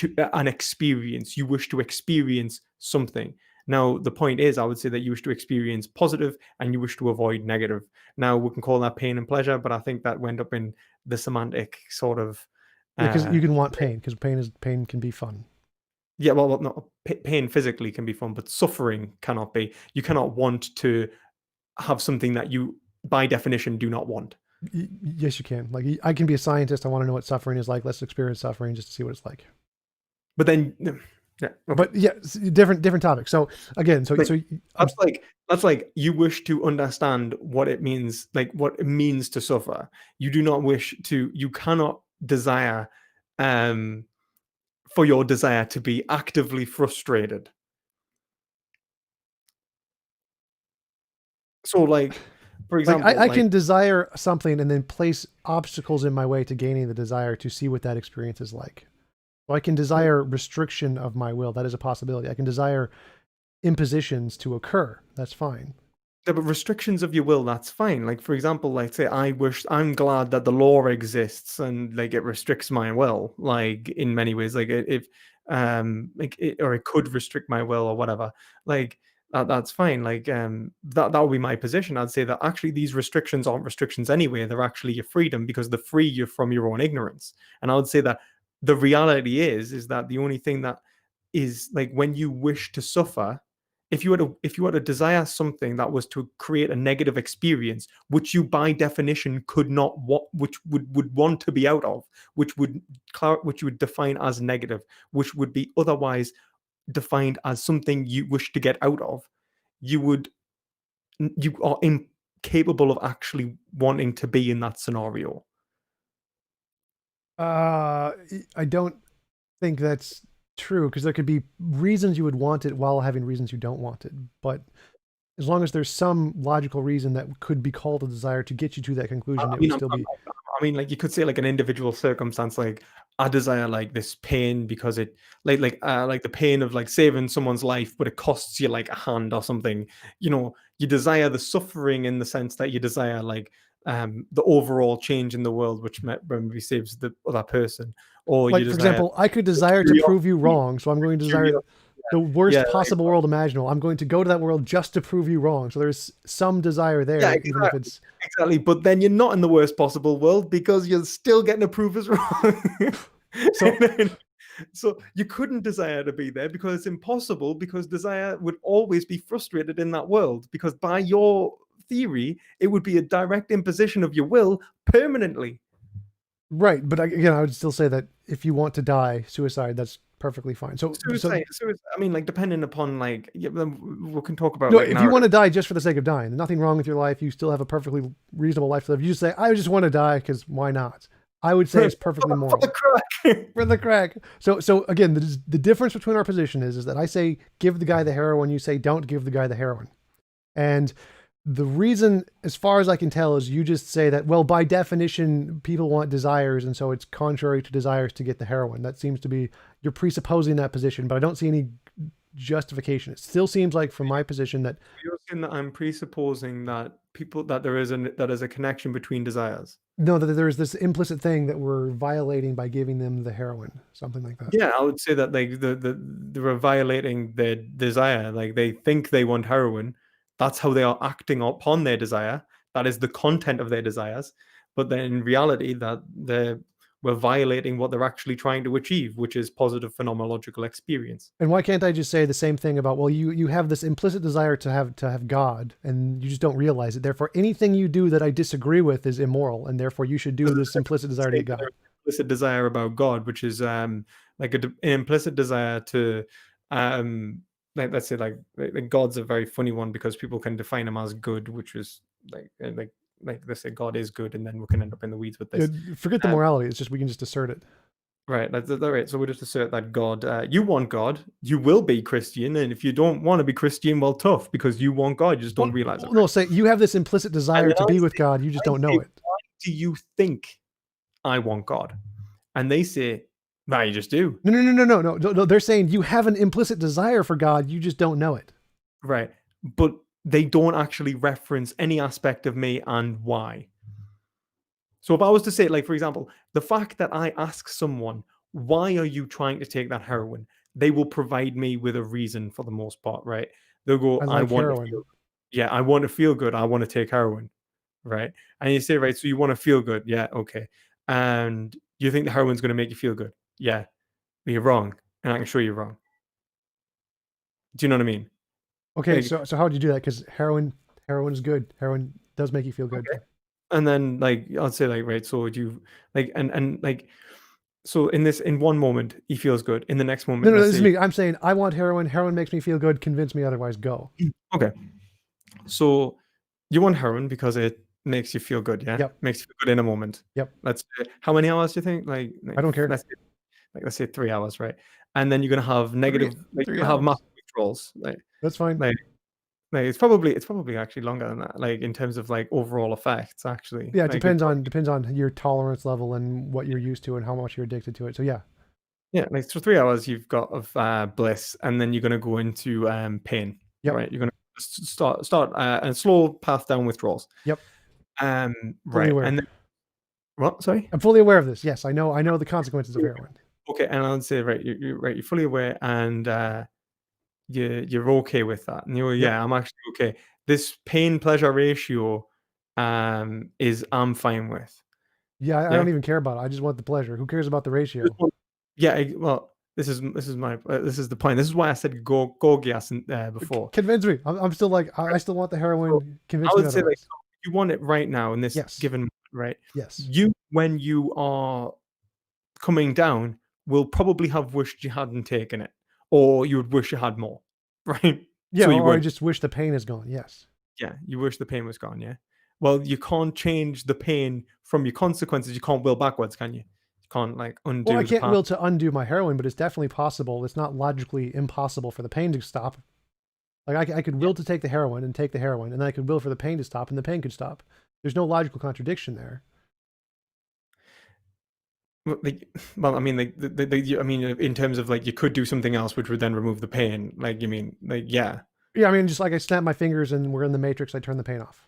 experience. You wish to experience something. Now, the point is, I would say that you wish to experience positive and you wish to avoid negative. Now, we can call that pain and pleasure, but I think that went up in the semantic sort of. Because you can want pain, because pain can be fun. Yeah, well, not pain physically can be fun, but suffering cannot be. You cannot want to have something that you, by definition, do not want. Yes, you can. Like I can be a scientist. I want to know what suffering is like. Let's experience suffering just to see what it's like. But then, yeah. Okay. But yeah, different topic. So again, so that's like you wish to understand what it means, like what it means to suffer. You do not wish to. You cannot desire, for your desire to be actively frustrated. So, like, for example, I can desire something and then place obstacles in my way to gaining the desire to see what that experience is like. So I can desire restriction of my will. That is a possibility. I can desire impositions to occur. That's fine. Yeah, but restrictions of your will, that's fine. Like, for example, like say, I'm glad that the law exists and like it restricts my will, like in many ways, like if or it could restrict my will or whatever. Like that's fine. Like that would be my position. I'd say that actually these restrictions aren't restrictions anyway. They're actually your freedom because they free you from your own ignorance. And I would say that the reality is that the only thing that is like when you wish to suffer, if you were to desire something that was to create a negative experience, which you by definition could not which would want to be out of, which you would define as negative, which would be otherwise defined as something you wish to get out of, you are incapable of actually wanting to be in that scenario. I don't think that's true because there could be reasons you would want it while having reasons you don't want it. But as long as there's some logical reason that could be called a desire to get you to that conclusion, it would still be. I mean, like you could say like an individual circumstance, like I desire like this pain because it like the pain of like saving someone's life, but it costs you like a hand or something. You know, you desire the suffering in the sense that you desire like the overall change in the world, which maybe saves the other person. Or like, you for example, I could desire to prove you wrong, so I'm going to desire the worst possible world imaginable. I'm going to go to that world just to prove you wrong. So there's some desire there, exactly. Even if it's exactly. But then you're not in the worst possible world because you're still getting to prove us wrong. So you couldn't desire to be there because it's impossible, because desire would always be frustrated in that world, because by your theory, it would be a direct imposition of your will permanently. Right, but again, I would still say that if you want to die, suicide, that's perfectly fine. So suicide, I mean, like depending upon like we can talk about. No, like, if you want to die just for the sake of dying, nothing wrong with your life. You still have a perfectly reasonable life to live. You just say, I just want to die because why not? I would say it's perfectly moral. For the crack. For the crack. So again, the difference between our position is that I say give the guy the heroin, you say don't give the guy the heroin, and the reason, as far as I can tell, is you just say that, well, by definition, people want desires, and so it's contrary to desires to get the heroin. That seems to be, you're presupposing that position, but I don't see any justification. It still seems like, from my position, that you're saying that I'm presupposing that people that there is a connection between desires. No, that there's this implicit thing that we're violating by giving them the heroin, something like that. Yeah, I would say that like they're violating their desire. Like they think they want heroin. That's how they are acting upon their desire. That is the content of their desires. But then in reality, that we're violating what they're actually trying to achieve, which is positive phenomenological experience. And why can't I just say the same thing about, well, you have this implicit desire to have God, and you just don't realize it. Therefore, anything you do that I disagree with is immoral, and therefore you should do this implicit desire to get God. Implicit desire about God, which is like an implicit desire to like, let's say like God's a very funny one because people can define him as good, which is like they say God is good, and then we can end up in the weeds with this. Forget the morality. It's just we can just assert it. Right, that's right. So we just assert that God, you want God, you will be Christian, and if you don't want to be Christian, well, tough, because you want God, you just don't realize it. No, say you have this implicit desire to be with God, you just don't know it. Why do you think I want God? And they say, "Nah, you just do." No. They're saying you have an implicit desire for God, you just don't know it. Right, but they don't actually reference any aspect of me and why. So if I was to say, like, for example, the fact that I ask someone, why are you trying to take that heroin? They will provide me with a reason for the most part, right? They'll go, I want heroin. I want to feel good. I want to take heroin, right? And you say, right, so you want to feel good. Yeah, okay. And you think the heroin's going to make you feel good. Yeah, but you're wrong. And I can show you wrong. Do you know what I mean? Okay, like, so how would you do that? Because heroin is good. Heroin does make you feel good. Okay. And then like I'll say like, right, so you like and like so in one moment he feels good, in the next moment no this is me. I'm saying I want heroin makes me feel good, convince me otherwise, go. Okay, so you want heroin because it makes you feel good. Yeah. Yep. Makes you feel good in a moment. Yep. Let's say, how many hours do you think? Like I don't care. Let's say 3 hours, right? And then you're gonna have negative you'll have massive withdrawals. Like that's fine. Like it's probably actually longer than that, like in terms of like overall effects, actually. Yeah, it like, depends on your tolerance level and what you're used to and how much you're addicted to it. So yeah. Yeah, like for 3 hours you've got of bliss, and then you're gonna go into pain. Yep. Right. You're gonna start a slow path down withdrawals. Yep. Right. And then what? Sorry? I'm fully aware of this. Yes, I know the consequences of heroin. Okay, and I'll say, right, you're fully aware, and you're okay with that, and you're I'm actually okay. This pain pleasure ratio is I'm fine with. I don't even care about it. I just want the pleasure. Who cares about the ratio? Well, this is the point. This is why I said go gas before. Convince me. I'm still like I still want the heroin. Convince me. I would say like you want it right now in this given moment, right? Yes. You, when you are coming down, will probably have wished you hadn't taken it, or you would wish you had more. Right? Yeah, so or I just wish the pain is gone. Yes. Yeah, you wish the pain was gone. Yeah. Well, you can't change the pain from your consequences. You can't will backwards, can you? You can't like undo. Well, I can't will to undo my heroin, but it's definitely possible. It's not logically impossible for the pain to stop. Like I could will to take the heroin, and then I could will for the pain to stop, and the pain could stop. There's no logical contradiction there. Well, I mean, I mean, in terms of like, you could do something else which would then remove the pain. Like, you mean, like, yeah. Yeah, I mean, just like I snap my fingers and we're in the Matrix, I turn the pain off.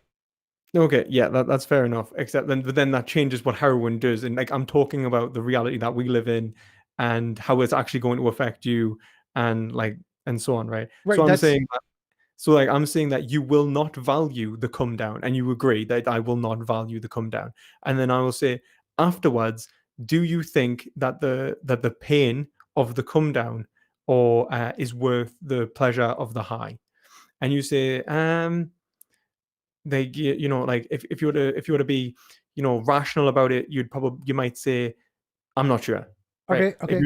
Okay, yeah, that's fair enough. Except then that changes what heroin does, and like I'm talking about the reality that we live in, and how it's actually going to affect you, and like and so on, right? Right. So I'm saying that you will not value the come down, and you agree that I will not value the come down, and then I will say afterwards, do you think that the pain of the come down or is worth the pleasure of the high? And you say, like, you know, like if you were to be, you know, rational about it, you might say, I'm not sure. Right? Okay.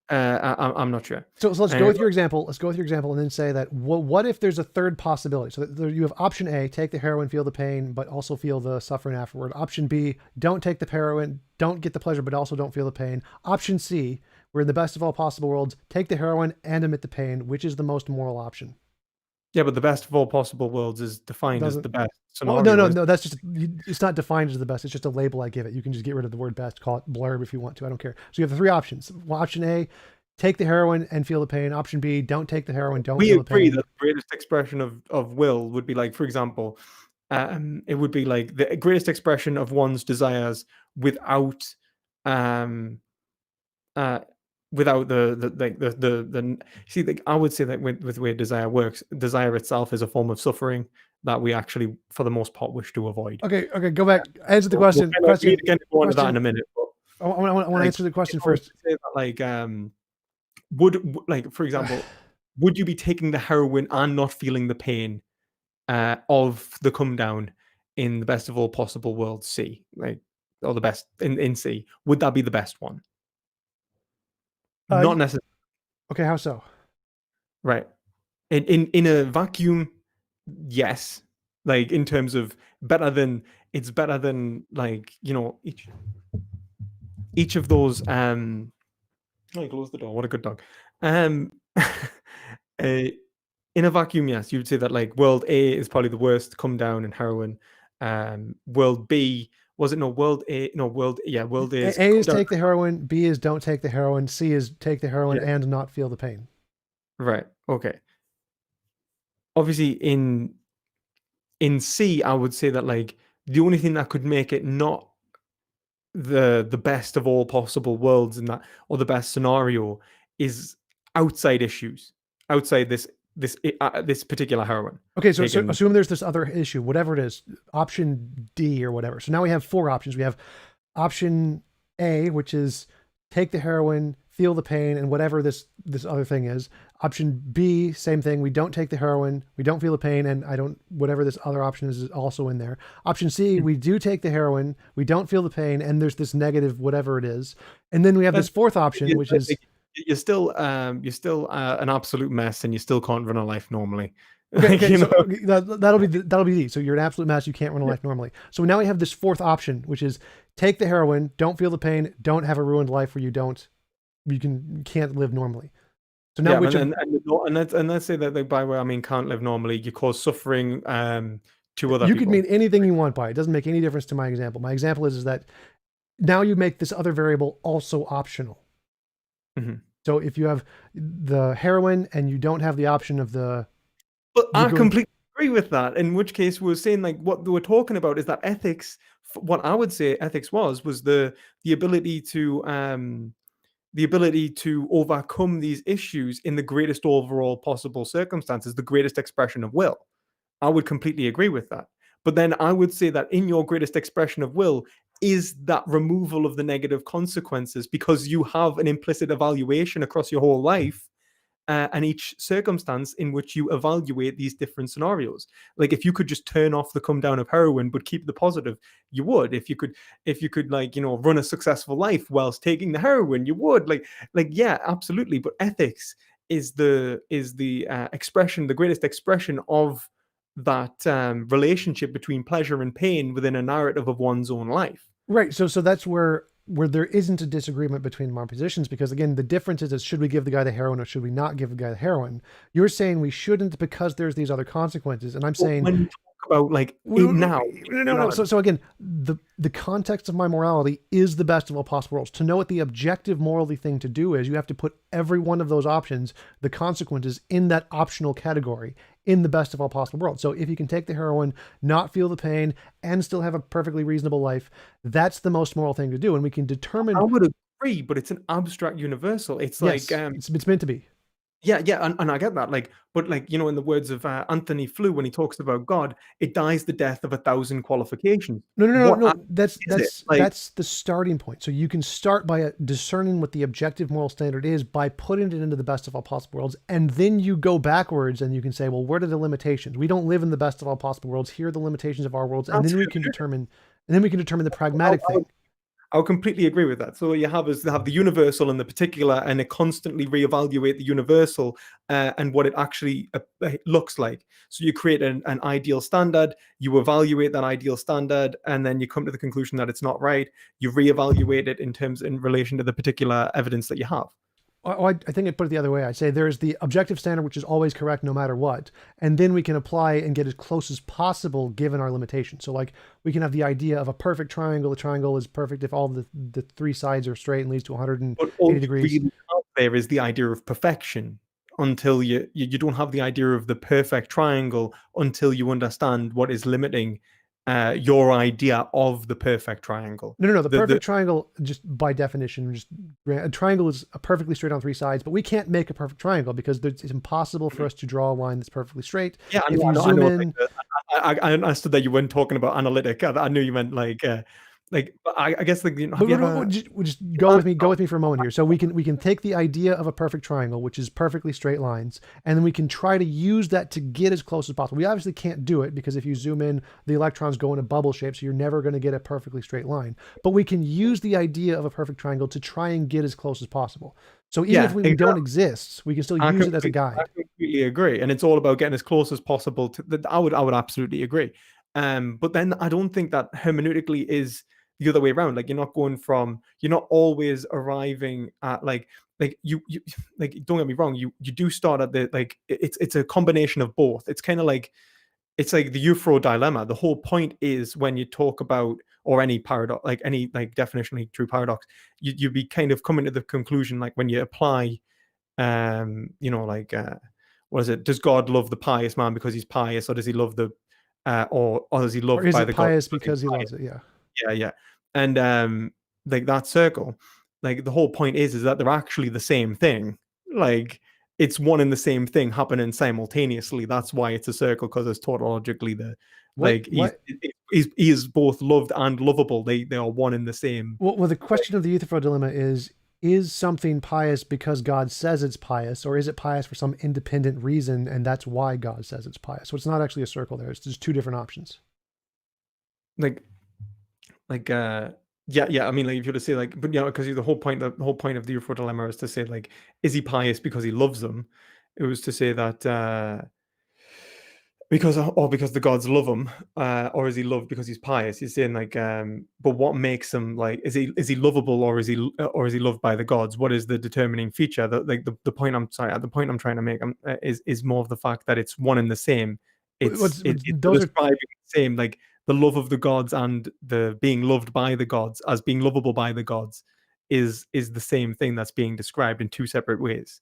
I'm not sure. So let's go with your example. Let's go with your example and then say that what if there's a third possibility? So that you have option A, take the heroin, feel the pain, but also feel the suffering afterward. Option B, don't take the heroin, don't get the pleasure, but also don't feel the pain. Option C, we're in the best of all possible worlds, take the heroin and admit the pain. Which is the most moral option? Yeah, but the best of all possible worlds is defined as the best scenario. Oh, no, that's just, it's not defined as the best. It's just a label I give it. You can just get rid of the word best, call it blurb if you want to. I don't care. So you have the three options. Option A, take the heroin and feel the pain. Option B, don't take the heroin, don't feel the pain. We agree that the greatest expression of will would be like, for example, it would be like the greatest expression of one's desires without without the see, like, I would say that with the way desire works, desire itself is a form of suffering that we actually, for the most part, wish to avoid. Okay, go back. Answer the question. We'll get into that in a minute. But I want to answer the question first. Say that, like, like, for example, would you be taking the heroin and not feeling the pain of the come down in the best of all possible worlds, C, like, or the best in C? Would that be the best one? Not necessarily. Okay, how so? Right. In a vacuum, yes. Like, in terms of it's better than, like, you know, each of those oh, you closed the door. What a good dog. In a vacuum, yes, you would say that, like, world A is probably the worst come down in heroin. World B, was it? No, world A. No, world A is A is take the heroin, B is don't take the heroin, C is take the heroin and not feel the pain. Right. Okay. Obviously, in C, I would say that, like, the only thing that could make it not the best of all possible worlds in that, or the best scenario, is outside issues, outside this particular heroin. Okay, so assume there's this other issue, whatever it is, option D or whatever. So now we have 4 options. We have option A, which is take the heroin, feel the pain, and whatever this other thing is. Option B, same thing. We don't take the heroin, we don't feel the pain, and whatever this other option is also in there. Option C, we do take the heroin, we don't feel the pain, and there's this negative whatever it is. And then we have this 4th option, which is you're still an absolute mess, and you still can't run a life normally. Okay, so that'll be D. So you're an absolute mess. You can't run a life normally. So now we have this 4th option, which is take the heroin, don't feel the pain, don't have a ruined life where you can't live normally. So now and let's say that, like, by the way, I mean can't live normally, you cause suffering to other people. You could mean anything you want by it. It doesn't make any difference to my example. My example is that now you make this other variable also optional. Mm-hmm. So if you have the heroin and you don't have the option of the... But I completely agree with that, in which case we're saying, like, what we're talking about is that ethics, what I would say ethics was the ability to overcome these issues in the greatest overall possible circumstances, the greatest expression of will. I would completely agree with that. But then I would say that in your greatest expression of will is that removal of the negative consequences, because you have an implicit evaluation across your whole life and each circumstance in which you evaluate these different scenarios. Like, if you could just turn off the come down of heroin but keep the positive, you would. If you could, like, you know, run a successful life whilst taking the heroin, you would. Like yeah, absolutely. But ethics is the expression, the greatest expression of that relationship between pleasure and pain within a narrative of one's own life. Right. So that's where there isn't a disagreement between our positions, because again, the difference is should we give the guy the heroin or should we not give the guy the heroin? You're saying we shouldn't because there's these other consequences, and I'm saying when you talk about, like, now. No. So again, the context of my morality is the best of all possible worlds. To know what the objective morally thing to do is, you have to put every one of those options, the consequences, in that optional category, in the best of all possible worlds. So if you can take the heroin, not feel the pain, and still have a perfectly reasonable life, that's the most moral thing to do. And we can determine... I would agree, but it's an abstract universal. It's like... it's meant to be. Yeah, and I get that. Like, but, like, you know, in the words of Anthony Flew, when he talks about God, it dies the death of 1,000 qualifications. No. That's the starting point. So you can start by discerning what the objective moral standard is by putting it into the best of all possible worlds, and then you go backwards and you can say, well, where are the limitations? We don't live in the best of all possible worlds. Here are the limitations of our worlds, and then we can determine the pragmatic thing. I'll completely agree with that. So you have the universal and the particular, and it constantly reevaluate the universal and what it actually looks like. So you create an ideal standard, you evaluate that ideal standard, and then you come to the conclusion that it's not right. You reevaluate it in relation to the particular evidence that you have. I think I put it the other way. I say there's the objective standard, which is always correct no matter what. And then we can apply and get as close as possible given our limitations. So, like, we can have the idea of a perfect triangle. The triangle is perfect if all the 3 sides are straight and leads to 180 degrees. Really, there is the idea of perfection until you don't have the idea of the perfect triangle until you understand what is limiting your idea of the perfect triangle. No. The perfect triangle, just by definition, a triangle is a perfectly straight on three sides, but we can't make a perfect triangle because it's impossible for us to draw a line that's perfectly straight. Yeah, if you zoom in, I understood that you weren't talking about analytic. I knew you meant like but I guess like, you know, just go with me for a moment here. So we can take the idea of a perfect triangle, which is perfectly straight lines, and then we can try to use that to get as close as possible. We obviously can't do it because if you zoom in, the electrons go in a bubble shape, so you're never going to get a perfectly straight line. But we can use the idea of a perfect triangle to try and get as close as possible. So even if we don't exist, we can still use it as a guide. I completely agree, and it's all about getting as close as possible to that. I would absolutely agree. But then I don't think that hermeneutically is the other way around. Like you're not always arriving at like you like, don't get me wrong, you do start at the like it's a combination of both. It's kind of like it's like the Euthyphro dilemma. The whole point is when you talk about or any paradox, like any like definitionally true paradox, you be kind of coming to the conclusion like when you apply what is it? Does God love the pious man because he's pious, or does he love the or does he love by the God because he loves it? Yeah. And like that circle, like the whole point is that they're actually the same thing. Like it's one and the same thing happening simultaneously. That's why it's a circle, because it's tautologically he is both loved and lovable. They are one in the same. Well, the question of the Euthyphro dilemma is something pious because God says it's pious, or is it pious for some independent reason and that's why God says it's pious? So it's not actually a circle there. It's just two different options. Yeah. I mean, like if you were to say like, but because the whole point of the Euthyphro dilemma is to say like, is he pious because he loves them? It was to say that because the gods love him, or is he loved because he's pious? He's saying like, but what makes him like? Is he lovable, or is he loved by the gods? What is the determining feature? The point I'm trying to make is more of the fact that it's one and the same. It's describing the same, like the love of the gods and the being loved by the gods as being lovable by the gods is the same thing that's being described in two separate ways.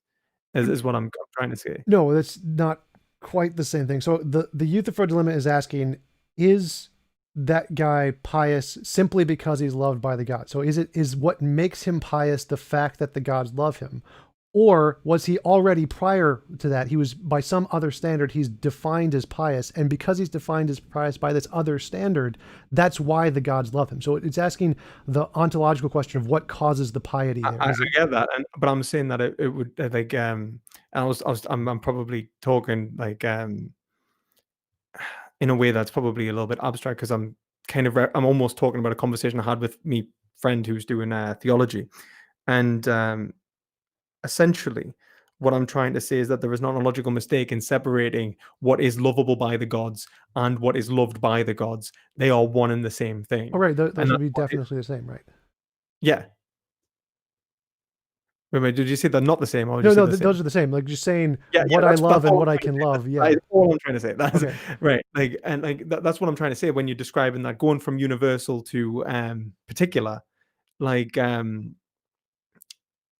Is what I'm trying to say. No, that's not quite the same thing. So the Euthyphro dilemma is asking, is that guy pious simply because he's loved by the gods? So is what makes him pious the fact that the gods love him? Or was he already prior to that? He was, by some other standard, he's defined as pious. And because he's defined as pious by this other standard, that's why the gods love him. So it's asking the ontological question of what causes the piety there. I get that. But I'm saying that it would like, I'm probably talking like, in a way that's probably a little bit abstract, because I'm almost talking about a conversation I had with me friend who's doing theology. And essentially, what I'm trying to say is that there is not a logical mistake in separating what is lovable by the gods and what is loved by the gods. They are one and the same thing. Oh, right. Those would be definitely the same, right? Yeah. Wait, did you say they're not the same? Or no, those are the same. Like just saying what I love and what I can love. Yeah. That's all I'm trying to say. That's okay. Right. Like, and like that's what I'm trying to say when you're describing that, going from universal to particular. Like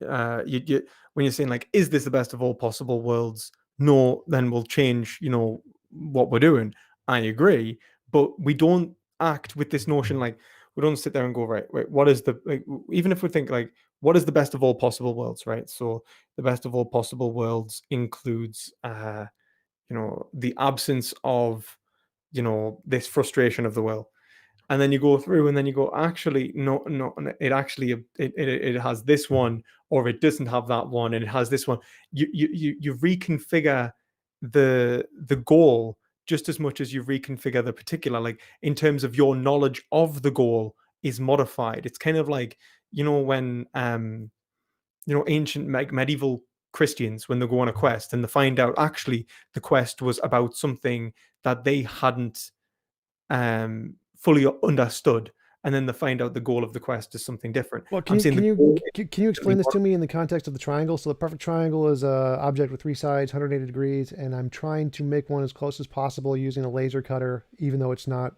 you when you're saying like, is this the best of all possible worlds? No, then we'll change, what we're doing. I agree, but we don't act with this notion like, we don't sit there and go, right, what is the, like, even if we think like, what is the best of all possible worlds, right? So the best of all possible worlds includes the absence of this frustration of the will. And then you go through and then you go, actually, no, it actually, it has this one, or it doesn't have that one, and it has this one. You reconfigure the goal just as much as you reconfigure the particular, like in terms of your knowledge of the goal is modified. It's kind of like, when, ancient medieval Christians, when they go on a quest and they find out actually the quest was about something that they hadn't fully understood, and then they find out the goal of the quest is something different. Well, can you explain this to me in the context of the triangle? So the perfect triangle is a object with three sides, 180 degrees, and I'm trying to make one as close as possible using a laser cutter, even though it's not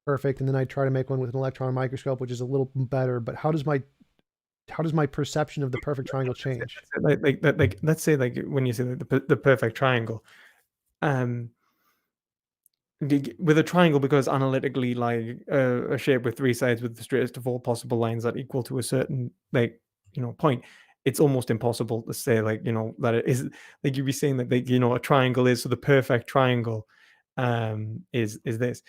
perfect. And then I try to make one with an electron microscope, which is a little better. But how does my how does my perception of the perfect triangle change? Let's say like when you say the perfect triangle, um, with a triangle, because analytically, like a shape with three sides with the straightest of all possible lines that equal to a certain point, it's almost impossible to say that it is, like you'd be saying that a triangle is, so the perfect triangle is this.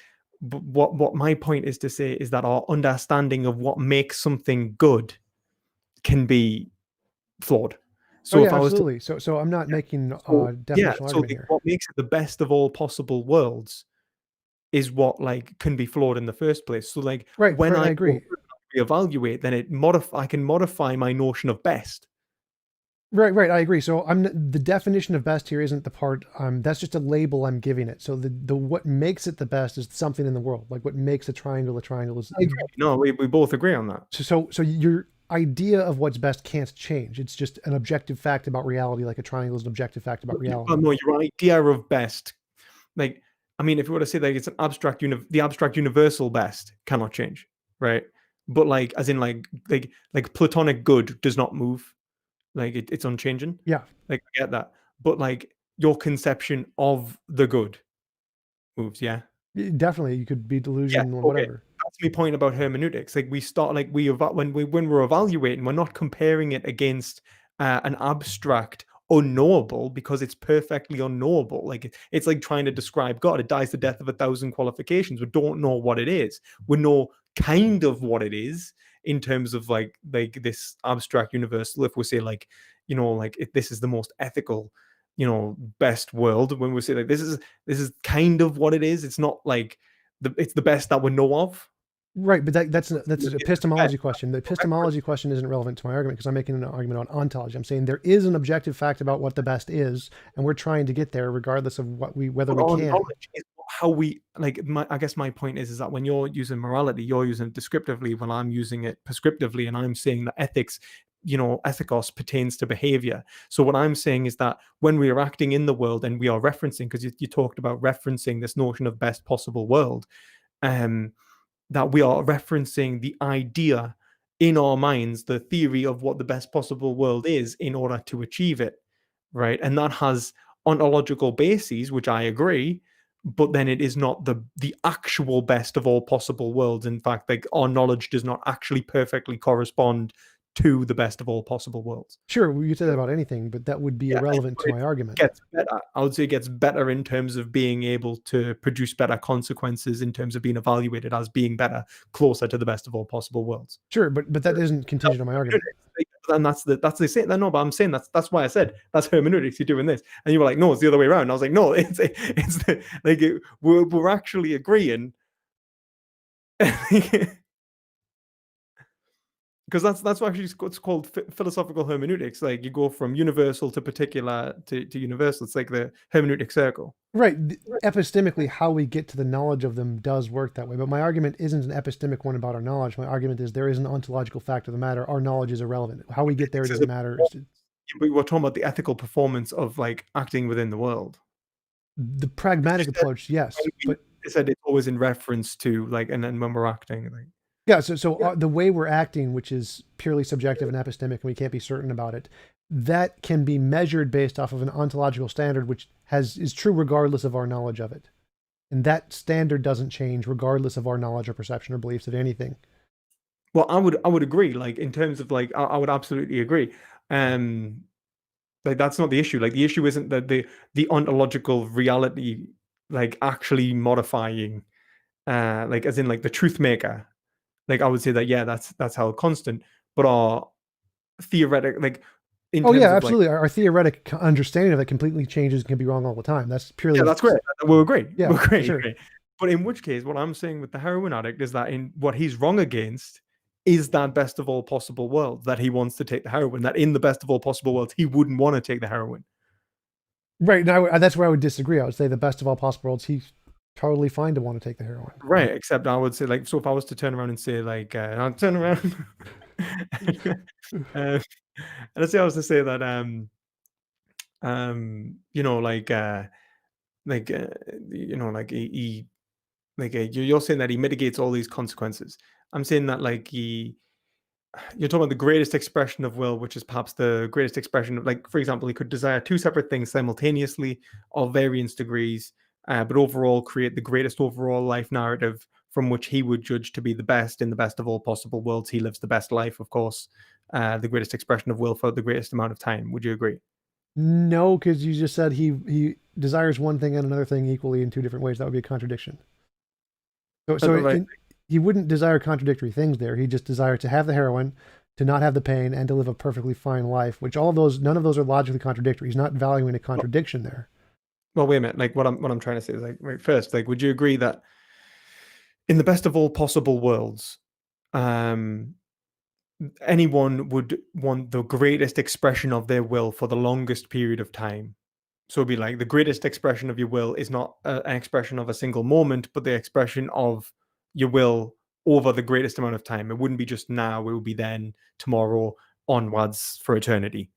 But what my point is to say is that our understanding of what makes something good can be flawed. Oh So yeah, if I was to absolutely. So I'm not making a yeah, definitional so argument here. what makes it the best of all possible worlds is what can be flawed in the first place. So Right, when right, I I go agree. through and reevaluate, then I can modify my notion of best. Right, right, I agree. So the definition of best here isn't the part. That's just a label I'm giving it. So the what makes it the best is something in the world. Like what makes a triangle is. I agree. No, we both agree on that. So your idea of what's best can't change. It's just an objective fact about reality, like a triangle is an objective fact about reality. No, your idea of best, I mean, if you were to say that it's an abstract the abstract universal best cannot change, right? But as in like platonic good does not move. It's unchanging. Yeah, I get that. But your conception of the good moves, yeah. definitely. You could be Yeah, delusional and okay. whatever. That's my point about hermeneutics. We start when we're evaluating, we're not comparing it against an abstract unknowable, because it's perfectly unknowable. It's like trying to describe God. It dies the death of 1,000 qualifications. We don't know what it is. We know kind of what it is in terms of this abstract universal. If we say if this is the most ethical, best world, when we say this is kind of what it is. It's not it's the best that we know of. Right, but that's an It's the epistemology best. question. The That's a reference. epistemology question isn't relevant to my argument because I'm making an argument on ontology. I'm saying there is an objective fact about what the best is, and we're trying to get there regardless of whether But we our can. knowledge is how we I guess my point is that when you're using morality, you're using it descriptively, when I'm using it prescriptively, and I'm saying that ethics, ethikos pertains to behavior. So what I'm saying is that when we are acting in the world and we are referencing, because you talked about referencing this notion of best possible world, um, that we are referencing the idea in our minds, the theory of what the best possible world is, in order to achieve it, right? And that has ontological bases, which I agree, but then it is not the actual best of all possible worlds. In fact, our knowledge does not actually perfectly correspond to the best of all possible worlds. Sure, you say that about anything, but that would be Yeah, irrelevant but to it my argument. gets better. I would say it gets better in terms of being able to produce better consequences, in terms of being evaluated as being better, closer to the best of all possible worlds. Sure, but that isn't contingent on my argument. And that's the same. No, but I'm saying that's why I said that's hermeneutics. You're doing this, and you were like, no, it's the other way around. And I was like, no, we're actually agreeing. Because that's actually what's called philosophical hermeneutics. You go from universal to particular to universal. It's like the hermeneutic circle. Right, epistemically, how we get to the knowledge of them does work that way. But my argument isn't an epistemic one about our knowledge. My argument is there is an ontological fact of the matter. Our knowledge is irrelevant. How we get there doesn't matter. But we're talking about the ethical performance of acting within the world. The pragmatic approach, yes, but I said it's always in reference to and then when we're acting, yeah. So the way we're acting, which is purely subjective and epistemic, and we can't be certain about it, that can be measured based off of an ontological standard, which is true regardless of our knowledge of it, and that standard doesn't change regardless of our knowledge or perception or beliefs of anything. Well, I would agree. In terms of I would absolutely agree. That's not the issue. The issue isn't that the ontological reality actually modifying, as in the truth maker. I would say that, yeah, that's held constant, but our theoretic in Oh terms yeah, of absolutely. Our theoretic understanding of it completely changes and can be wrong all the time. That's purely yeah, that's great. We'll agree. Yeah, We'll agree. sure. But in which case, what I'm saying with the heroin addict is that in what he's wrong against is that best of all possible worlds, that he wants to take the heroin, that in the best of all possible worlds, he wouldn't want to take the heroin. Right. Now that's where I would disagree. I would say the best of all possible worlds, he's totally fine to want to take the heroin. Right. Except I would say so if I was to turn around and say I'll turn around. Let's say I was to say that you're saying that he mitigates all these consequences. I'm saying that you're talking about the greatest expression of will, which is perhaps the greatest expression of, like, for example, he could desire two separate things simultaneously of various degrees, but overall create the greatest overall life narrative from which he would judge to be the best in the best of all possible worlds. He lives the best life, of course, the greatest expression of will for the greatest amount of time. Would you agree? No, because you just said he desires one thing and another thing equally in two different ways. That would be a contradiction. Right. He wouldn't desire contradictory things there. He just desires to have the heroin, to not have the pain, and to live a perfectly fine life, which all of those, none of those are logically contradictory. He's not valuing a contradiction there. Well, wait a minute. Like, what I'm trying to say is, like, right, first, like, would you agree that in the best of all possible worlds, anyone would want the greatest expression of their will for the longest period of time? So it'd be like the greatest expression of your will is not an expression of a single moment, but the expression of your will over the greatest amount of time. It wouldn't be just now, it would be then, tomorrow, onwards for eternity.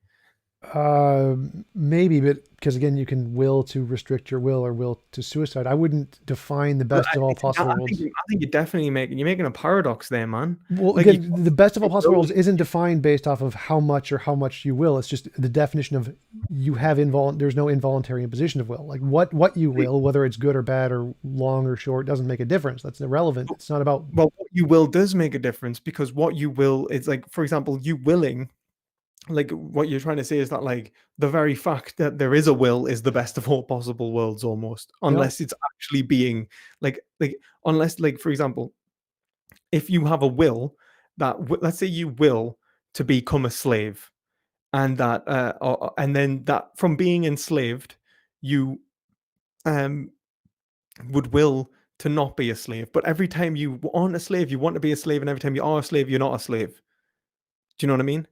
Maybe, but because again, you can will to restrict your will or will to suicide. I wouldn't define the best of all possible worlds. I think you're definitely making a paradox there, man. Well, Like, again, the best of all possible worlds isn't defined based off of how much you will. It's just the definition of you have there's no involuntary imposition of will. Like what you will, whether it's good or bad or long or short, doesn't make a difference. That's irrelevant. It's not about. Well, what you will does make a difference, because what you will is, like, for example, you willing, like, what you're trying to say is that, like, the very fact that there is a will is the best of all possible worlds, almost, unless it's actually being like unless, like, for example, if you have a will that let's say you will to become a slave, and that and then that from being enslaved you um would will to not be a slave, but every time you aren't a slave you want to be a slave, and every time you are a slave you're not a slave. Do you know what I mean?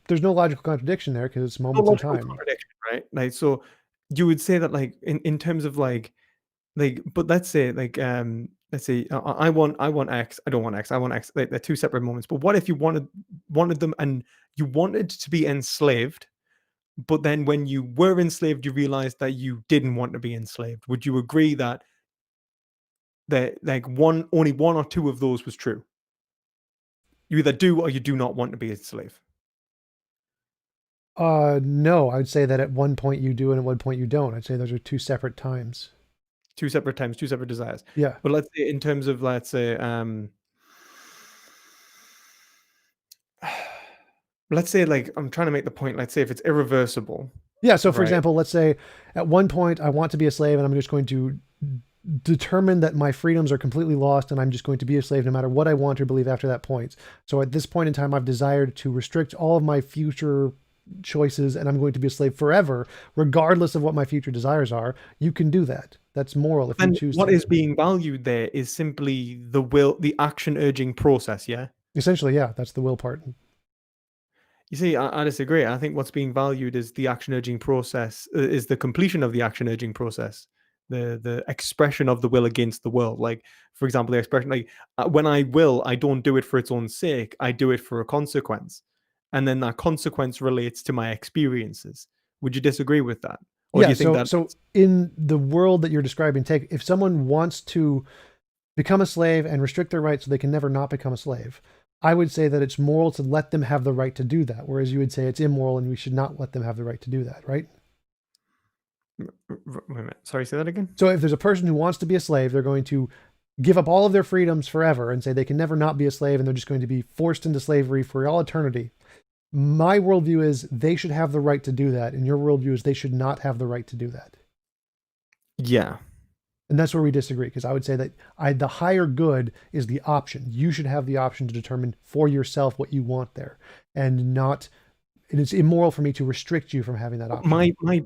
There's no logical contradiction there because it's No moments in logical time. contradiction, right? Like, so you would say that, like, in terms of, like, but let's say, like, let's say I want X, I don't want X, I want X. Like, they're two separate moments. But what if you wanted them, and you wanted to be enslaved, but then when you were enslaved you realized that you didn't want to be enslaved? Would you agree that like only one or two of those was true? You either do or you do not want to be a slave. No, I'd say that at one point you do and at one point you don't. I'd say those are two separate times. Two separate times, two separate desires. Yeah. But let's say in terms of, let's say, let's say, like, I'm trying to make the point, let's say if it's irreversible. Yeah. So, for Right. example, let's say at one point I want to be a slave and I'm just going to determine that my freedoms are completely lost and I'm just going to be a slave no matter what I want or believe after that point. So at this point in time, I've desired to restrict all of my future choices and I'm going to be a slave forever, regardless of what my future desires are. You can do that. That's moral if you choose What to. is being valued there is simply the will, the action urging process. Yeah. Essentially, yeah, that's the will part. You see, I disagree. I think what's being valued is the action urging process, is the completion of the action urging process, the expression of the will against the world. Like, for example, the expression, like, when I will, I don't do it for its own sake. I do it for a consequence, and then that consequence relates to my experiences. Would you disagree with that, or do Yeah, you think that? so in the world that you're describing, if someone wants to become a slave and restrict their rights so they can never not become a slave, I would say that it's moral to let them have the right to do that, whereas you would say it's immoral and we should not let them have the right to do that, right? Wait a minute. Sorry, say that again. So if there's a person who wants to be a slave, they're going to give up all of their freedoms forever and say they can never not be a slave and they're just going to be forced into slavery for all eternity. My worldview is they should have the right to do that, and your worldview is they should not have the right to do that. Yeah. And that's where we disagree, because I would say that the higher good is the option. You should have the option to determine for yourself what you want there, and not. And it's immoral for me to restrict you from having that option.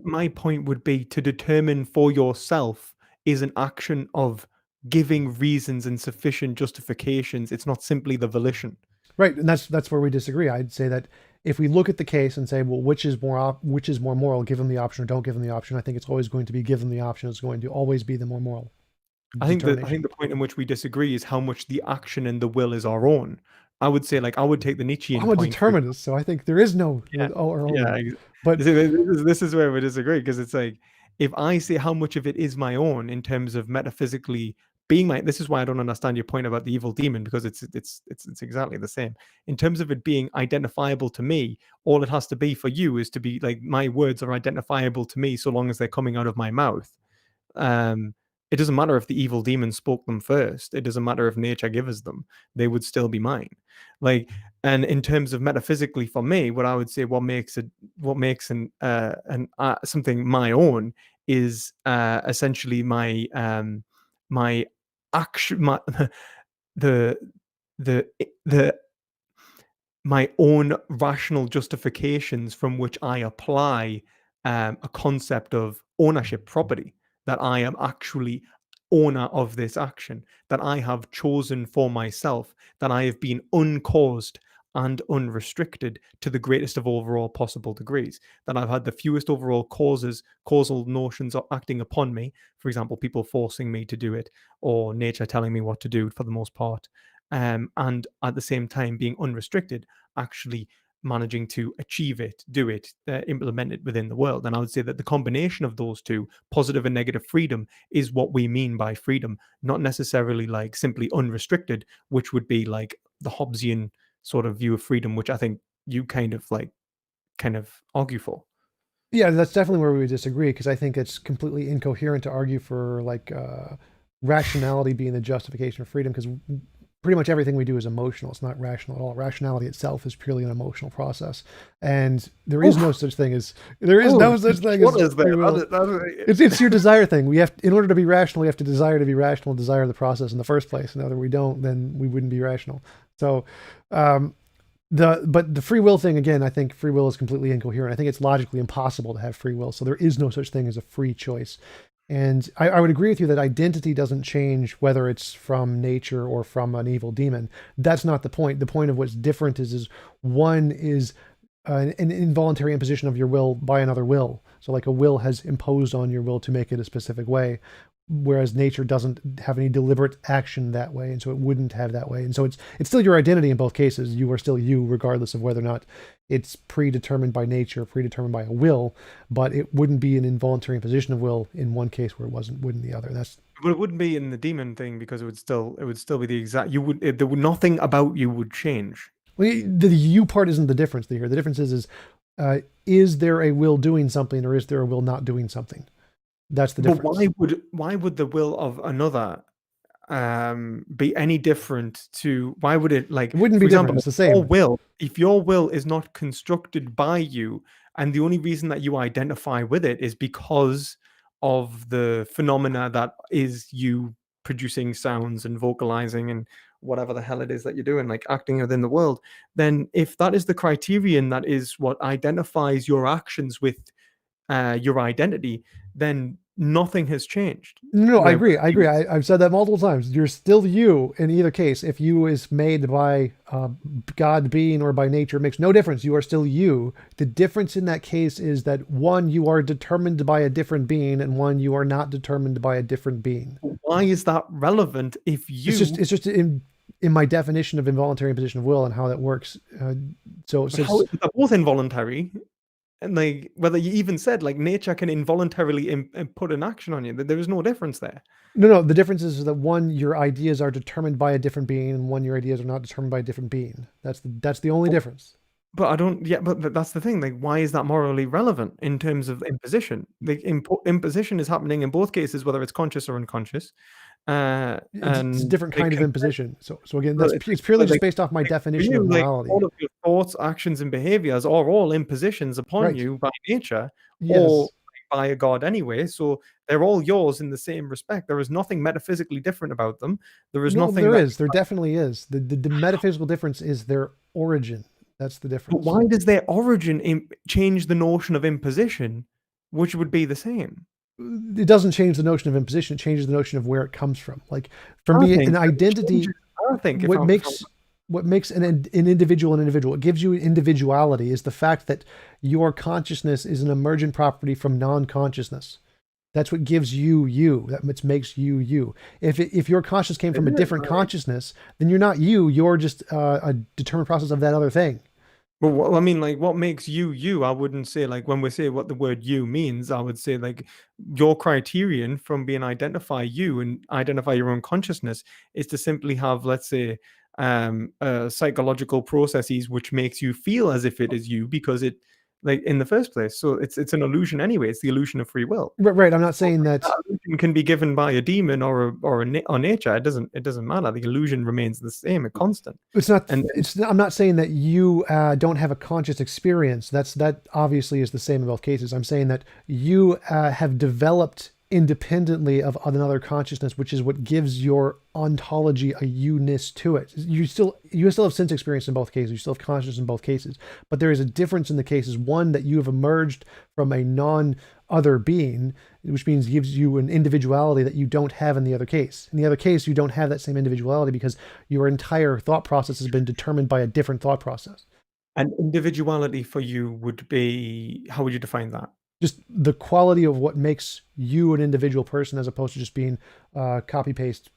My point would be to determine for yourself is an action of giving reasons and sufficient justifications. It's not simply the volition. Right, and that's where we disagree. I'd say that if we look at the case and say, well, which is more moral, give them the option or don't give them the option, I think it's always going to be give them the option. It's going to always be the more moral. I think the point in which we disagree is how much the action and the will is our own. I would say, like, I would take the Nietzschean I'm a point. determinist, so I think there is no or Yeah, but this is where we disagree, because it's like, if I say how much of it is my own in terms of metaphysically being my, this is why I don't understand your point about the evil demon, because it's exactly the same. In terms of it being identifiable to me, all it has to be for you is to be like, my words are identifiable to me so long as they're coming out of my mouth. It doesn't matter if the evil demon spoke them first. It doesn't matter if nature gives them. They would still be mine. Like, and in terms of metaphysically, for me, what I would say, what makes something my own is essentially my action, the the my own rational justifications from which I apply a concept of ownership, property, that I am actually owner of this action, that I have chosen for myself, that I have been uncaused and unrestricted to the greatest of overall possible degrees, that I've had the fewest overall causal notions acting upon me, for example, people forcing me to do it, or nature telling me what to do for the most part, and at the same time being unrestricted, actually managing to achieve it, do it, implement it within the world. And I would say that the combination of those two, positive and negative freedom, is what we mean by freedom, not necessarily like simply unrestricted, which would be like the Hobbesian sort of view of freedom, which I think you kind of argue for. Yeah, that's definitely where we would disagree, because I think it's completely incoherent to argue for like rationality being the justification of freedom, because pretty much everything we do is emotional. It's not rational at all. Rationality itself is purely an emotional process, and there is no such thing as free will. It's your desire thing. We have, in order to be rational, we have to desire desire the process in the first place. And if we don't, then we wouldn't be rational. So, but the free will thing, again, I think free will is completely incoherent. I think it's logically impossible to have free will. So there is no such thing as a free choice. And I would agree with you that identity doesn't change whether it's from nature or from an evil demon. That's not the point. The point of what's different is one is an involuntary imposition of your will by another will. So like a will has imposed on your will to make it a specific way, whereas nature doesn't have any deliberate action that way, and so it wouldn't have that way. And so it's still your identity in both cases. You are still you, regardless of whether or not it's predetermined by nature, predetermined by a will, but it wouldn't be an involuntary imposition of will in one case where it wouldn't the other. But it wouldn't be in the demon thing, because it would still be the exact, nothing about you would change. Well, the you part isn't the difference here. The difference is there a will doing something, or is there a will not doing something? That's the difference. But why would the will of another be any different to, why would it, like, it wouldn't be different, it's the same. If your will is not constructed by you, and the only reason that you identify with it is because of the phenomena that is you producing sounds and vocalizing and whatever the hell it is that you're doing, like acting within the world, then if that is the criterion, that is what identifies your actions with your identity, then nothing has changed. No, I agree. I've said that multiple times. You're still you in either case. If you is made by God being or by nature, it makes no difference. You are still you. The difference in that case is that one, you are determined by a different being, and one, you are not determined by a different being. Why is that relevant if you... It's just in my definition of involuntary imposition of will and how that works. So they're both involuntary. And like, whether you even said like nature can involuntarily put an action on you, there is no difference there. No, the difference is that one, your ideas are determined by a different being, and one, your ideas are not determined by a different being. That's the only difference. But I don't. Yeah, but that's the thing. Like, why is that morally relevant in terms of imposition? The imposition is happening in both cases, whether it's conscious or unconscious. It's a different kind of imposition. So again, it's purely just based off my definition of morality. All of your thoughts, actions, and behaviors are all impositions upon you by nature, or by a god anyway. So they're all yours in the same respect. There is nothing metaphysically different about them. There definitely is. The metaphysical difference is their origin. That's the difference. But why does their origin change the notion of imposition, which would be the same? It doesn't change the notion of imposition. It changes the notion of where it comes from. Like for me, an identity, what makes an individual an individual, it gives you individuality, is the fact that your consciousness is an emergent property from non-consciousness. That's what gives you you. That makes you you. If your consciousness came from a different consciousness, then you're not you. You're just a determined process of that other thing. Well, I mean, like, what makes you you? I wouldn't say, like, when we say what the word you means, I would say, like, your criterion from being identify you and identify your own consciousness is to simply have, let's say, psychological processes which makes you feel as if it is you because it, like, in the first place. So it's an illusion anyway. It's the illusion of free will. Right. I'm not So saying that that illusion can be given by a demon or nature. It doesn't matter. The illusion remains the same, a constant. it's not. And I'm not saying that you don't have a conscious experience. That obviously is the same in both cases. I'm saying that you have developed independently of another consciousness, which is what gives your ontology a you-ness to it. You still have sense experience in both cases. You still have consciousness in both cases, but there is a difference in the cases. One, that you have emerged from a non-other being, which means gives you an individuality that you don't have in the other case. In the other case, you don't have that same individuality because your entire thought process has been determined by a different thought process. And individuality for you would be, how would you define that? Just the quality of what makes you an individual person as opposed to just being copy paste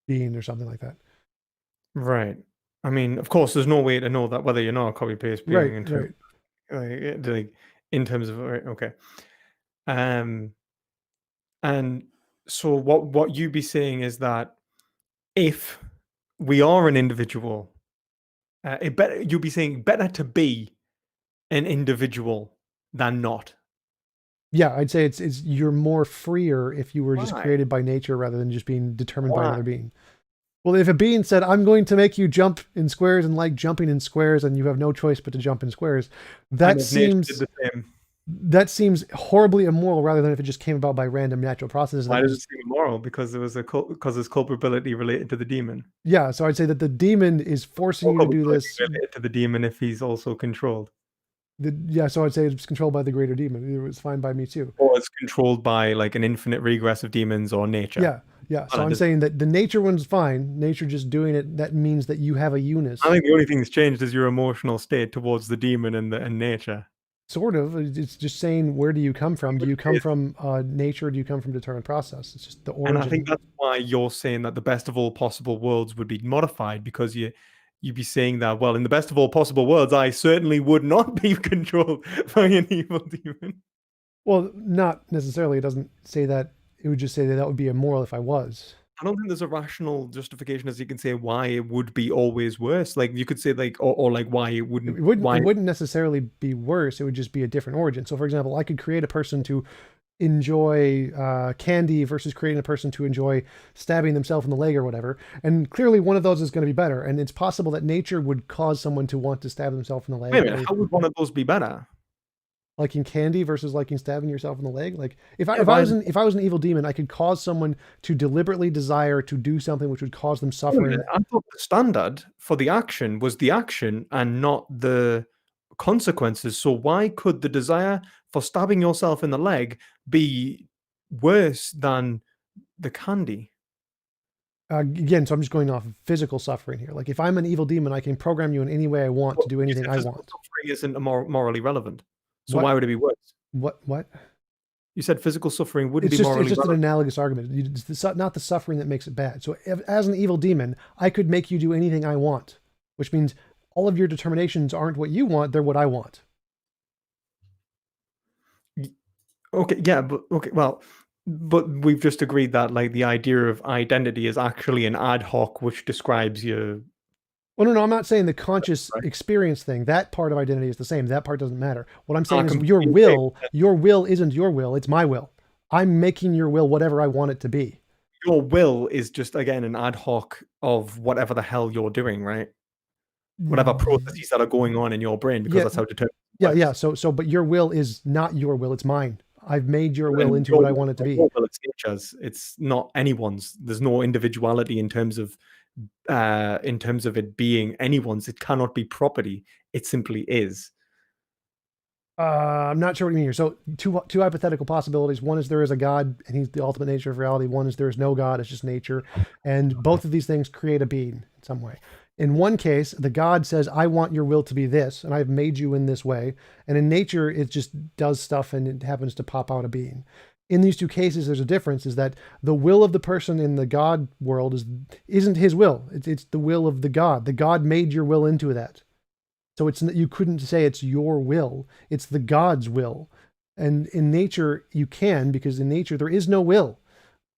being or something like that. Right. I mean, of course, there's no way to know that whether you're not a copy paste being Right, in terms, like, in terms of, right, okay. And so what you'd be saying is that if we are an individual, you'd be saying better to be an individual than not. Yeah, I'd say it's you're more freer if you were just Why? created by nature rather than just being determined by Why? another being. Well, if a being said, "I'm going to make you jump in squares and like jumping in squares, and you have no choice but to jump in squares," And that if nature did seems the same, horribly immoral rather than if it just came about by random natural processes. why does it seem immoral? Because there was because there's culpability related to the demon. Yeah, so I'd say that the demon is forcing Or you to do culpability this. related to the demon if he's also controlled. So I'd say it's controlled by the greater demon. It was fine by me too. Or it's controlled by, like, an infinite regress of demons or nature. Yeah. So I'm saying that the nature one's fine. Nature just doing it, that means that you have a unus. I think the only thing that's changed is your emotional state towards the demon and nature. Sort of. It's just saying, where do you come from? Do you come from nature? Or do you come from determined process? It's just the origin. And I think that's why you're saying that the best of all possible worlds would be modified, because you'd be saying that, well, in the best of all possible worlds, I certainly would not be controlled by an evil demon. Well, not necessarily. It doesn't say that. It would just say that would be immoral if I was. I don't think there's a rational justification as you can say why it would be always worse. Like, you could say, like, or like why it wouldn't. It wouldn't necessarily be worse. It would just be a different origin. So, for example, I could create a person to enjoy candy versus creating a person to enjoy stabbing themselves in the leg or whatever. And clearly one of those is going to be better. And it's possible that nature would cause someone to want to stab themselves in the leg. Wait a minute, how would one of those be better? Liking candy versus liking stabbing yourself in the leg. Like if I was an evil demon, I could cause someone to deliberately desire to do something which would cause them suffering. I thought the standard for the action was the action and not the consequences. So why could the desire for stabbing yourself in the leg be worse than the candy? Again, so I'm just going off of physical suffering here. Like if I'm an evil demon, I can program you in any way I want to do anything I want. Suffering isn't morally relevant. So What? why would it be worse? What? You said physical suffering wouldn't It's be just morally relevant. an analogous argument. It's not the suffering that makes it bad. So as an evil demon, I could make you do anything I want, which means all of your determinations aren't what you want, they're what I want. Okay, yeah, but okay, well, but we've just agreed that, like, the idea of identity is actually an ad hoc which describes your. Well, no, I'm not saying the conscious Right. experience thing. That part of identity is the same. That part doesn't matter. What I'm saying is completely your will isn't your will. It's my will. I'm making your will whatever I want it to be. Your will is just, again, an ad hoc of whatever the hell you're doing, right? Whatever processes that are going on in your brain, because that's how determinism works. Yeah. So, but your will is not your will. It's mine. I've made your will into what I want it to be. Your will, it's nature's. It's not anyone's. There's no individuality in terms of it being anyone's. It cannot be property. It simply is. I'm not sure what you mean here. So two hypothetical possibilities. One is there is a God and he's the ultimate nature of reality. One is there is no God, it's just nature. And both of these things create a being in some way. In one case, the God says, I want your will to be this, and I've made you in this way. And in nature, it just does stuff and it happens to pop out a being. In these two cases, there's a difference, is that the will of the person in the God world isn't his will. It's the will of the God. The God made your will into that. So you couldn't say it's your will. It's the God's will. And in nature, you can, because in nature, there is no will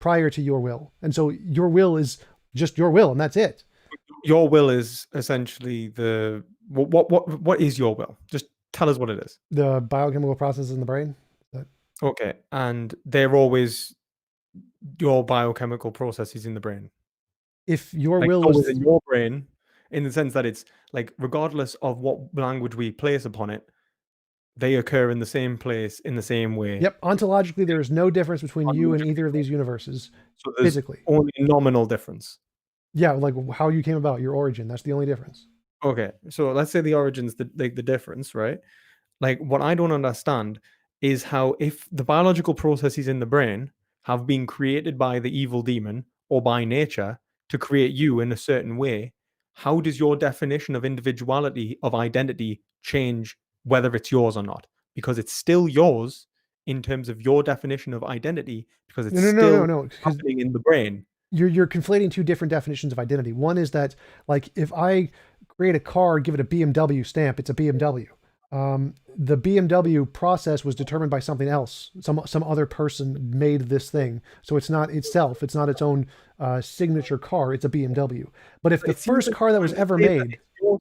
prior to your will. And so your will is just your will, and that's it. Your will is essentially what is your will? Just tell us what it is. The biochemical processes in the brain. Okay, and they're always your biochemical processes in the brain. If your Like, will always was in your brain, in the sense that it's like, regardless of what language we place upon it, they occur in the same place in the same way. Yep, ontologically, there is no difference between you and either of these universes. So there's physically only a nominal difference. Yeah, like how you came about, your origin. That's the only difference. Okay, so let's say the origin's the difference, right? Like, what I don't understand is how, if the biological processes in the brain have been created by the evil demon or by nature to create you in a certain way, how does your definition of individuality, of identity, change whether it's yours or not? Because it's still yours in terms of your definition of identity, because it's No, because happening in the brain. you're conflating two different definitions of identity. One is that, like, if I create a car, give it a BMW stamp, it's a BMW. The BMW process was determined by something else. Some other person made this thing, so it's not itself. It's not its own signature car. It's a BMW. But if the first car that was ever made,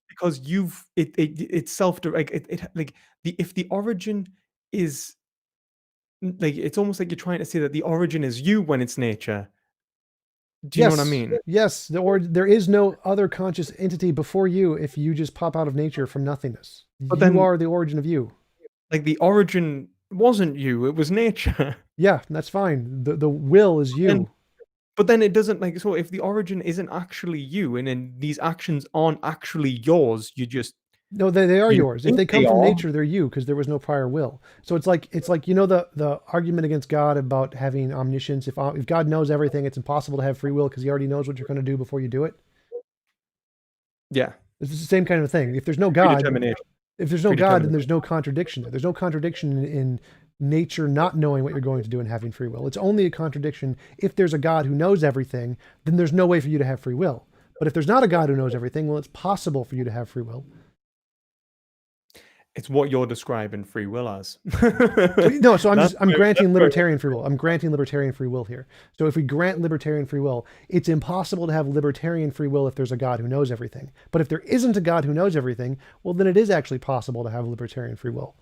because it's self like if the origin is like, it's almost like you're trying to say that the origin is you when it's nature. Do you know what I mean? Yes, there is no other conscious entity before you if you just pop out of nature from nothingness. But you are the origin of you. Like, the origin wasn't you, it was nature. Yeah, that's fine. The will is you. But then it doesn't, like, so if the origin isn't actually you, and then these actions aren't actually yours, you just... No, they are yours. If they come from nature, they're you, because there was no prior will. So it's like the argument against God about having omniscience. If God knows everything, it's impossible to have free will because he already knows what you're going to do before you do it. Yeah, it's the same kind of thing. If there's no God, then there's no contradiction. There's no contradiction in nature not knowing what you're going to do and having free will. It's only a contradiction if there's a God who knows everything. Then there's no way for you to have free will. But if there's not a God who knows everything, well, it's possible for you to have free will. It's what you're describing free will as. No, so I'm granting libertarian free will. I'm granting libertarian free will here. So if we grant libertarian free will, it's impossible to have libertarian free will if there's a God who knows everything. But if there isn't a God who knows everything, well, then it is actually possible to have libertarian free will.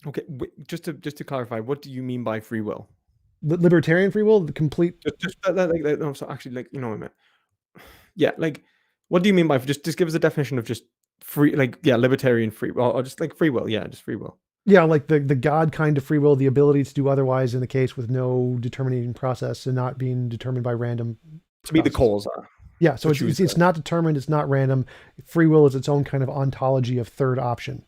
Okay, just to clarify, what do you mean by free will? Libertarian free will, the complete... actually, like, you know what I mean? Yeah, like, what do you mean by... Just give us a definition of just free, like, yeah, libertarian free will, or just like free will. Yeah, just free will. Yeah, like the God kind of free will, the ability to do otherwise in the case with no determining process and not being determined by random... To be the cause. Yeah, so it's not determined, it's not random. Free will is its own kind of ontology of third option.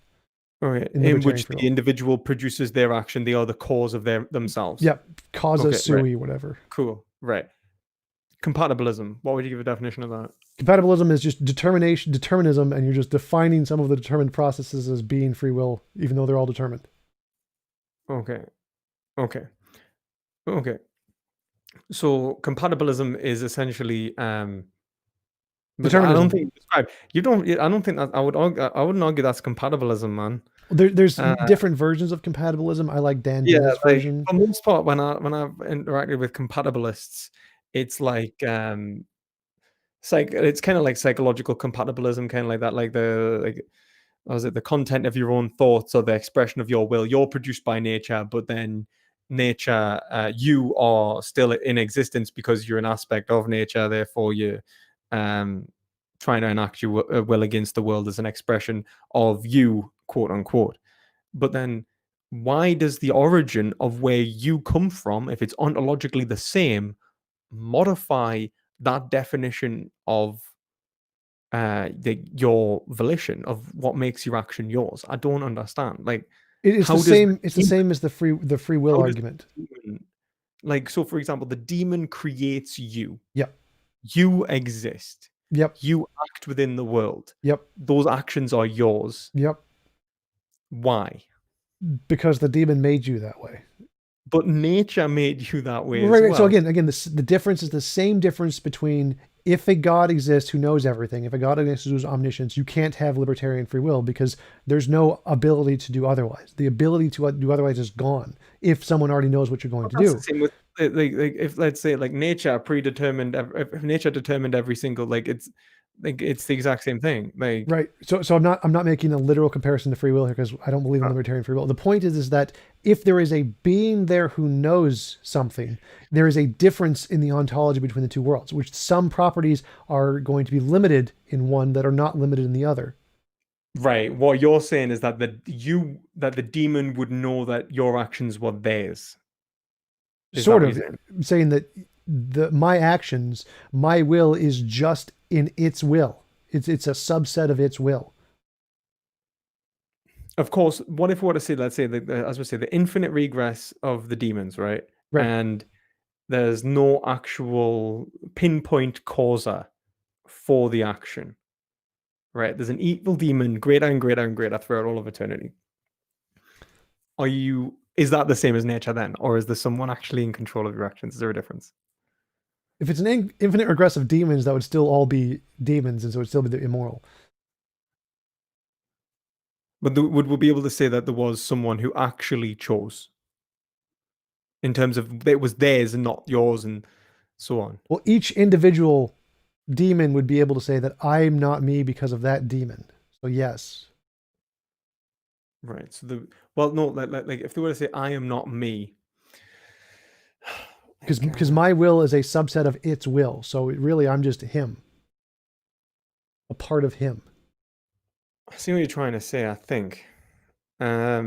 Okay. In which the individual produces their action, they are the cause of themselves. Yep, causa sui, whatever. Cool, right. Compatibilism. What would you give a definition of that? Compatibilism is just determinism, and you're just defining some of the determined processes as being free will, even though they're all determined. Okay. So compatibilism is essentially determinism. I don't think I wouldn't argue that's compatibilism, man. There's different versions of compatibilism. I like Dan Dill's version. For the most part, when I've interacted with compatibilists, it's like it's kind of like psychological compatibilism, kind of like that, like the content of your own thoughts or the expression of your will. You're produced by nature, but then nature, you are still in existence because you're an aspect of nature. Therefore, you're trying to enact your will against the world as an expression of you, quote unquote. But then, why does the origin of where you come from, if it's ontologically the same, modify that definition of your volition, of what makes your action yours? I don't understand. Like, it's the same. It's the same as the free will argument. Like, so for example, the demon creates you. Yep. You exist. Yep. You act within the world. Yep. Those actions are yours. Yep. Why? Because the demon made you that way. But nature made you that way. Right. As well. So again, the difference is the same difference between if a God exists who knows everything, if a God exists who's omniscience, you can't have libertarian free will because there's no ability to do otherwise. The ability to do otherwise is gone if someone already knows what you're going to That's do. the same with like if let's say like nature predetermined, if nature determined every single it's the exact same thing. Like Right. So I'm not making a literal comparison to free will here because I don't believe in libertarian free will. The point is that if there is a being there who knows something, there is a difference in the ontology between the two worlds, which some properties are going to be limited in one that are not limited in the other. right, what you're saying is that the demon would know that your actions were theirs. Is that Sort what of you're saying? saying that my actions, my will is just in its will. It's a subset of its will. Of course, what if we were to say, let's say, as we say, the infinite regress of the demons, right? Right. And there's no actual pinpoint causa for the action, right? There's an evil demon, greater and greater and greater throughout all of eternity. Is that the same as nature then? Or is there someone actually in control of your actions? Is there a difference? If it's an infinite regress of demons, that would still all be demons, and so it would still be immoral. But would we be able to say that there was someone who actually chose? In terms of it was theirs and not yours and so on. Well, each individual demon would be able to say that I'm not me because of that demon. So yes. Right. So no, like if they were to say I am not me. Because my will is a subset of its will. So really I'm just him. A part of him. I see what you're trying to say, I think. I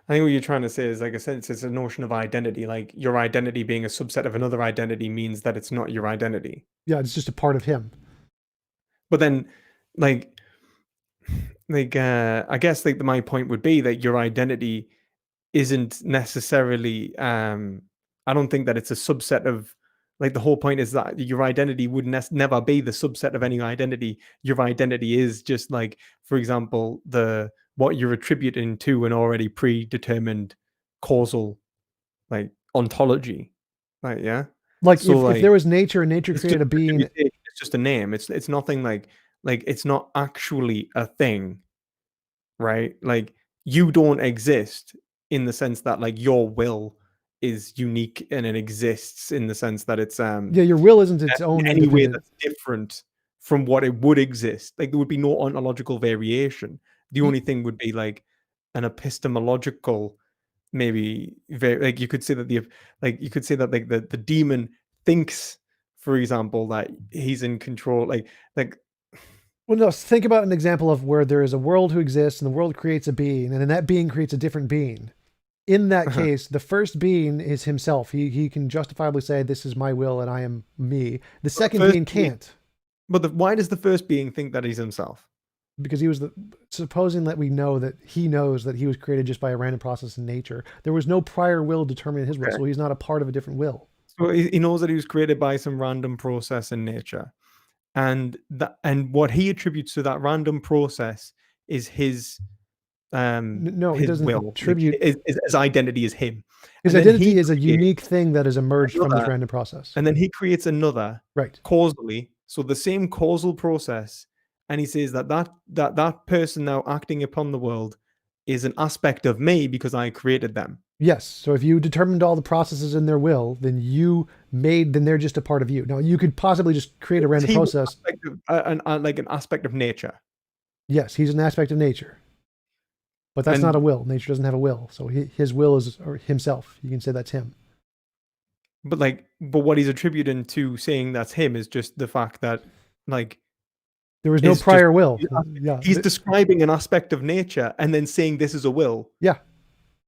think what you're trying to say is, like I said, it's a notion of identity. Like your identity being a subset of another identity means that it's not your identity. Yeah, it's just a part of him. But then, like I guess like my point would be that your identity isn't necessarily. I don't think that it's a subset of. Like the whole point is that your identity would never be the subset of any identity. Your identity is just like, for example, what you're attributing to an already predetermined causal like ontology. Like, yeah. Like So if there was nature and nature created a being. It's just a name. It's nothing like it's not actually a thing, right? Like you don't exist in the sense that like your will is unique and it exists in the sense that it's Yeah, your will isn't its own in any way independent. that's different from what it would exist. Like there would be no ontological variation. The only thing would be like an epistemological, maybe like you could say that the demon thinks, for example, that he's in control. Like Well, no, think about an example of where there is a world who exists and the world creates a being, and then that being creates a different being. In that case, the first being is himself. He can justifiably say, "This is my will, and I am me." The second being can't. But why does the first being think that he's himself? Because he was supposing that we know that he knows that he was created just by a random process in nature. There was no prior will determining his will, so he's not a part of a different will. So he knows that he was created by some random process in nature, and what he attributes to that random process is his No, he his doesn't will. attribute. His identity is him. His identity is a unique thing that has emerged from this random process. And then he creates another right causally. So the same causal process, and he says that person now acting upon the world is an aspect of me because I created them. Yes. So if you determined all the processes in their will, then they're just a part of you. Now you could possibly just create a random process. Like an aspect of nature. Yes, he's an aspect of nature. But that's not a will. Nature doesn't have a will. So his will is himself. You can say that's him. But what he's attributing to saying that's him is just the fact that like there was no prior will. Yeah. He's describing an aspect of nature and then saying this is a will. Yeah.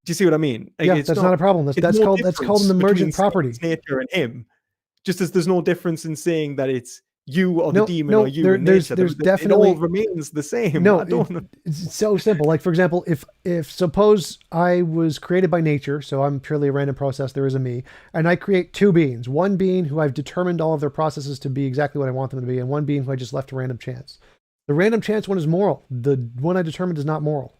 Do you see what I mean? Like, yeah, that's not a problem. That's called an emergent property. Nature and him. Just as there's no difference in saying that it's you or the demon or you and nature. There's definitely it all remains the same. No, it's so simple. Like for example, if suppose I was created by nature, so I'm purely a random process, there is a me, and I create two beings. One being who I've determined all of their processes to be exactly what I want them to be, and one being who I just left to random chance. The random chance one is moral. The one I determined is not moral.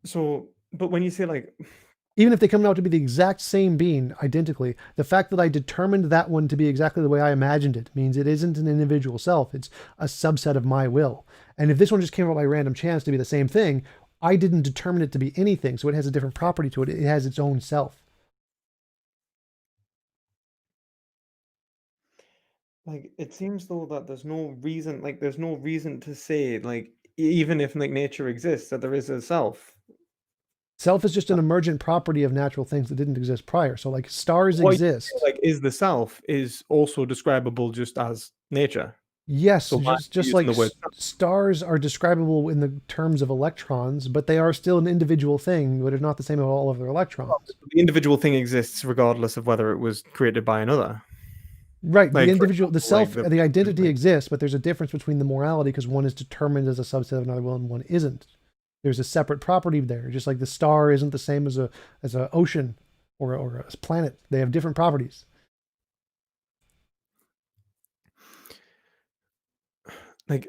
So, but when you say like Even if they come out to be the exact same being identically, the fact that I determined that one to be exactly the way I imagined it means it isn't an individual self. It's a subset of my will. And if this one just came out by random chance to be the same thing, I didn't determine it to be anything. So it has a different property to it. It has its own self. Like it seems though that there's no reason to say like even if like nature exists that there is a self. Self is just an emergent property of natural things that didn't exist prior. So like stars What you feel exist. like is the self is also describable just as nature. Yes, So why are you just using like the word self? stars are describable in the terms of electrons, but they are still an individual thing, but it's not the same as all of their electrons. The individual thing exists regardless of whether it was created by another. Right, the Like for individual, the example, like self, the identity like, exists, but there's a difference between the morality because one is determined as a subset of another will and one isn't. There's a separate property there, just like the star isn't the same as a ocean or a planet. They have different properties. like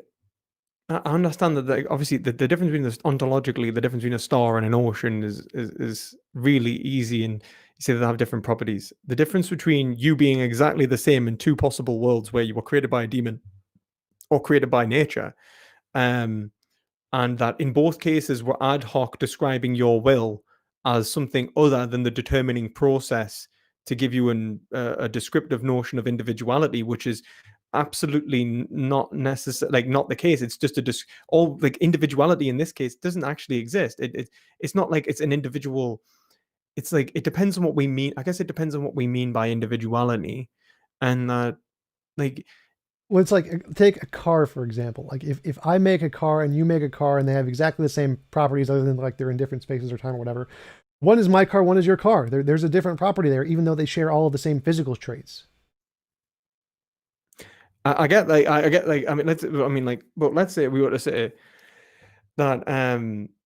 I understand that obviously the difference between this ontologically, the difference between a star and an ocean is really easy, and you say they have different properties. The difference between you being exactly the same in two possible worlds where you were created by a demon or created by nature, and that in both cases we're ad hoc describing your will as something other than the determining process to give you a descriptive notion of individuality, which is absolutely not necessary, like not the case. It's just all like individuality in this case doesn't actually exist. It's not like it's an individual. It's like it depends on what we mean. I guess it depends on what we mean by individuality, and that like Well, it's like take a car for example. Like if I make a car and you make a car and they have exactly the same properties, other than like they're in different spaces or time or whatever. One is my car, one is your car. There's a different property there, even though they share all of the same physical traits. I get like I get like I mean like but let's say we were to say that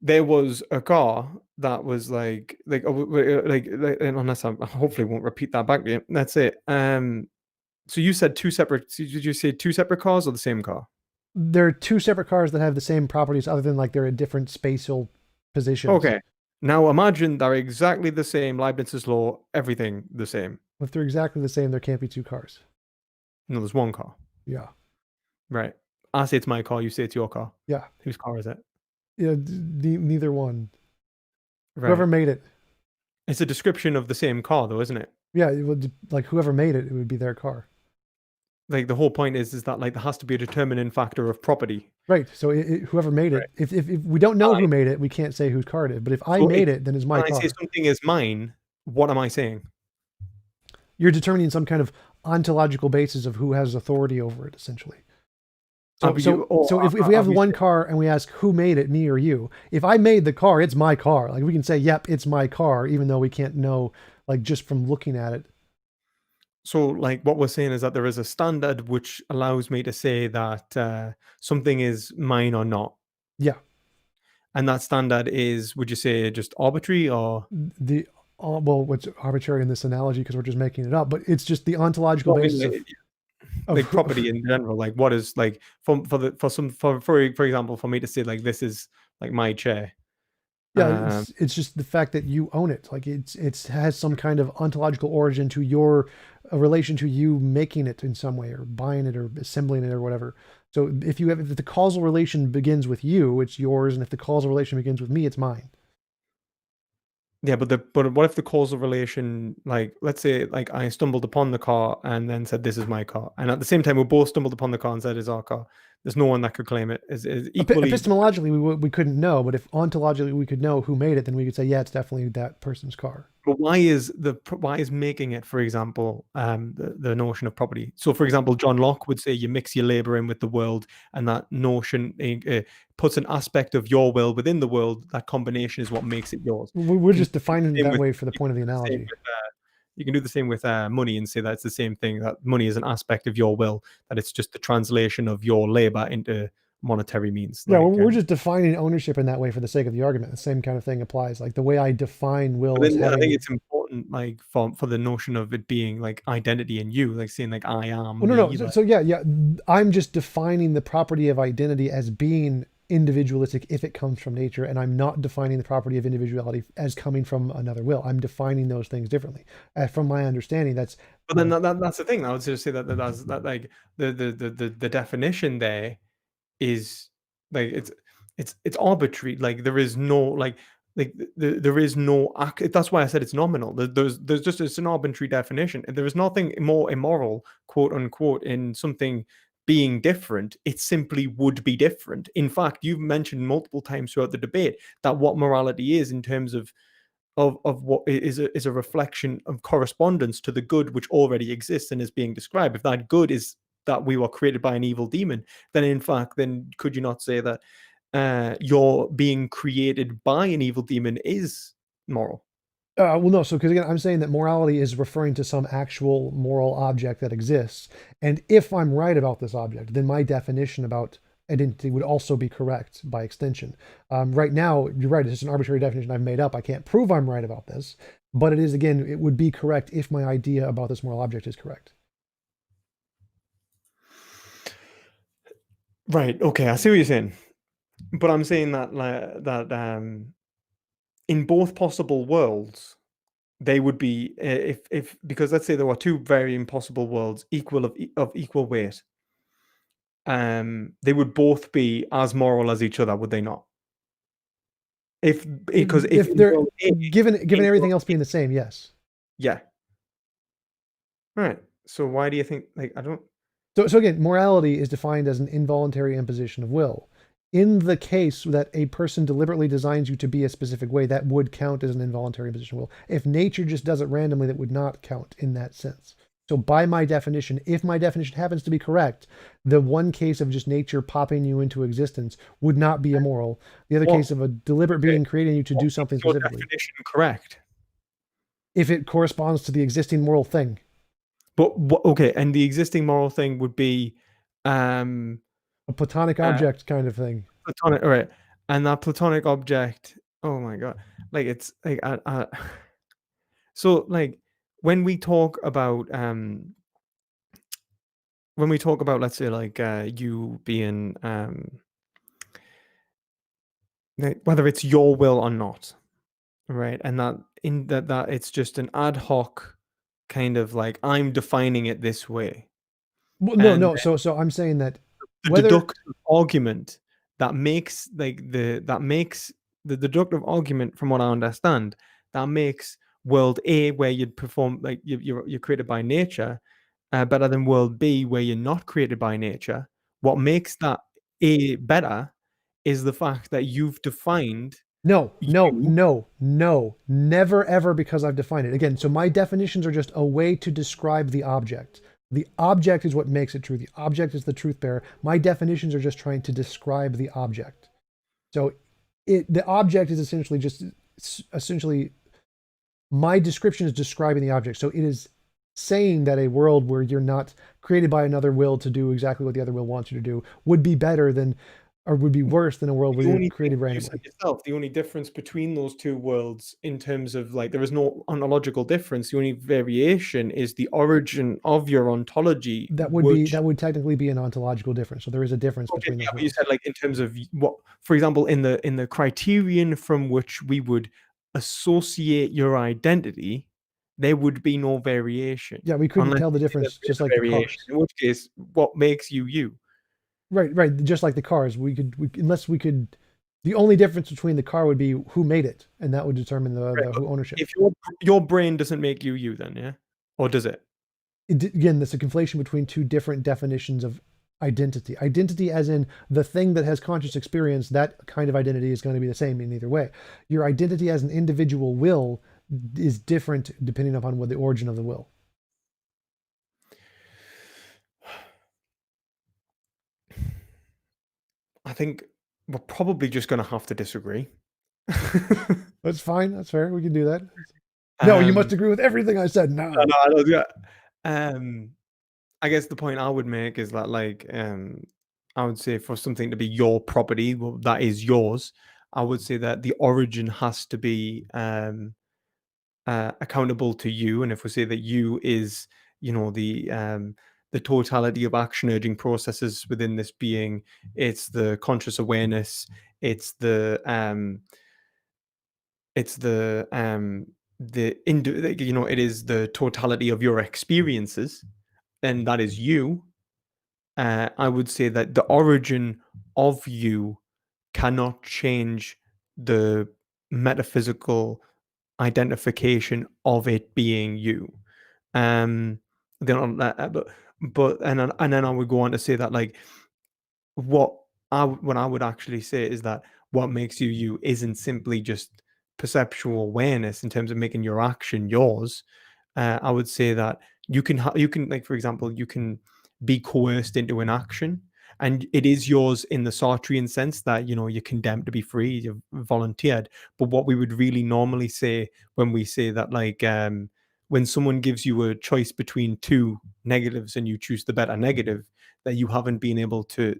there was a car that was like and unless I hopefully won't repeat that back to you. That's it. So you said two separate. Did you say two separate cars or the same car? They're two separate cars that have the same properties, other than like they're in different spatial positions. Okay. Now imagine they're exactly the same. Leibniz's law, everything the same. If they're exactly the same, there can't be two cars. No, there's one car. Yeah. Right. I say it's my car. You say it's your car. Yeah. Whose car is it? Yeah. Neither one. Right. Whoever made it. It's a description of the same car, though, isn't it? Yeah. It would, like whoever made it, it would be their car. Like the whole point is that like there has to be a determining factor of property. Right. So whoever made it, if we don't know who made it, we can't say whose car it is. But if I made it, then it's my car. When I say something is mine, what am I saying? You're determining some kind of ontological basis of who has authority over it, essentially. So if we have one car and we ask who made it, me or you, if I made the car, it's my car. Like we can say, yep, it's my car, even though we can't know, like just from looking at it. So like what we're saying is that there is a standard which allows me to say that something is mine or not. Yeah. And that standard is, would you say, just arbitrary or well, what's arbitrary in this analogy because we're just making it up, but it's just the ontological basis of property in general. Like what is like for example, for me to say like this is like my chair. Yeah, it's just the fact that you own it. Like it has some kind of ontological origin to your relation to you making it in some way or buying it or assembling it or whatever. So if the causal relation begins with you, it's yours, and if the causal relation begins with me, it's mine. Yeah, but what if the causal relation, like let's say like I stumbled upon the car and then said this is my car, and at the same time we both stumbled upon the car and said it's our car. There's no one that could claim it. Is equally epistemologically we couldn't know, but if ontologically we could know who made it, then we could say yeah, it's definitely that person's car. But why is making it, for example, the notion of property? So, for example, John Locke would say you mix your labor in with the world, and that notion puts an aspect of your will within the world. That combination is what makes it yours. We're just defining it that way for the point of the analogy. You can do the same with money and say that it's the same thing, that money is an aspect of your will, that it's just the translation of your labor into monetary means. Yeah, we're just defining ownership in that way for the sake of the argument. The same kind of thing applies. Like the way I define will as having... I think it's important, like for the notion of it being like identity in you, like saying like I am. Well, no. So yeah, I'm just defining the property of identity as being individualistic if it comes from nature, and I'm not defining the property of individuality as coming from another will. I'm defining those things differently. From my understanding, that's But then that's the thing. I would just say that's that like the definition there is like it's arbitrary. Like there is no there is no that's why I said it's nominal. There's just it's an arbitrary definition, and there is nothing more immoral, quote unquote, in something being different. It simply would be different. In fact, you've mentioned multiple times throughout the debate that what morality is in terms of what is a reflection of correspondence to the good which already exists and is being described. If that good is that we were created by an evil demon, then in fact, then could you not say that your being created by an evil demon is moral? Well, no. So, because again, I'm saying that morality is referring to some actual moral object that exists. And if I'm right about this object, then my definition about identity would also be correct by extension. Right now, you're right. It's just an arbitrary definition I've made up. I can't prove I'm right about this, but it is, again, it would be correct if my idea about this moral object is correct. Right. Okay. I see what you're saying, but I'm saying that in both possible worlds, they would be if because let's say there were two very impossible worlds equal of equal weight, they would both be as moral as each other, would they not? Because if they're world A, given in everything world else being the same, yes. yeah. Right. So why do you think I don't So again, morality is defined as an involuntary imposition of will. In the case that a person deliberately designs you to be a specific way, that would count as an involuntary imposition of will. If nature just does it randomly, that would not count in that sense. So by my definition, if my definition happens to be correct, the one case of just nature popping you into existence would not be immoral. The other case of a deliberate being creating you to do something your specifically. definition correct? If it corresponds to the existing moral thing. But okay, and the existing moral thing would be A platonic object kind of thing. platonic, all right, and that platonic object. Oh my god, like it's like so like when we talk about let's say like you being whether it's your will or not, right, and that in that it's just an ad hoc kind of like I'm defining it this way, Well, and no. So I'm saying that the whether deductive argument that makes the deductive argument, from what I understand, that makes world A, where you'd perform like you're created by nature, better than world B, where you're not created by nature. What makes that A better is the fact that you've defined no, you. never ever, because I've defined it. Again, so my definitions are just a way to describe the object. The object is what makes it true. The object is the truth bearer. My definitions are just trying to describe the object. So the object is essentially my description is describing the object. So it is saying that a world where you're not created by another will to do exactly what the other will wants you to do would be better than, or would be worse than, a world where you're created randomly. Yourself, the only difference between those two worlds in terms of like there is no ontological difference. The only variation is the origin of your ontology. That would technically be an ontological difference. So there is a difference between those but you worlds. said like in terms of what, for example, in the criterion from which we would associate your identity, there would be no variation. Yeah, we couldn't tell the difference, just like the cars. In which case, what makes you you? Right. Just like the cars, unless we could, the only difference between the car would be who made it, and that would determine the who ownership. If your brain doesn't make you you, then yeah, or does it? Again, that's a conflation between two different definitions of identity. Identity, as in the thing that has conscious experience, that kind of identity is going to be the same in either way. Your identity as an individual will is different depending upon what the origin of the will. I think we're probably just going to have to disagree. That's fine. That's fair. We can do that. No, you must agree with everything I said. No. I don't do that. I guess the point I would make is that, like, I would say for something to be your property, well, that is yours. I would say that the origin has to be accountable to you, and if we say that you is, the the totality of action urging processes within this being. It's the conscious awareness. It's the it is the totality of your experiences, and that is you. I would say that the origin of you cannot change the metaphysical identification of it being you. Then, but and then I would go on to say that, like, what I would actually say is that what makes you you isn't simply just perceptual awareness in terms of making your action yours. I would say that you can, like, for example, you can be coerced into an action, and it is yours in the Sartrean sense that, you're condemned to be free, you've volunteered. But what we would really normally say when we say that, like, when someone gives you a choice between two negatives and you choose the better negative, that you haven't been able to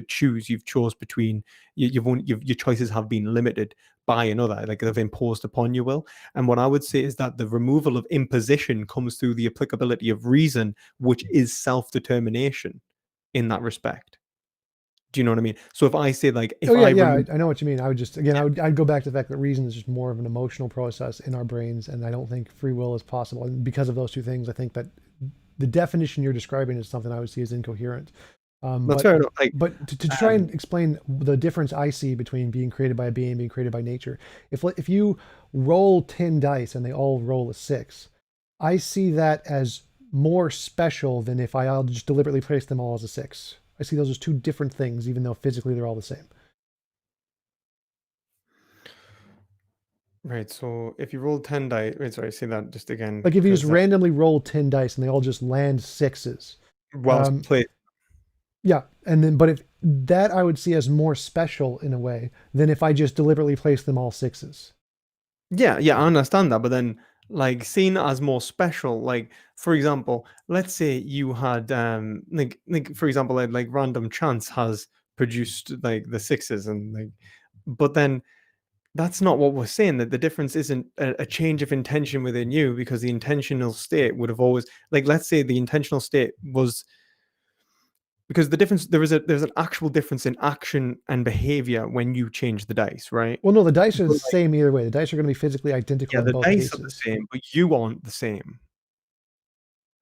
choose. You've chose between your choices have been limited by another, like they've imposed upon your will. And what I would say is that the removal of imposition comes through the applicability of reason, which is self-determination in that respect. Do you know what I mean? So if I say, like, if I know what you mean. I would just, again, I'd go back to the fact that reason is just more of an emotional process in our brains, and I don't think free will is possible. And because of those two things, I think that the definition you're describing is something I would see as incoherent. That's fair enough. Like, but to try and explain the difference I see between being created by a being and being created by nature, if you roll 10 dice and they all roll a 6, I see that as more special than if I'll just deliberately place them all as a 6. I see those as two different things, even though physically they're all the same. right. So if you roll 10 dice, wait, sorry, say that just again. Like if you just randomly roll 10 dice and they all just land 6s. Well played. Yeah, and then, but if that I would see as more special in a way than if I just deliberately place them all 6s. Yeah, I understand that, but then, like, seen as more special, like, for example, let's say you had like for example, like random chance has produced, like, the 6s, and, like, but then that's not what we're saying. That the difference isn't a change of intention within you, because the intentional state would have always, like, let's say the intentional state was, because the difference, there's an actual difference in action and behavior when you change the dice, right? Well, no, the dice are the same either way. The dice are going to be physically identical in both cases. The dice are the same, but you aren't the same.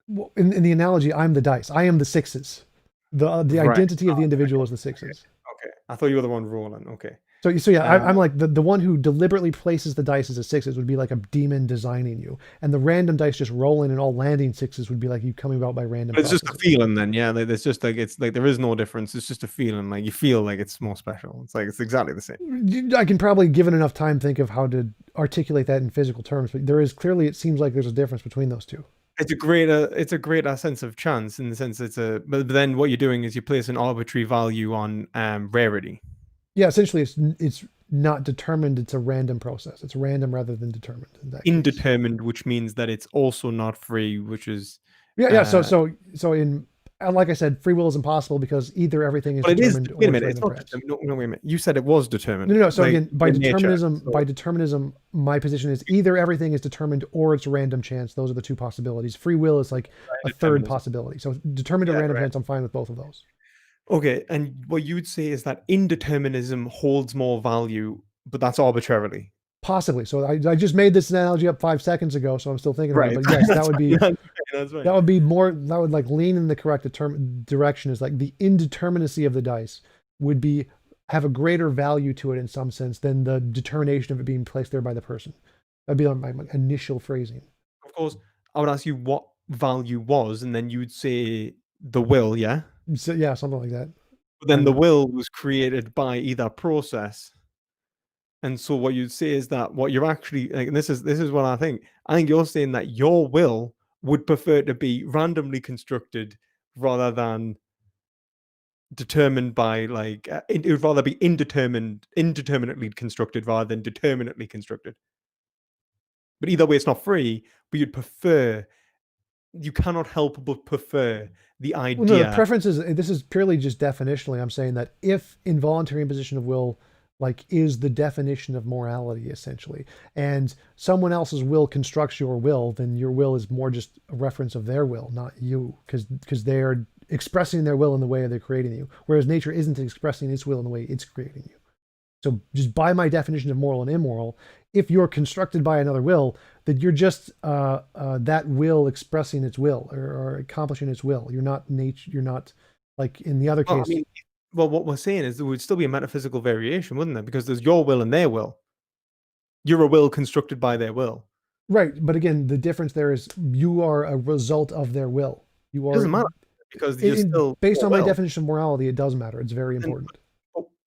Well, in the analogy, I'm the dice. I am the 6s. The identity of the individual is the 6s. Okay. I thought you were the one rolling. Okay. So yeah, I'm like the one who deliberately places the dice as a 6s would be like a demon designing you, and the random dice just rolling and all landing 6s would be like you coming about by random. But it's just a feeling then, yeah. Like, it's just like, it's like there is no difference. It's just a feeling. Like, you feel like it's more special. It's like it's exactly the same. I can probably, given enough time, think of how to articulate that in physical terms, but there is clearly, it seems like there's a difference between those two. It's a greater sense of chance, in the sense but then what you're doing is you place an arbitrary value on rarity. Yeah, essentially it's not determined, it's a random process. It's random rather than determined. Indetermined, which means that it's also not free, which is so in, like I said, free will is impossible because either everything is determined. Wait a minute, it's not determined. No, wait a minute. You said it was determined. No. So, like, again, by determinism, my position is either everything is determined or it's a random chance. Those are the two possibilities. Free will is like a third possibility. So determined or random chance, I'm fine with both of those. Okay, and what you would say is that indeterminism holds more value, but that's arbitrarily. Possibly. So I just made this analogy up 5 seconds ago, so I'm still thinking about it. But yes, that would be that would be more, that would like lean in the correct direction. Is like the indeterminacy of the dice would be have a greater value to it in some sense than the determination of it being placed there by the person. That'd be my initial phrasing. Of course, I would ask you what value was, and then you would say the will, yeah? So, yeah, something like that. But then the will was created by either process. And so what you'd say is that what you're actually, like, and this is what I think you're saying that your will would prefer to be randomly constructed rather than determined by, like, it would rather be indeterminately constructed rather than determinately constructed. But either way, it's not free, but you cannot help but prefer the idea. Well, no, the preference is, this is purely just definitionally, I'm saying that if involuntary imposition of will like is the definition of morality essentially. And someone else's will constructs your will, then your will is more just a reference of their will, not you, because they are expressing their will in the way they're creating you, whereas nature isn't expressing its will in the way it's creating you. So just by my definition of moral and immoral, if you're constructed by another will, then you're just that will expressing its will, or accomplishing its will. You're not nature. You're not like in the other Well, case. well, what we're saying is there would still be a metaphysical variation, wouldn't there? Because there's your will and their will. You're a will constructed by their will. Right, but again, the difference there is you are a result of their will. You It are doesn't matter because you're still based your on my will. definition of morality. It does matter. It's very And, important.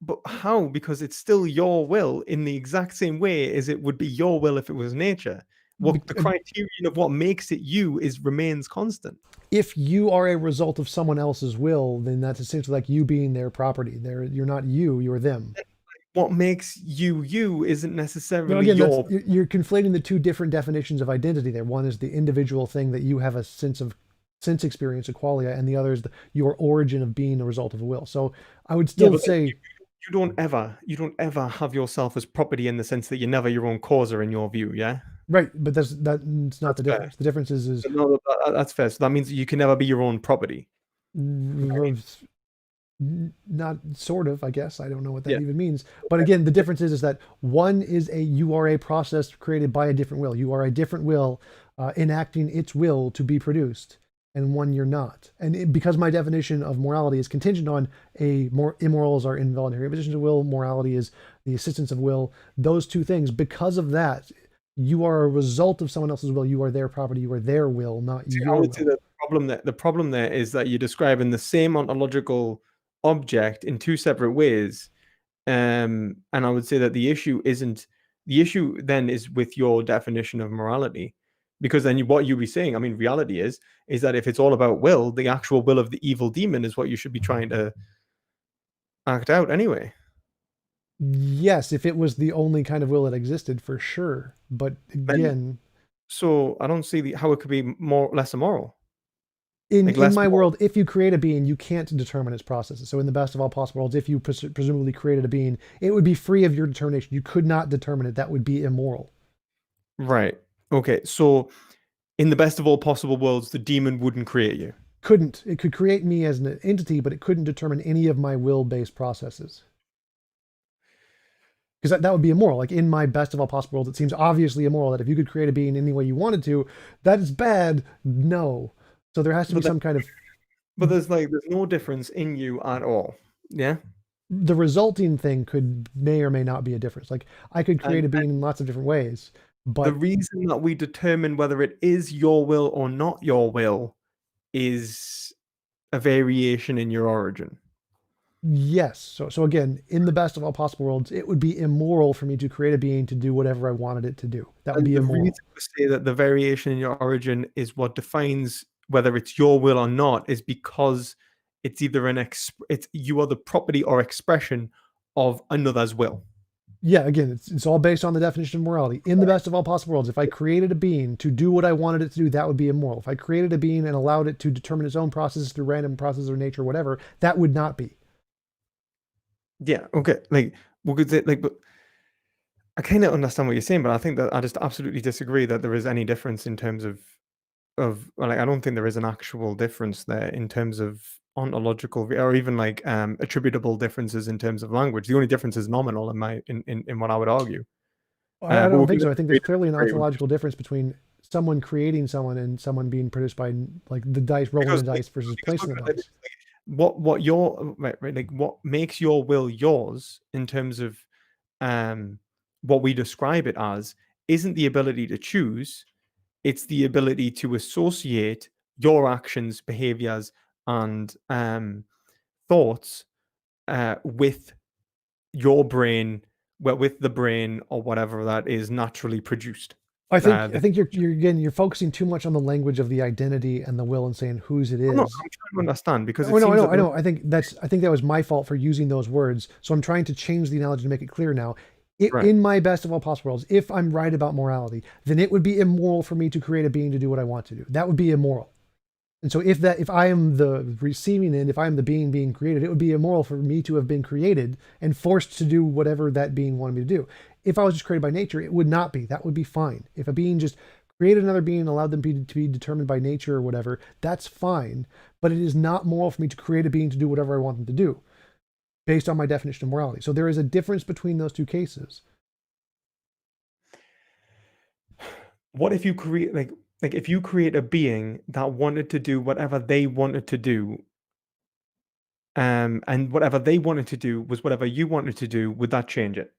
but how? Because it's still your will in the exact same way as it would be your will if it was nature. What the criterion of what makes it you remains constant. If you are a result of someone else's will, then that's essentially like you being their property. You're not you. You're them. What makes you isn't necessarily No, again, your. you're conflating the two different definitions of identity there. One is the individual thing that you have a sense experience, a qualia, and the other is your origin of being a result of a will. So I would still say you don't ever have yourself as property in the sense that you're never your own causer in your view, yeah? right, but that's not the difference. The difference is no, that's fair. So that means you can never be your own property. not sort of, I guess. I don't know what that even means. But again, the difference is that one is you are a process created by a different will. You are a different will enacting its will to be produced, and one you're not. And because my definition of morality is contingent on immorals are involuntary impositions of will, morality is the assistance of will, those two things, because of that, you are a result of someone else's will. You are their property. You are their will, not your I would will. say that the problem there is that you're describing the same ontological object in two separate ways. And I would say that the issue then is with your definition of morality, because then what you'll be saying, I mean, reality is that if it's all about will, the actual will of the evil demon is what you should be trying to act out anyway. Yes, if it was the only kind of will that existed, for sure. But again, so I don't see how it could be less immoral. In my world, if you create a being, you can't determine its processes. So in the best of all possible worlds, if you presumably created a being, it would be free of your determination. You could not determine it. That would be immoral. Right. Okay. So in the best of all possible worlds, the demon wouldn't create you. Couldn't. It could create me as an entity, but it couldn't determine any of my will-based processes. Because that would be immoral. Like in my best of all possible worlds, it seems obviously immoral that if you could create a being any way you wanted to, that is bad. No. So there has to be some kind of. But there's no difference in you at all. Yeah. The resulting thing may or may not be a difference. Like I could create a being in lots of different ways, but the reason that we determine whether it is your will or not your will is a variation in your origin. Yes. So again, in the best of all possible worlds, it would be immoral for me to create a being to do whatever I wanted it to do. That would be immoral. The reason we say that the variation in your origin is what defines whether it's your will or not is because it's either you are the property or expression of another's will. Yeah, again, it's all based on the definition of morality. In the best of all possible worlds, if I created a being to do what I wanted it to do, that would be immoral. If I created a being and allowed it to determine its own processes through random processes or nature or whatever, that would not be. Yeah, okay. Like we could say, but I kind of understand what you're saying, but I think that I just absolutely disagree that there is any difference in terms of I don't think there is an actual difference there in terms of ontological or even attributable differences in terms of language. The only difference is nominal in what I would argue. I don't think so. I think there's clearly an ontological difference between someone creating someone and someone being produced by the dice, rolling the dice versus placing the dice. What makes your will yours in terms of what we describe it as isn't the ability to choose. It's the ability to associate your actions, behaviors, and thoughts with your brain, with the brain or whatever that is naturally produced. I think you're focusing too much on the language of the identity and the will and saying whose it is. I'm trying to understand because I know. I think that was my fault for using those words. So I'm trying to change the analogy to make it clear now. In my best of all possible worlds, if I'm right about morality, then it would be immoral for me to create a being to do what I want to do. That would be immoral. And so if I am the receiving end, if I am the being being created, it would be immoral for me to have been created and forced to do whatever that being wanted me to do. If I was just created by nature, it would not be. That would be fine. If a being just created another being and allowed them to be determined by nature or whatever, that's fine. But it is not moral for me to create a being to do whatever I want them to do based on my definition of morality. So there is a difference between those two cases. What if you create like if you create a being that wanted to do whatever they wanted to do, and whatever they wanted to do was whatever you wanted to do, would that change it?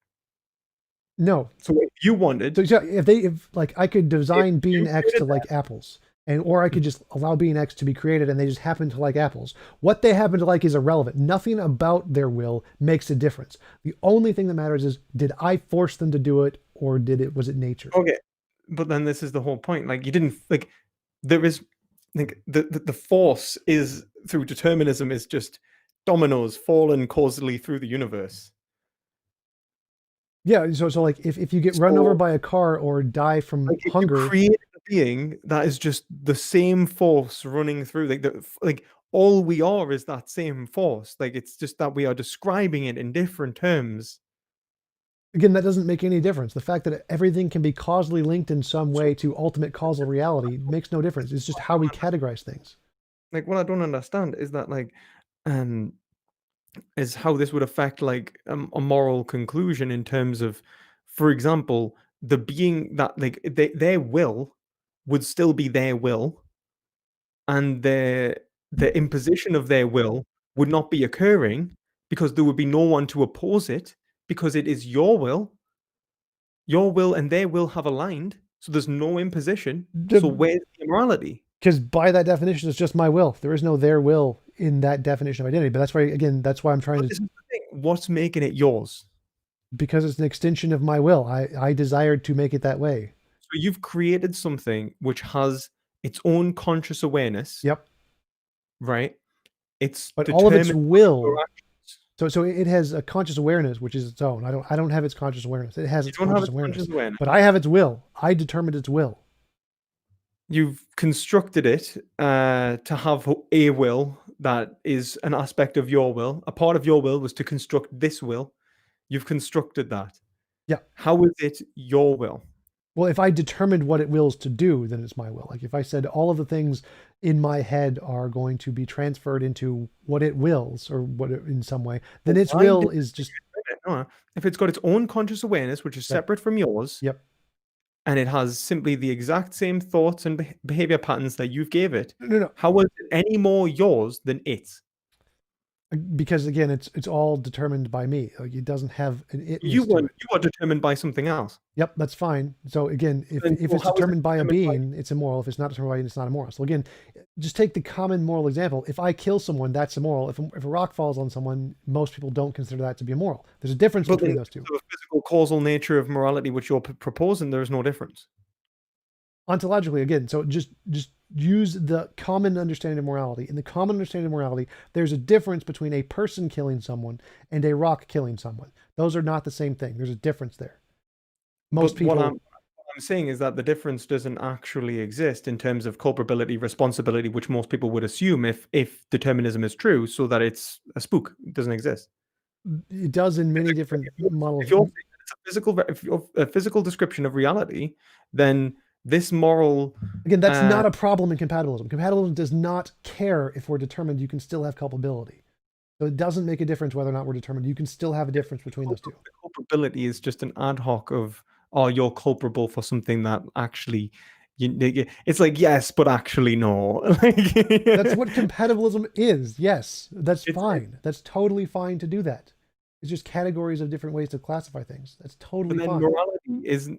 No. So if you wanted, So yeah, if like I could if design being you X to created like apples, and or I could just allow being X to be created and they just happen to like apples. What they happen to like is irrelevant. Nothing about their will makes a difference. The only thing that matters is, did I force them to do it, or was it nature? okay, but then this is the whole point. Like you didn't like there is like the force is through determinism is just dominoes falling causally through the universe. Yeah, so like if you get run over So by a car or die from like if you hunger, create a being that is just the same force running through, like all we are is that same force. Like it's just that we are describing it in different terms. again, that doesn't make any difference. The fact that everything can be causally linked in some way to ultimate causal reality makes no difference. It's just how we categorize things. Like what I don't understand is that um is how this would affect like a moral conclusion in terms of, for example, the being that like their will would still be their will, and the imposition of their will would not be occurring because there would be no one to oppose it because it is your will and their will have aligned, so there's no imposition. So where's the immorality? Because by that definition, it's just my will. There is no their will in that definition of identity. But that's why, again, that's why I'm trying But to, this is the thing. What's making it yours? because it's an extension of my will. I desired to make it that way. So you've created something which has its own conscious awareness, Yep. right? It's But all of its determined by your will, actions. so it has a conscious awareness, which is its own. I don't have its conscious awareness. It has You its don't have conscious its awareness. conscious awareness. But I have its will. I determined its will. You've constructed it to have a will that is an aspect of your will. A part of your will was to construct this will. You've constructed that. Yeah. How is it your will? Well, if I determined what it wills to do, then it's my will. Like if I said all of the things in my head are going to be transferred into what it wills, or what it, in some way, then its Why will did is just. no, if it's got its own conscious awareness, which is Right. separate from yours, Yep. and it has simply the exact same thoughts and behavior patterns that you've gave it, No. how is it any more yours than its? Because again, it's all determined by me. Like it doesn't have an itness You to are it. you are determined by something else. Yep, that's fine. So again, if Then if so it's how is it determined by a determined by being, it's immoral. If it's not determined by a being, it's not immoral. So again, just take the common moral example. If I kill someone, that's immoral. If a rock falls on someone, most people don't consider that to be immoral. There's a difference But between in those two. the physical causal nature of morality which you're proposing, there is no difference. Ontologically, again, so just use the common understanding of morality. In the common understanding of morality, there's a difference between a person killing someone and a rock killing someone. Those are not the same thing. There's a difference there. Most But people. what I'm saying is that the difference doesn't actually exist in terms of culpability, responsibility, which most people would assume if determinism is true, so that it's a spook. It doesn't exist. It does in many different models. If you're saying that it's a physical description of reality, then this moral Again, that's not a problem in compatibilism. Compatibilism does not care if we're determined. You can still have culpability. So it doesn't make a difference whether or not we're determined. You can still have a difference between those two. the culpability is just an ad hoc of, oh, you're culpable for something that actually it's like yes, but actually no. That's what compatibilism is. Yes, that's It's- fine. That's totally fine to do that. It's just categories of different ways to classify things. That's But totally then fine. morality is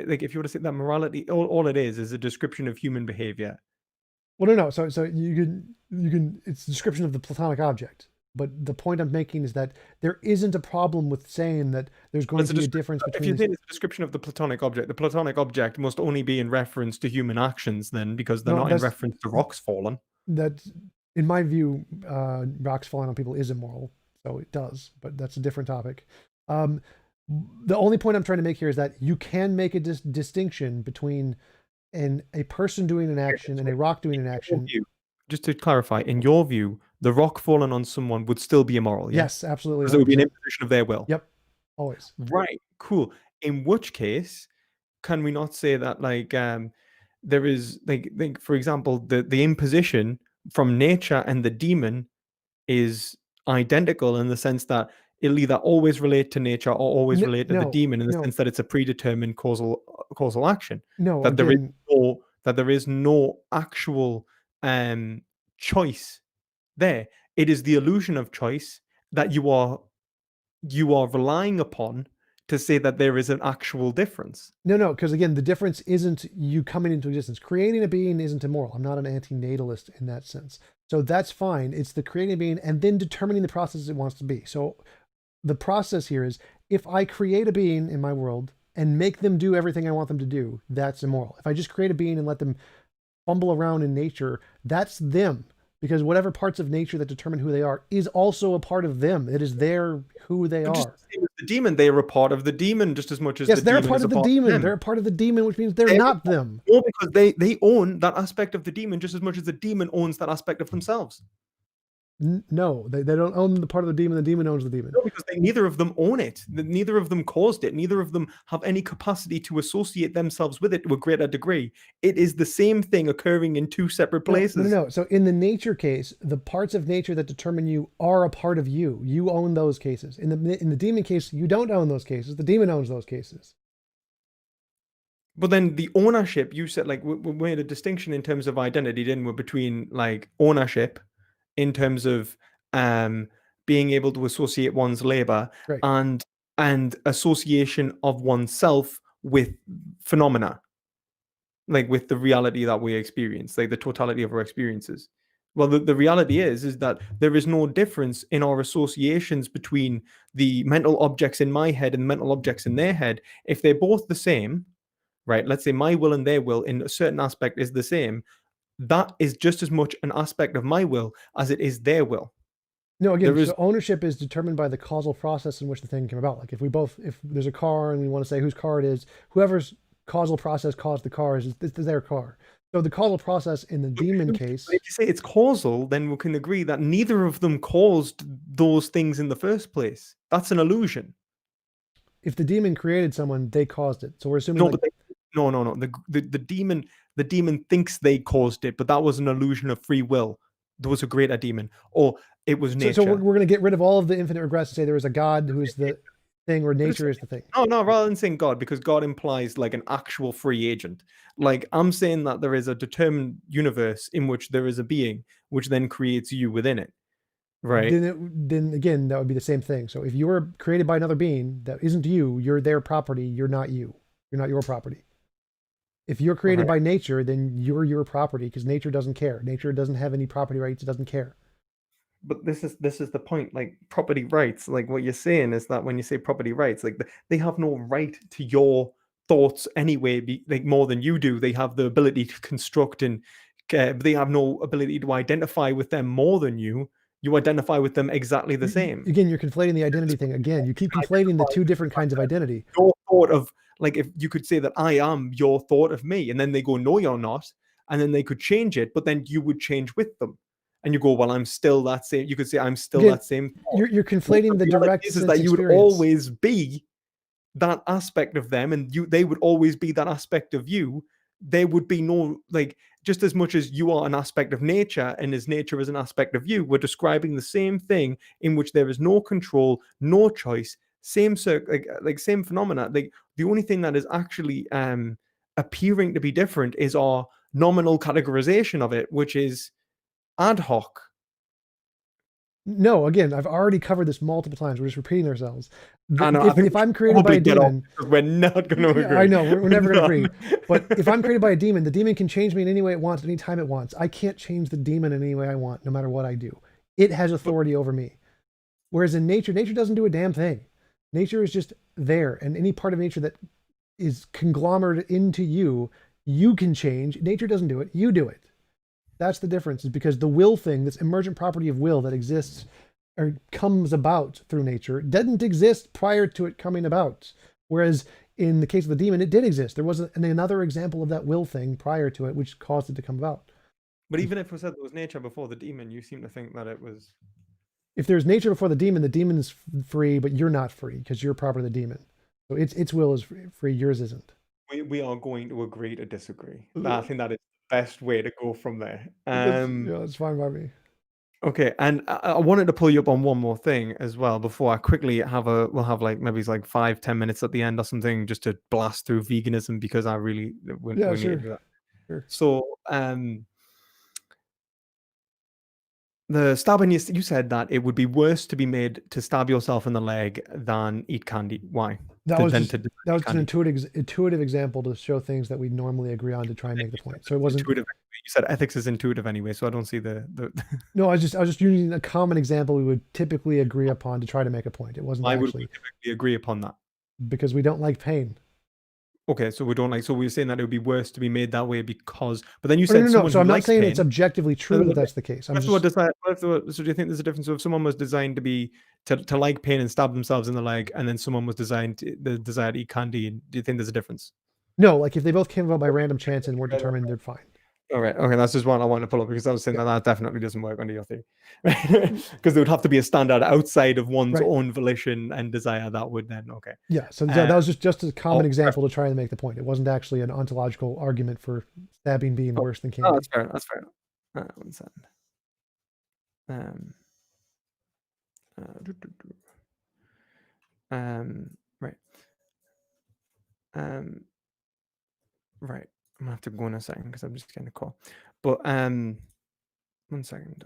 like if you were to say that morality, all it is a description of human behavior. Well, no. So you can. It's a description of the Platonic object. But the point I'm making is that there isn't a problem with saying that there's going to be a difference If between. you think it's a description of the Platonic object must only be in reference to human actions, then, because they're No, not in reference to rocks falling. That, in my view, rocks falling on people is immoral. So it does, but that's a different topic. The only point I'm trying to make here is that you can make a distinction between a person doing an action and a rock doing an action. just to clarify, in your view, the rock falling on someone would still be immoral, yeah? Yes, absolutely. Because it would be an 100%. imposition of their will. Yep. Always. Right, cool. In which case, can we not say that there is like for example, the imposition from nature and the demon is identical in the sense that it'll either always relate to nature or always relate to the demon in the sense that it's a predetermined causal action. No, That again, there is no actual choice there. It is the illusion of choice that you are relying upon to say that there is an actual difference. no, because again, the difference isn't you coming into existence. Creating a being isn't immoral. I'm not an antinatalist in that sense. So that's fine. It's the creating a being and then determining the process it wants to be. So the process here is if I create a being in my world and make them do everything I want them to do, that's immoral. If I just create a being and let them fumble around in nature, that's them. Because whatever parts of nature that determine who they are is also a part of them. It is their who they Just are. the same as the demon, they are a part of the demon just as much as Yes, the they're a demon part is of the part demon. them. They're a part of the demon, which means they're not them. No, because they own that aspect of the demon just as much as the demon owns that aspect of themselves. No, they don't own the part of the demon owns the demon. No, because neither of them own it. Neither of them caused it. Neither of them have any capacity to associate themselves with it to a greater degree. It is the same thing occurring in two separate places. No. So in the nature case, the parts of nature that determine you are a part of you. You own those cases. In the demon case, you don't own those cases. The demon owns those cases. But then the ownership, you said, like, we made a distinction in terms of identity, didn't we, between like ownership in terms of being able to associate one's labor Right. and association of oneself with phenomena, like with the reality that we experience, like the totality of our experiences. Well, the reality is that there is no difference in our associations between the mental objects in my head and the mental objects in their head. If they're both the same, right? Let's say my will and their will in a certain aspect is the same. That is just as much an aspect of my will as it is their will. No, again, so ownership is determined by the causal process in which the thing came about. Like if there's a car and we want to say whose car it is, whoever's causal process caused the car is their car. So the causal process in the demon case. If you say it's causal, then we can agree that neither of them caused those things in the first place. That's an illusion. If the demon created someone, they caused it. So we're assuming. No. The demon thinks they caused it, but that was an illusion of free will. There was a greater demon, or it was nature. So we're going to get rid of all of the infinite regrets and say there is a God who is the thing, or nature is the thing. No, rather than saying God, because God implies like an actual free agent. Like I'm saying that there is a determined universe in which there is a being, which then creates you within it. Right. Then again, that would be the same thing. So if you were created by another being that isn't you, you're their property. You're not you. You're not your property. If you're created by nature, then you're your property because nature doesn't care. Nature doesn't have any property rights. It doesn't care. But this is the point. Like property rights, like what you're saying is that when you say property rights, like they have no right to your thoughts anyway. Like more than you do, they have the ability to construct and they have no ability to identify with them more than you. You identify with them exactly the same. Again, you're conflating the identity thing. Again, you keep conflating the two different kinds of identity. Your thought of, like, if you could say that I am your thought of me, and then they go, no, you're not. And then they could change it, but then you would change with them. And you go, well, I'm still that same. You could say, I'm still that same thought. You're conflating the direct sense that you experience. would always be that aspect of them, and they would always be that aspect of you. There would be no, like, just as much as you are an aspect of nature and as nature is an aspect of you, we're describing the same thing in which there is no control, no choice, same same phenomena. Like the only thing that is actually appearing to be different is our nominal categorization of it, which is ad hoc. No, again, I've already covered this multiple times. We're just repeating ourselves. If I'm created by a demon, we're not going to agree. I know we're never going to agree. But if I'm created by a demon, the demon can change me in any way it wants, any time it wants. I can't change the demon in any way I want, no matter what I do. It has authority over me. Whereas in nature doesn't do a damn thing. Nature is just there, and any part of nature that is conglomerated into you, you can change. Nature doesn't do it. You do it. That's the difference, is because the will thing, this emergent property of will that exists or comes about through nature, didn't exist prior to it coming about. Whereas in the case of the demon, it did exist. There was another example of that will thing prior to it, which caused it to come about. But even if we said there was nature before the demon, you seem to think that it was. If there's nature before the demon's free, but you're not free because you're proper the demon. So its will is free, yours isn't. We are going to agree to disagree. I think that is the best way to go from there. That's fine by me. Okay, and I wanted to pull you up on one more thing as well before I quickly we'll have like maybe it's like 5-10 minutes at the end or something just to blast through veganism because I really we need to do Sure. that. Sure. So the stabbing, you said that it would be worse to be made to stab yourself in the leg than eat candy. Why? That was just eat an candy. intuitive example to show things that we normally agree on to try and make the point. So it wasn't Intuitive. You said ethics is intuitive anyway, so I don't see the. No, I was just using a common example we would typically agree upon to try to make a point. It wasn't Why would actually we typically agree upon that? because we don't like pain. Okay, so we don't like. So we're saying that it would be worse to be made that way because. But then you No, said no. someone So who I'm not likes saying pain. it's objectively true that that's the case. I'm What if just so do you think there's a difference? So if someone was designed to be to like pain and stab themselves in the leg, and then someone was designed the desire to eat candy, do you think there's a difference? no, like if they both came about by random chance and were determined, they're fine. All right. Okay, that's just one I want to pull up because I was saying that definitely doesn't work under your theory, because there would have to be a standard outside of one's own volition and desire that would then Yeah. So that was just a common example to try and make the point. It wasn't actually an ontological argument for stabbing being worse than candy. Oh, that's fair. That's fair. 1 second. Right. Right. I'm gonna have to go in a second because I'm just getting a call. But 1 second.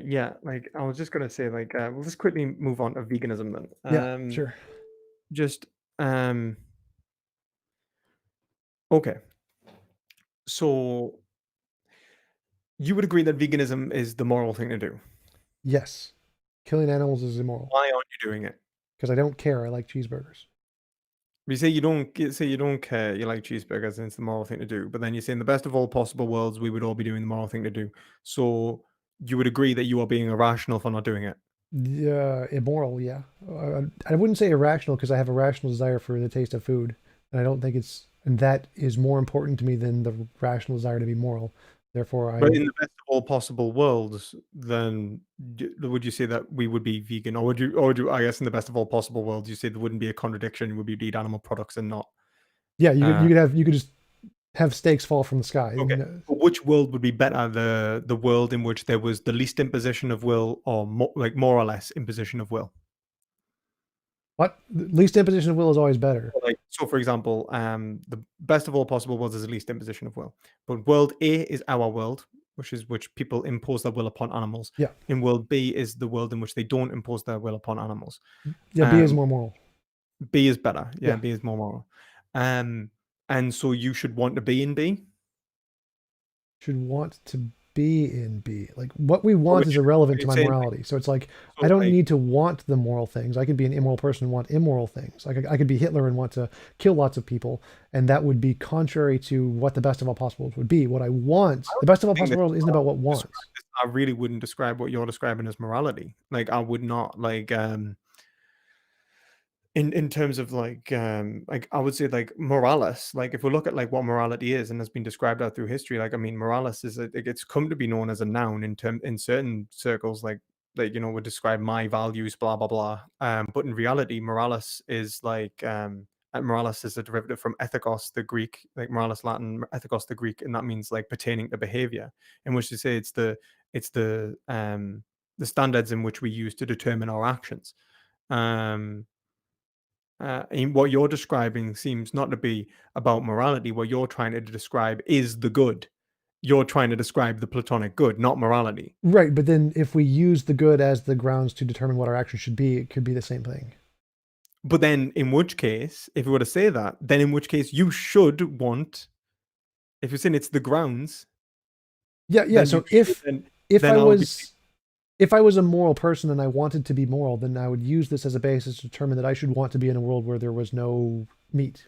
Yeah, like I was just gonna say, like we'll just quickly move on to veganism then. Yeah. Sure. Just okay. So you would agree that veganism is the moral thing to do? Yes. Killing animals is immoral. Why aren't you doing it? Because I don't care. I like cheeseburgers. You say you don't care, you like cheeseburgers and it's the moral thing to do, but then you're saying the best of all possible worlds, we would all be doing the moral thing to do. So you would agree that you are being irrational for not doing it? Yeah, immoral. Yeah, I wouldn't say irrational because I have a rational desire for the taste of food, and I don't think and that is more important to me than the rational desire to be moral. Therefore, But in the best of all possible worlds, then would you say that we would be vegan, or would you? I guess in the best of all possible worlds, you say there wouldn't be a contradiction. Would be eat animal products and not? Yeah, you could just have steaks fall from the sky. Okay. But which world would be better? The world in which there was the least imposition of will, or more or less imposition of will? What? Least imposition of will is always better. So, for example, the best of all possible worlds is the least imposition of will. But world A is our world, which people impose their will upon animals. Yeah. In world B is the world in which they don't impose their will upon animals. Yeah, B is more moral. B is better. Yeah, B is more moral. And so you should want to be in B? Should want to be in B. Like what we want is irrelevant to my morality. So it's like I don't need to want the moral things. I can be an immoral person and want immoral things. Like I could be Hitler and want to kill lots of people, and that would be contrary to what the best of all possible worlds would be. What I want, the best of all possible worlds, isn't about what wants. I really wouldn't describe what you're describing as morality. Like I would not like in terms of like I would say like moralis, like if we look at like what morality is and has been described out through history, like I mean moralis is it's come to be known as a noun in certain circles, like would describe my values, blah blah blah, but in reality moralis is like moralis is a derivative from ethikos, the Greek, like moralis Latin, ethikos the Greek, and that means like pertaining to behavior, in which they say it's the standards in which we use to determine our actions. And what you're describing seems not to be about morality. What you're trying to describe is the good, you're trying to describe the Platonic good, not morality. Right, but then if we use the good as the grounds to determine what our actions should be, it could be the same thing. But then, in which case, if we were to say that, then in which case you should want, if you're saying it's the grounds, Yeah, yeah. then you So should if then I I'll be was a moral person and I wanted to be moral, then I would use this as a basis to determine that I should want to be in a world where there was no meat.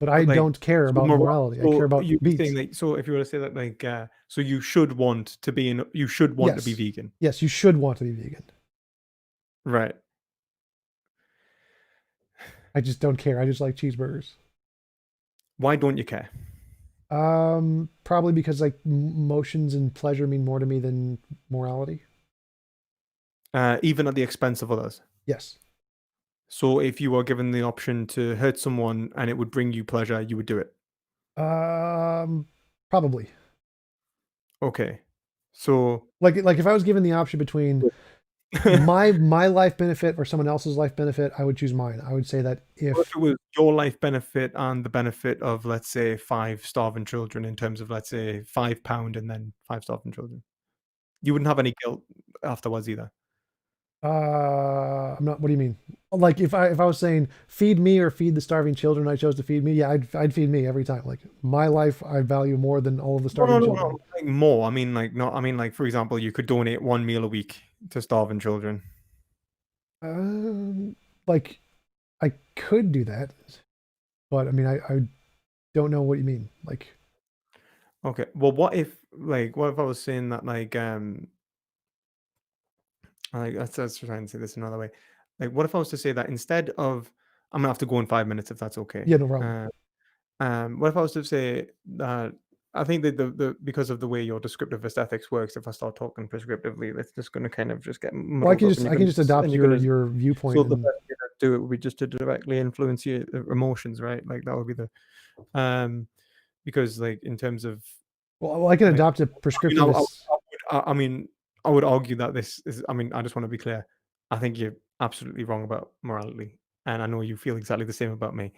But I but like don't care so about morality. I care so about you were saying meat. like so if you were to say that like so you should want to be you should want to be Yes. vegan, Yes, you should want to be vegan. right? I just don't care. I just like cheeseburgers. Why don't you care? Probably because like motions and pleasure mean more to me than morality. Even at the expense of others. Yes. So if you were given the option to hurt someone and it would bring you pleasure, you would do it. Probably. Okay. So Like if I was given the option between my life benefit or someone else's life benefit, I would choose mine. I would say that what if if it was your life benefit and the benefit of, let's say, 5 starving children in terms of, let's say, £5 and then 5 starving children? You wouldn't have any guilt afterwards either. I'm not. What do you mean? Like if I was saying feed me or feed the starving children, I chose to feed me. Yeah, I'd feed me every time. Like my life, I value more than all of the No, no, starving no, children. no. Like more. I mean, like not. I mean, like for example, you could donate 1 meal a week to starving children. Like I could do that, but I mean, I don't know what you mean. Like Okay. Well, what if I was saying that let's try and say this another way. Like, what if I was to say that instead of, I'm gonna have to go in 5 minutes if that's okay. yeah, no problem. What if I was to say that I think that the because of the way your descriptive aesthetics works, if I start talking prescriptively, it's just going to kind of just get Well, muddled up, and I can just adopt you're gonna your so viewpoint the and best way to do it would be just to directly influence your emotions, right? Like that would be the because like in terms of well, I can like adopt a prescriptivist. I mean I would argue that this is I mean I just want to be clear. I think you're absolutely wrong about morality, and I know you feel exactly the same about me.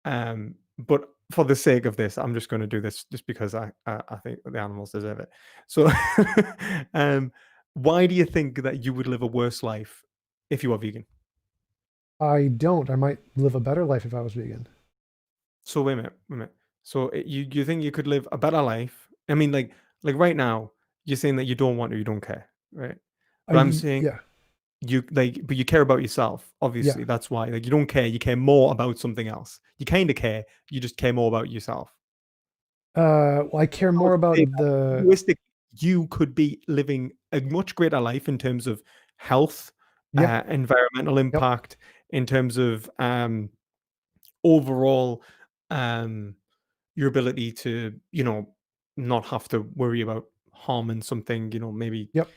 Um, but for the sake of this, I'm just going to do this just because I think the animals deserve it. So, um, why do you think that you would live a worse life if you are vegan? I don't. I might live a better life if I was vegan. So wait a minute, wait a minute. So you think you could live a better life? I mean, like right now, you're saying that you don't want or you don't care, right? But I'm saying Yeah, but you care about yourself. yeah. Obviously, that's why. Like you don't care. You care more about something else. You kind of care. You just care more about yourself. Well, I care I would more about say that the realistically, you could be living a much greater life in terms of health, yeah, environmental yep, impact, in terms of overall your ability to, not have to worry about harming something, maybe yep.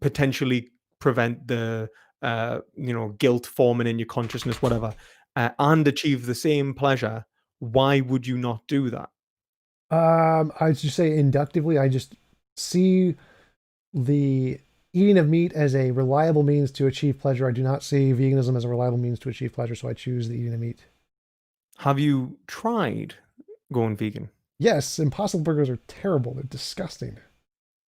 potentially prevent the guilt forming in your consciousness, whatever, and achieve the same pleasure. Why would you not do that? I just say inductively, I just see the eating of meat as a reliable means to achieve pleasure. I do not see veganism as a reliable means to achieve pleasure, so I choose the eating of meat. Have you tried going vegan? Yes, Impossible Burgers are terrible. They're disgusting.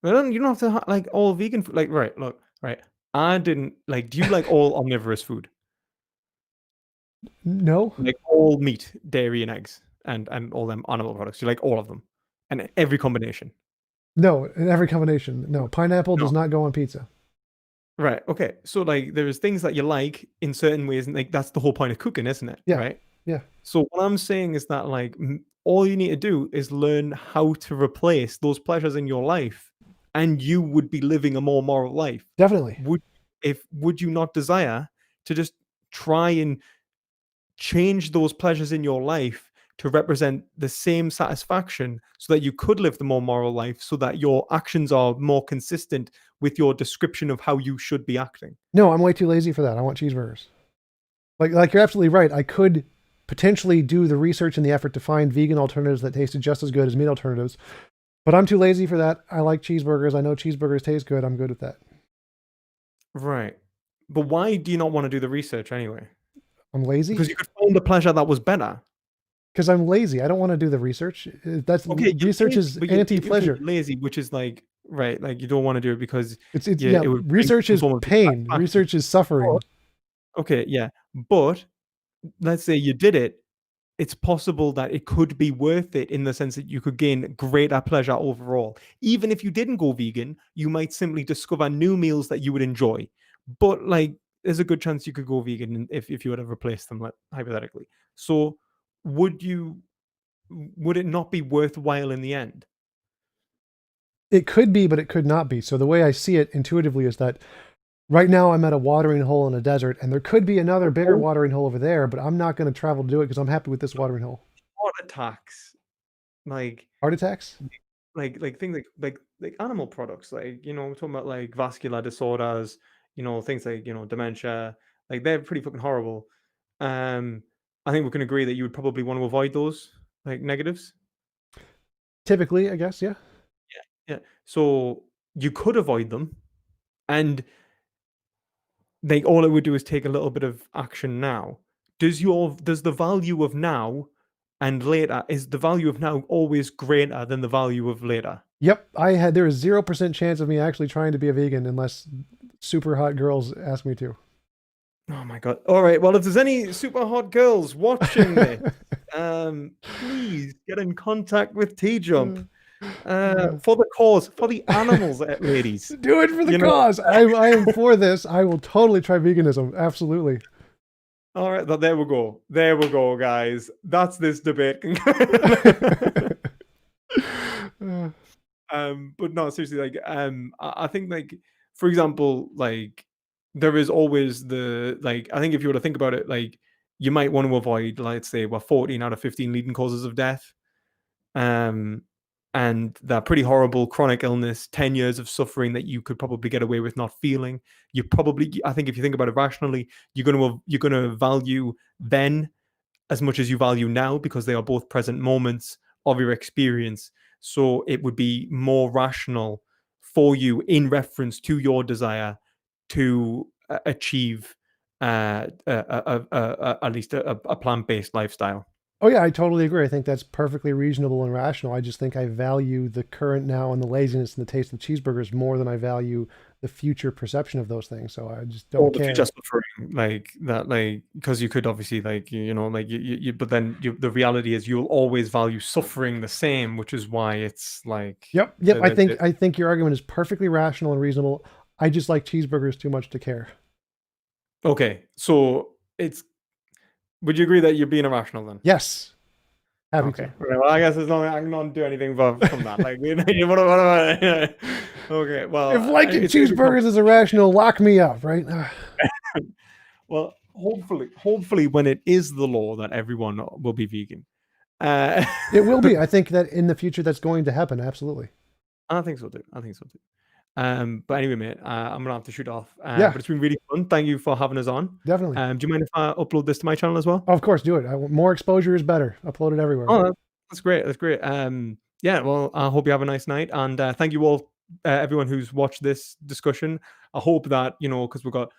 You don't have to like all vegan food. Like, right, look, right. I didn't like. Do you like all omnivorous food? No, Like all meat, dairy, and eggs, and all them animal products. You like all of them, and every combination. no, in every combination. No, pineapple does No. not go on pizza. Right. Okay. So like there's things that you like in certain ways, and like that's the whole point of cooking, isn't it? Yeah, Right. yeah, So what I'm saying is that like all you need to do is learn how to replace those pleasures in your life, and you would be living a more moral life. definitely. Would you not desire to just try and change those pleasures in your life to represent the same satisfaction so that you could live the more moral life, so that your actions are more consistent with your description of how you should be acting? No, I'm way too lazy for that. I want cheeseburgers. Like you're absolutely right. I could potentially do the research and the effort to find vegan alternatives that tasted just as good as meat alternatives, but I'm too lazy for that. I like cheeseburgers. I know cheeseburgers taste good. I'm good with that. Right. But why do you not want to do the research anyway? I'm lazy. Because you could find a pleasure that was better. Because I'm lazy. I don't want to do the research. That's Okay, you're research lazy, is but okay, anti-pleasure. you're lazy, which is like right, like you don't want to do it because It's it yeah. would bring Research some is form of pain. satisfaction. Research is suffering. Okay, yeah. But let's say you did it, it's possible that it could be worth it in the sense that you could gain greater pleasure overall. Even if you didn't go vegan, you might simply discover new meals that you would enjoy. But like, there's a good chance you could go vegan if you were to replace them, like, hypothetically. So, would you? Would it not be worthwhile in the end? It could be, but it could not be. So the way I see it intuitively is that right now I'm at a watering hole in a desert, and there could be another bigger Oh, watering hole over there, but I'm not going to travel to do it because I'm happy with this watering hole. heart attacks, like Heart attacks? like things like animal products, like we're talking about like vascular disorders, things like dementia, like they're pretty fucking horrible. Um, I think we can agree that you would probably want to avoid those like negatives. Typically, I guess, yeah. Yeah. So you could avoid them, and like all it would do is take a little bit of action now. Does the value of now and later, is the value of now always greater than the value of later? Yep, there is 0% chance of me actually trying to be a vegan unless super hot girls ask me to. Oh my god. All right. Well, if there's any super hot girls watching this, please get in contact with TJump. For the cause, for the animals, ladies. Do it for the You know. cause. I am for this. I will totally try veganism. Absolutely. All right, there we go. There we go, guys. That's this debate. But no, seriously, like, I think, like, for example, like, there is always I think if you were to think about it, like, you might want to avoid, let's say, 14 out of 15 leading causes of death. Um, and that pretty horrible chronic illness, 10 years of suffering that you could probably get away with not feeling. I think if you think about it rationally, you're gonna value then as much as you value now because they are both present moments of your experience. So it would be more rational for you in reference to your desire to achieve at least a plant-based lifestyle. Oh yeah, I totally agree. I think that's perfectly reasonable and rational. I just think I value the current now and the laziness and the taste of cheeseburgers more than I value the future perception of those things. So I just Or don't the future care. suffering, like that, like because you could obviously, like, like but then the reality is you'll always value suffering the same, which is why it's like Yep. I think your argument is perfectly rational and reasonable. I just like cheeseburgers too much to care. okay. So would you agree that you're being irrational then? Yes. Happy Okay. to. Right, well, I guess there's no, I can not do anything from that. Like, what about okay. If Well, liking it's gonna be cheeseburgers is irrational, lock me up, right? well, hopefully, when it is the law that everyone will be vegan. Uh, It will be. I think that in the future that's going to happen. Absolutely. I think so too. I think so too. But anyway, mate, I'm gonna have to shoot off. Yeah, But it's been really fun. Thank you for having us on. definitely. Do you mind if I upload this to my channel as well? Oh, of course, do it. More exposure is better. Upload it everywhere. Oh, that's great. That's great. Yeah. Well, I hope you have a nice night, and thank you all, everyone who's watched this discussion. I hope that because we've got.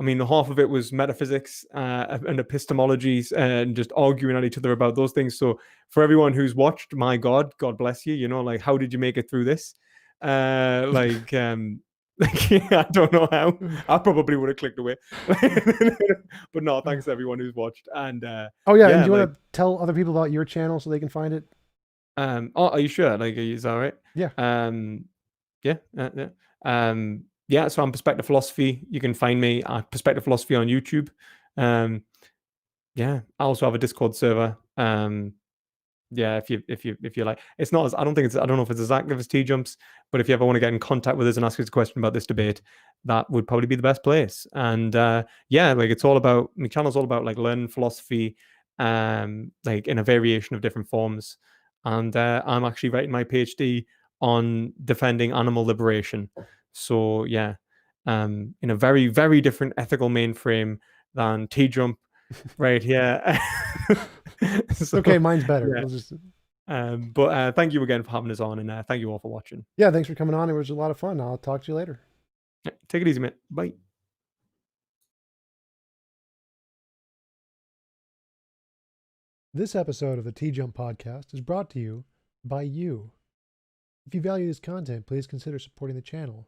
I mean, half of it was metaphysics and epistemologies and just arguing at each other about those things. So for everyone who's watched, my God bless you. Like, how did you make it through this? Like, I don't know how. I probably would have clicked away. But no, thanks to everyone who's watched. And Oh yeah, and yeah, do you like, want to tell other people about your channel so they can find it? are you sure? Like, is that all right? Yeah. Yeah, yeah. Yeah, so I'm Perspective Philosophy. You can find me at Perspective Philosophy on YouTube. Yeah, I also have a Discord server. Yeah, if you like, it's not as I don't know if it's as active as TJumps, but if you ever want to get in contact with us and ask us a question about this debate, that would probably be the best place. And yeah, like it's all about my channel's all about like learning philosophy, like in a variation of different forms. And I'm actually writing my PhD on defending animal liberation. So yeah, in a very, very different ethical mainframe than TJump, right here. So, Okay, mine's better. yeah. We'll just. But thank you again for having us on, and thank you all for watching. Yeah, thanks for coming on. It was a lot of fun. I'll talk to you later. Yeah, take it easy, mate. Bye. This episode of the TJump podcast is brought to you by you. If you value this content, please consider supporting the channel.